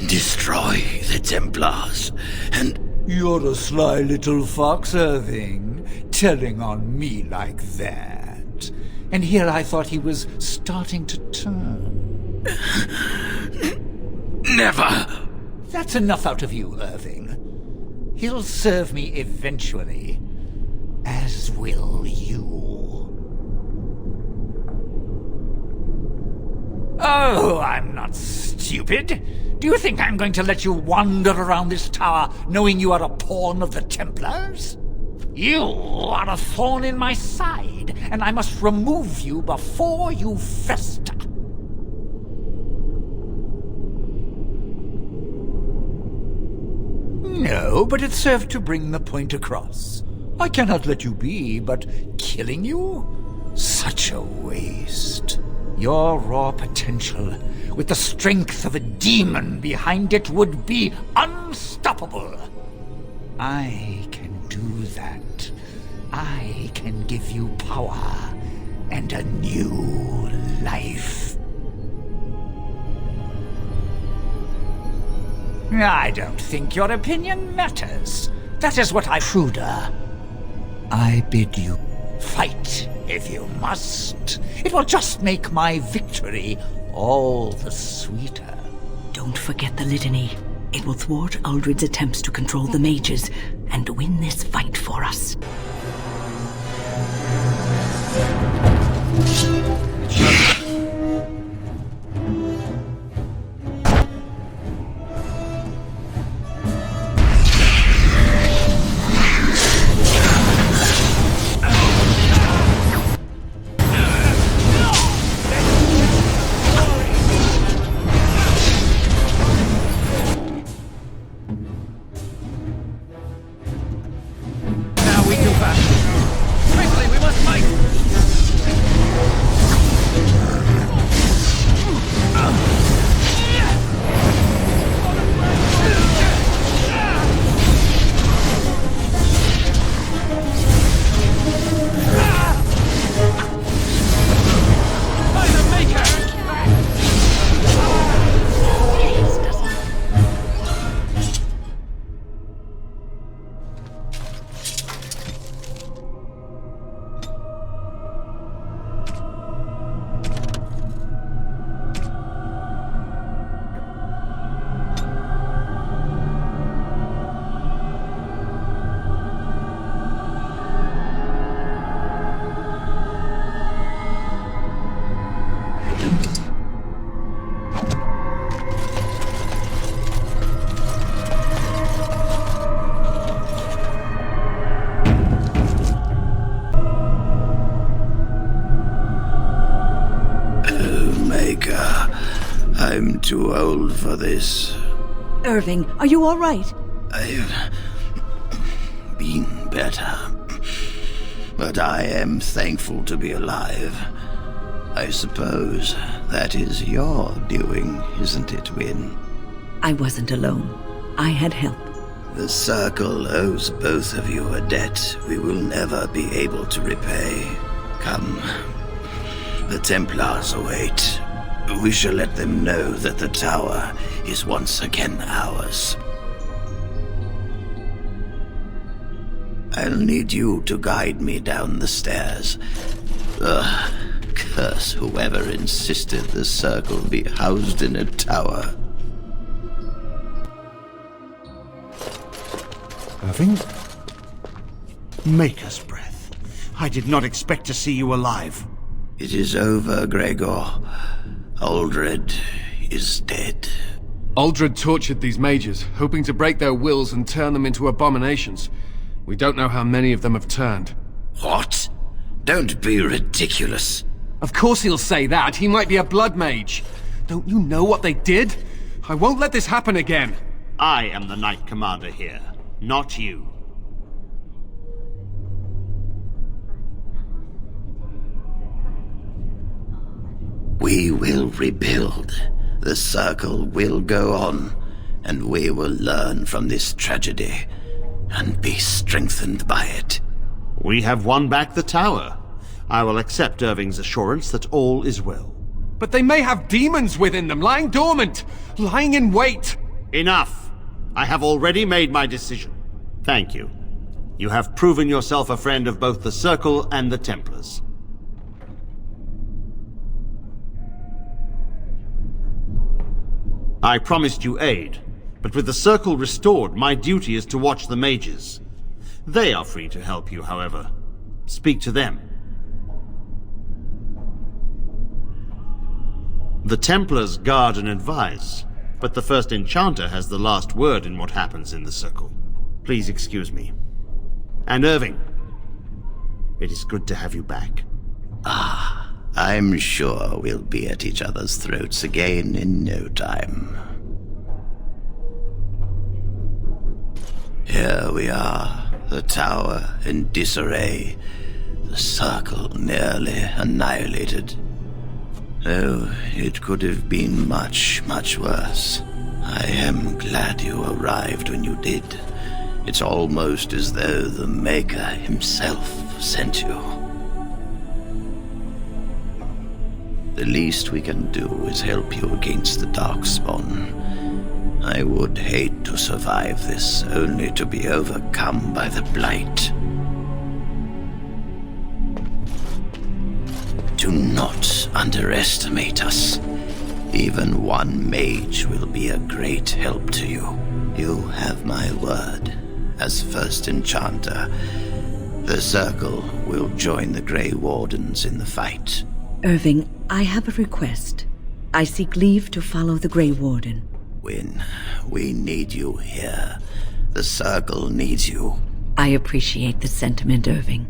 destroy the Templars, and... You're a sly little fox, Irving, telling on me like that. And here I thought he was starting to turn. Never! That's enough out of you, Irving. He'll serve me eventually. As will you. Oh, I'm not stupid. Do you think I'm going to let you wander around this tower knowing you are a pawn of the Templars? You are a thorn in my side, and I must remove you before you fester. No, but it served to bring the point across. I cannot let you be, but killing you? Such a waste. Your raw potential, with the strength of a demon behind it, would be unstoppable. I can do that. I can give you power and a new life. I don't think your opinion matters. That is what Schroeder. I bid you fight if you must. It will just make my victory all the sweeter. Don't forget the litany. It will thwart Uldred's attempts to control the mages and win this fight for us. I'm too old for this. Irving, are you all right? I've been better. But I am thankful to be alive. I suppose that is your doing, isn't it, Wynne? I wasn't alone. I had help. The Circle owes both of you a debt we will never be able to repay. Come. The Templars await. We shall let them know that the tower is once again ours. I'll need you to guide me down the stairs. Curse whoever insisted the Circle be housed in a tower. Irving? Maker's breath. I did not expect to see you alive. It is over, Gregor. Uldred is dead. Uldred tortured these mages, hoping to break their wills and turn them into abominations. We don't know how many of them have turned. What? Don't be ridiculous. Of course he'll say that. He might be a blood mage. Don't you know what they did? I won't let this happen again. I am the Knight Commander here, not you. We will rebuild. The Circle will go on, and we will learn from this tragedy, and be strengthened by it. We have won back the tower. I will accept Irving's assurance that all is well. But they may have demons within them, lying dormant, lying in wait. Enough! I have already made my decision. Thank you. You have proven yourself a friend of both the Circle and the Templars. I promised you aid, but with the Circle restored, my duty is to watch the mages. They are free to help you, however. Speak to them. The Templars guard and advise, but the first enchanter has the last word in what happens in the Circle. Please excuse me. And Irving, it is good to have you back. I'm sure we'll be at each other's throats again in no time. Here we are, the tower in disarray, the Circle nearly annihilated. Oh, it could have been much, much worse. I am glad you arrived when you did. It's almost as though the Maker himself sent you. The least we can do is help you against the Darkspawn. I would hate to survive this, only to be overcome by the Blight. Do not underestimate us. Even one mage will be a great help to you. You have my word. As first enchanter, the Circle will join the Grey Wardens in the fight. Irving, I have a request. I seek leave to follow the Grey Warden. When we need you here, the Circle needs you. I appreciate the sentiment, Irving.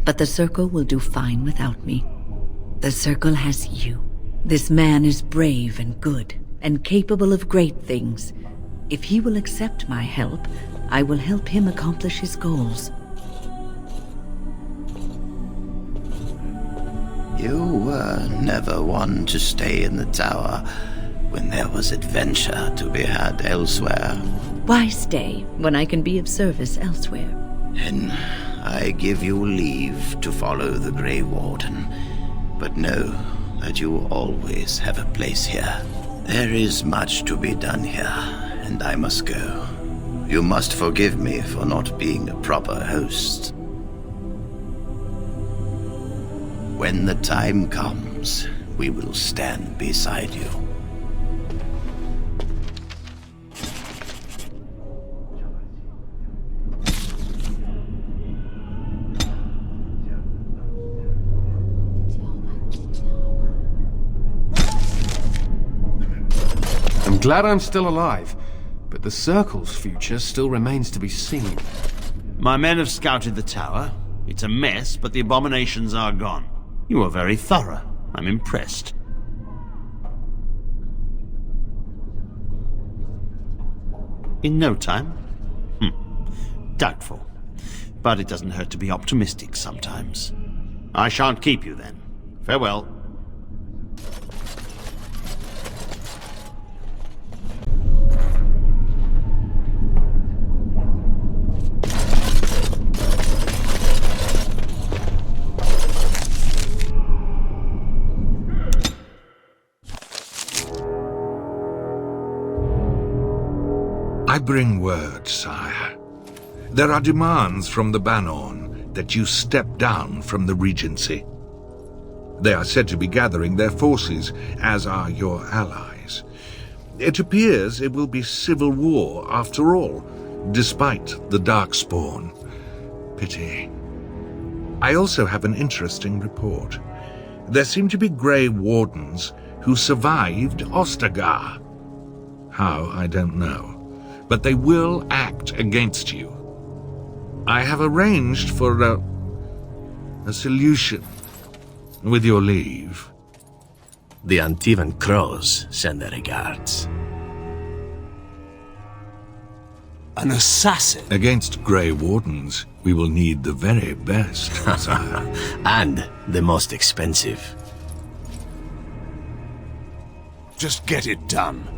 But the Circle will do fine without me. The Circle has you. This man is brave and good, and capable of great things. If he will accept my help, I will help him accomplish his goals. You were never one to stay in the tower when there was adventure to be had elsewhere. Why stay when I can be of service elsewhere? Then I give you leave to follow the Grey Warden, but know that you always have a place here. There is much to be done here, and I must go. You must forgive me for not being a proper host. When the time comes, we will stand beside you. I'm glad I'm still alive, but the Circle's future still remains to be seen. My men have scouted the tower. It's a mess, but the abominations are gone. You are very thorough. I'm impressed. In no time? Doubtful. But it doesn't hurt to be optimistic sometimes. I shan't keep you then. Farewell. I bring word, sire. There are demands from the Banorn that you step down from the Regency. They are said to be gathering their forces, as are your allies. It appears it will be civil war after all, despite the Darkspawn. Pity. I also have an interesting report. There seem to be Grey Wardens who survived Ostagar. How, I don't know. But they will act against you. I have arranged for a solution, with your leave. The Antivan Crows send their regards. An assassin? Against Grey Wardens, we will need the very best, sire. And the most expensive. Just get it done.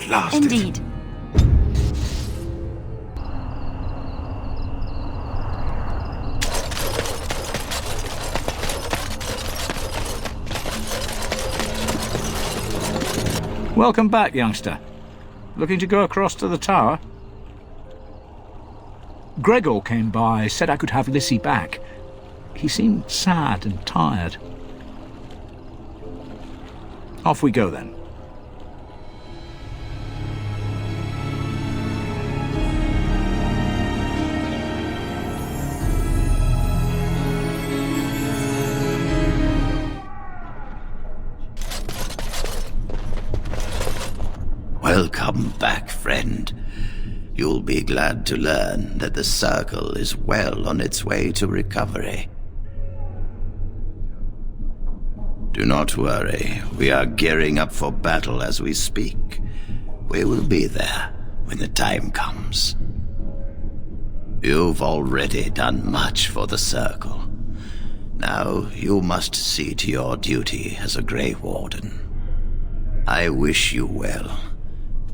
blasted. Indeed. Welcome back, youngster. Looking to go across to the tower? Gregor came by, said I could have Lissy back. He seemed sad and tired. Off we go then. Welcome back, friend. You'll be glad to learn that the Circle is well on its way to recovery. Do not worry, we are gearing up for battle as we speak. We will be there when the time comes. You've already done much for the Circle. Now you must see to your duty as a Grey Warden. I wish you well.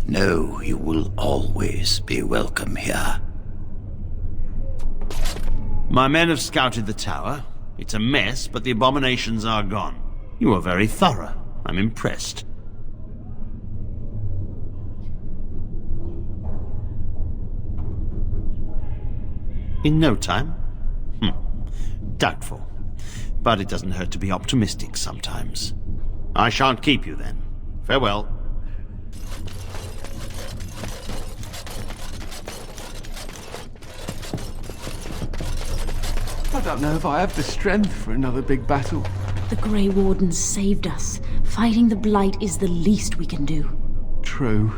Know you will always be welcome here. My men have scouted the tower. It's a mess, but the abominations are gone. You are very thorough. I'm impressed. In no time? Doubtful. But it doesn't hurt to be optimistic sometimes. I shan't keep you then. Farewell. I don't know if I have the strength for another big battle. The Grey Wardens saved us. Fighting the Blight is the least we can do. True.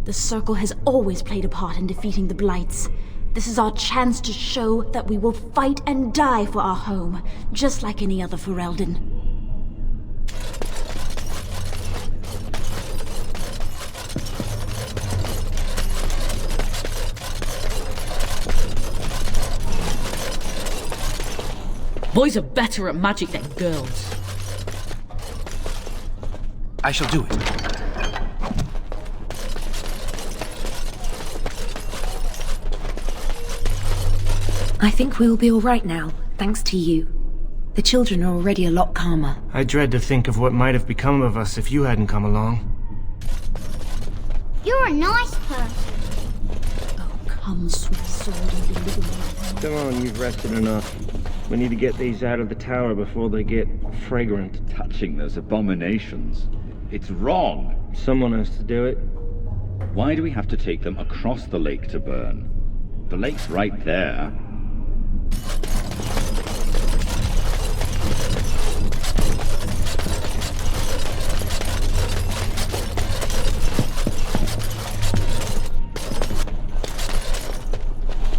The Circle has always played a part in defeating the Blights. This is our chance to show that we will fight and die for our home, just like any other Ferelden. Boys are better at magic than girls. I shall do it. I think we'll be all right now, thanks to you. The children are already a lot calmer. I dread to think of what might have become of us if you hadn't come along. You're a nice person. Oh, come, sweet sword, and deliver me. Come on, you've rested enough. We need to get these out of the tower before they get fragrant. Touching those abominations. It's wrong. Someone has to do it. Why do we have to take them across the lake to burn? The lake's right there.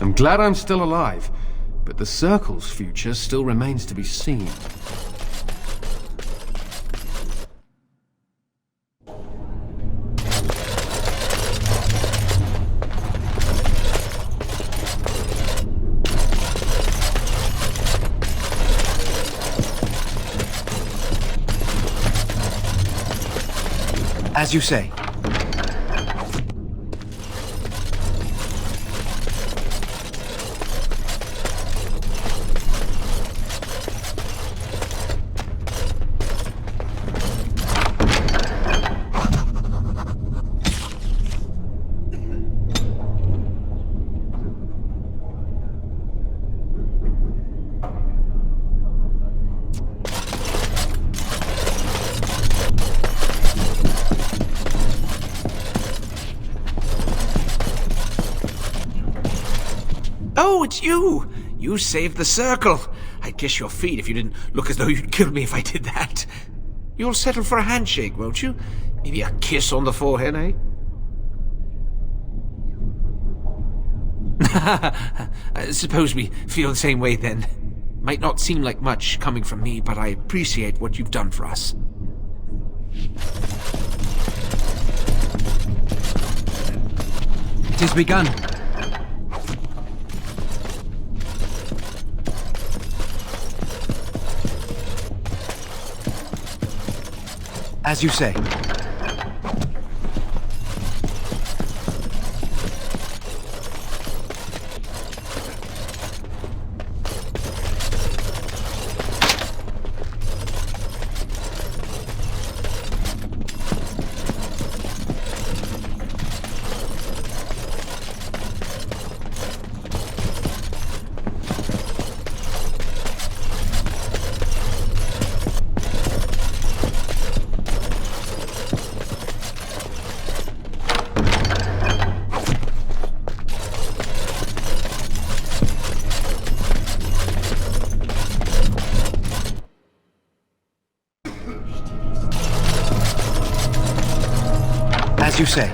I'm glad I'm still alive, but the Circle's future still remains to be seen. As you say. Oh, it's you! You saved the Circle. I'd kiss your feet if you didn't look as though you'd kill me if I did that. You'll settle for a handshake, won't you? Maybe a kiss on the forehead, eh? Suppose we feel the same way then. Might not seem like much coming from me, but I appreciate what you've done for us. It has begun. As you say. As you say.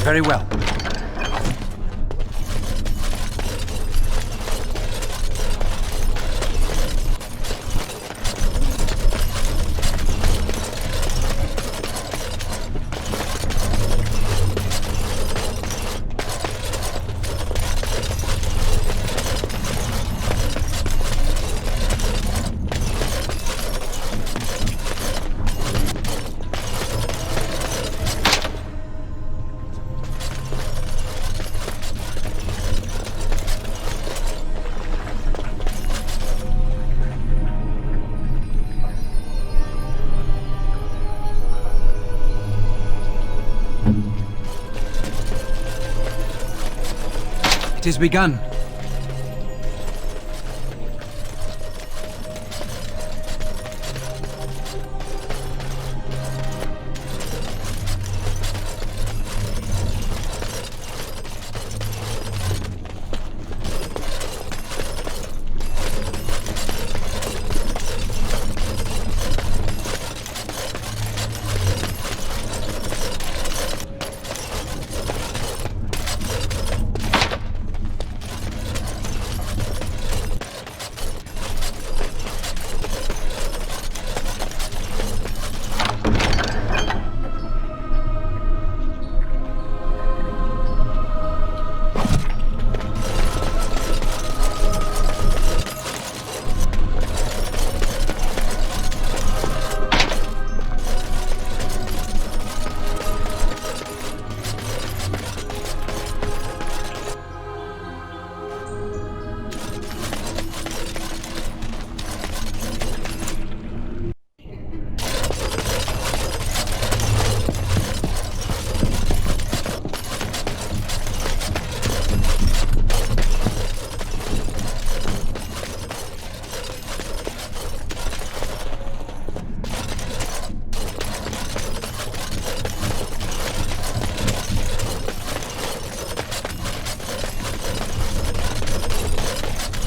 Very well. It has begun.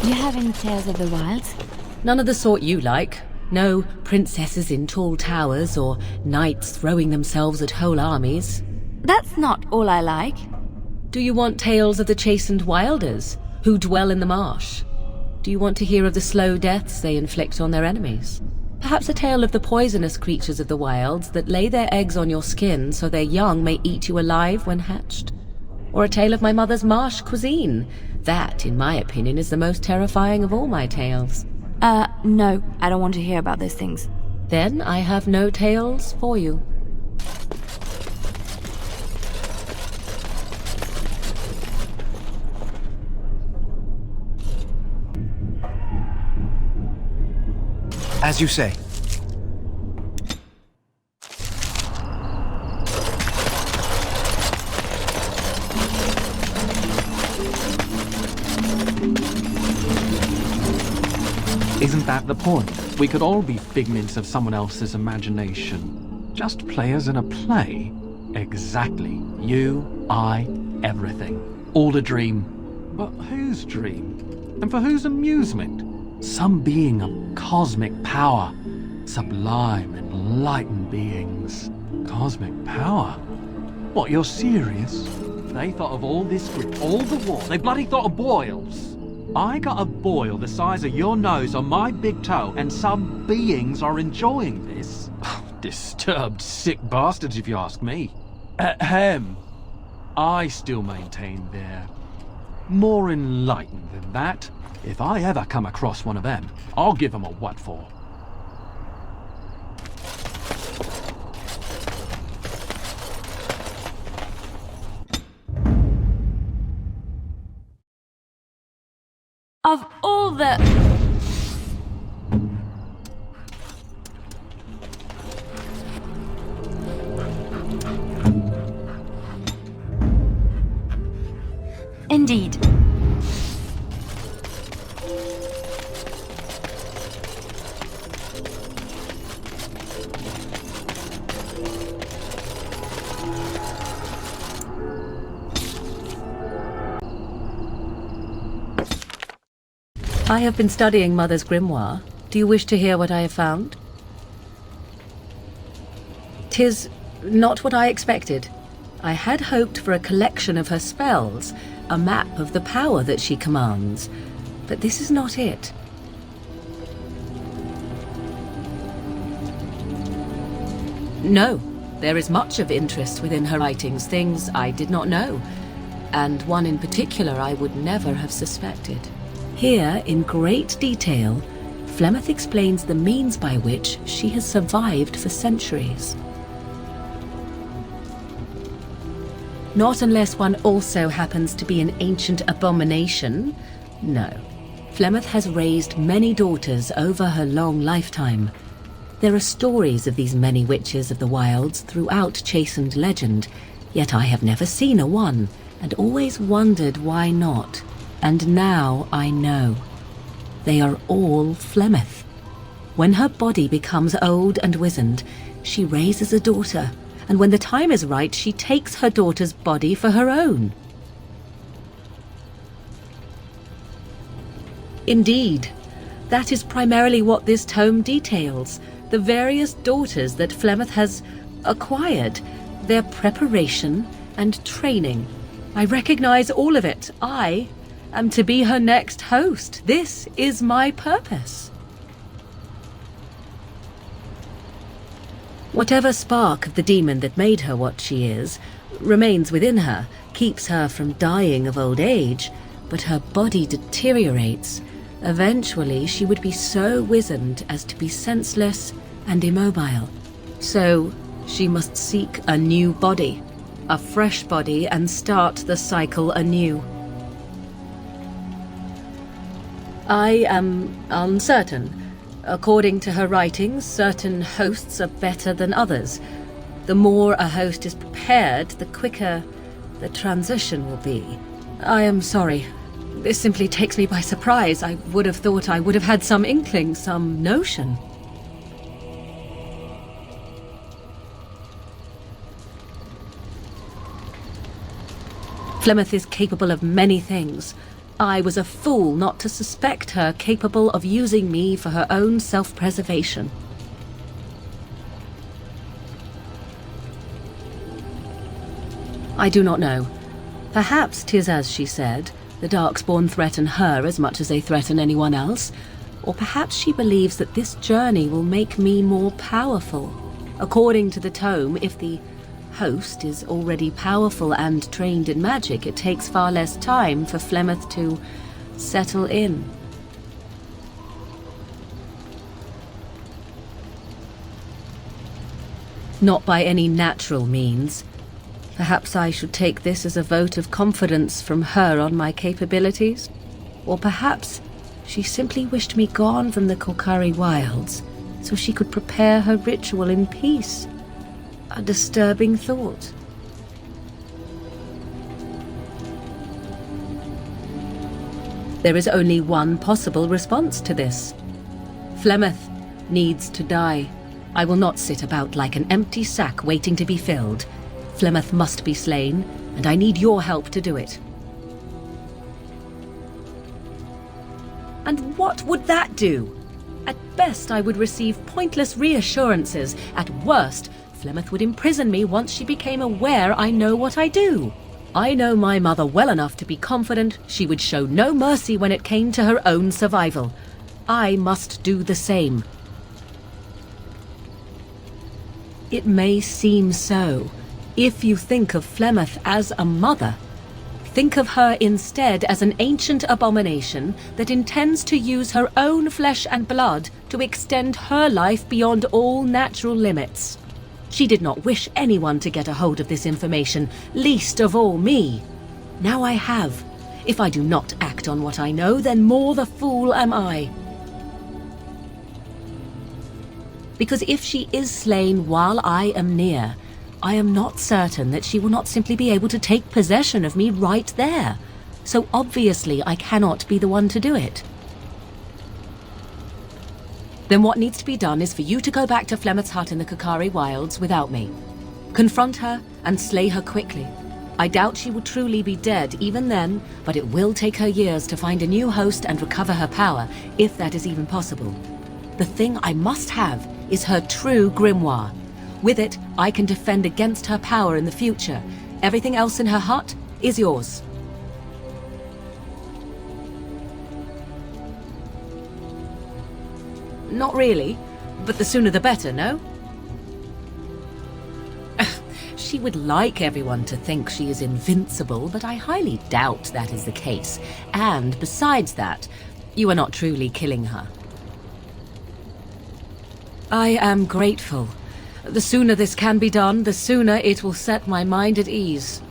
You have any tales of the wilds? None of the sort you like. No princesses in tall towers or knights throwing themselves at whole armies. That's not all I like. Do you want tales of the chastened wilders who dwell in the marsh? Do you want to hear of the slow deaths they inflict on their enemies? Perhaps a tale of the poisonous creatures of the wilds that lay their eggs on your skin so their young may eat you alive when hatched? Or a tale of my mother's marsh cuisine? That, in my opinion, is the most terrifying of all my tales. No, I don't want to hear about those things. Then I have no tales for you. As you say. Isn't that the point? We could all be figments of someone else's imagination. Just players in a play. Exactly. You, I, everything. All a dream. But whose dream? And for whose amusement? Some being of cosmic power. Sublime, enlightened beings. Cosmic power? What, you're serious? They thought of all this script, all the war. They bloody thought of boils. I got a boil the size of your nose on my big toe, and some beings are enjoying this? Disturbed, sick bastards, if you ask me. Ahem. I still maintain they're more enlightened than that. If I ever come across one of them, I'll give them a what for. Of all the... Indeed. I have been studying Mother's grimoire. Do you wish to hear what I have found? 'Tis not what I expected. I had hoped for a collection of her spells, a map of the power that she commands, but this is not it. No, there is much of interest within her writings, things I did not know, and one in particular I would never have suspected. Here, in great detail, Flemeth explains the means by which she has survived for centuries. Not unless one also happens to be an ancient abomination. No. Flemeth has raised many daughters over her long lifetime. There are stories of these many witches of the wilds throughout chastened legend, yet I have never seen a one, and always wondered why not. And now I know. They are all Flemeth. When her body becomes old and wizened, she raises a daughter, and when the time is right, she takes her daughter's body for her own. Indeed, that is primarily what this tome details, the various daughters that Flemeth has acquired, their preparation and training. I recognize all of it. I am to be her next host. This is my purpose. Whatever spark of the demon that made her what she is remains within her, keeps her from dying of old age, but her body deteriorates. Eventually, she would be so wizened as to be senseless and immobile. So, she must seek a new body, a fresh body, and start the cycle anew. I am uncertain. According to her writings, certain hosts are better than others. The more a host is prepared, the quicker the transition will be. I am sorry. This simply takes me by surprise. I would have thought I would have had some inkling, some notion. Flemeth is capable of many things. I was a fool not to suspect her capable of using me for her own self-preservation. I do not know. Perhaps 'tis as she said, the Darkspawn threaten her as much as they threaten anyone else, or perhaps she believes that this journey will make me more powerful. According to the tome, if the host is already powerful and trained in magic, it takes far less time for Flemeth to settle in. Not by any natural means. Perhaps I should take this as a vote of confidence from her on my capabilities. Or perhaps she simply wished me gone from the Korcari wilds so she could prepare her ritual in peace. A disturbing thought. There is only one possible response to this. Flemeth needs to die. I will not sit about like an empty sack waiting to be filled. Flemeth must be slain, and I need your help to do it. And what would that do? At best, I would receive pointless reassurances. At worst, Flemeth would imprison me once she became aware I know what I do. I know my mother well enough to be confident she would show no mercy when it came to her own survival. I must do the same. It may seem so, if you think of Flemeth as a mother. Think of her instead as an ancient abomination that intends to use her own flesh and blood to extend her life beyond all natural limits. She did not wish anyone to get a hold of this information, least of all me. Now I have. If I do not act on what I know, then more the fool am I. Because if she is slain while I am near, I am not certain that she will not simply be able to take possession of me right there. So obviously I cannot be the one to do it. Then what needs to be done is for you to go back to Flemeth's hut in the Kakari Wilds without me. Confront her and slay her quickly. I doubt she will truly be dead even then, but it will take her years to find a new host and recover her power, if that is even possible. The thing I must have is her true grimoire. With it, I can defend against her power in the future. Everything else in her hut is yours. Not really, but the sooner the better, no? She would like everyone to think she is invincible, but I highly doubt that is the case. And besides that, you are not truly killing her. I am grateful. The sooner this can be done, the sooner it will set my mind at ease.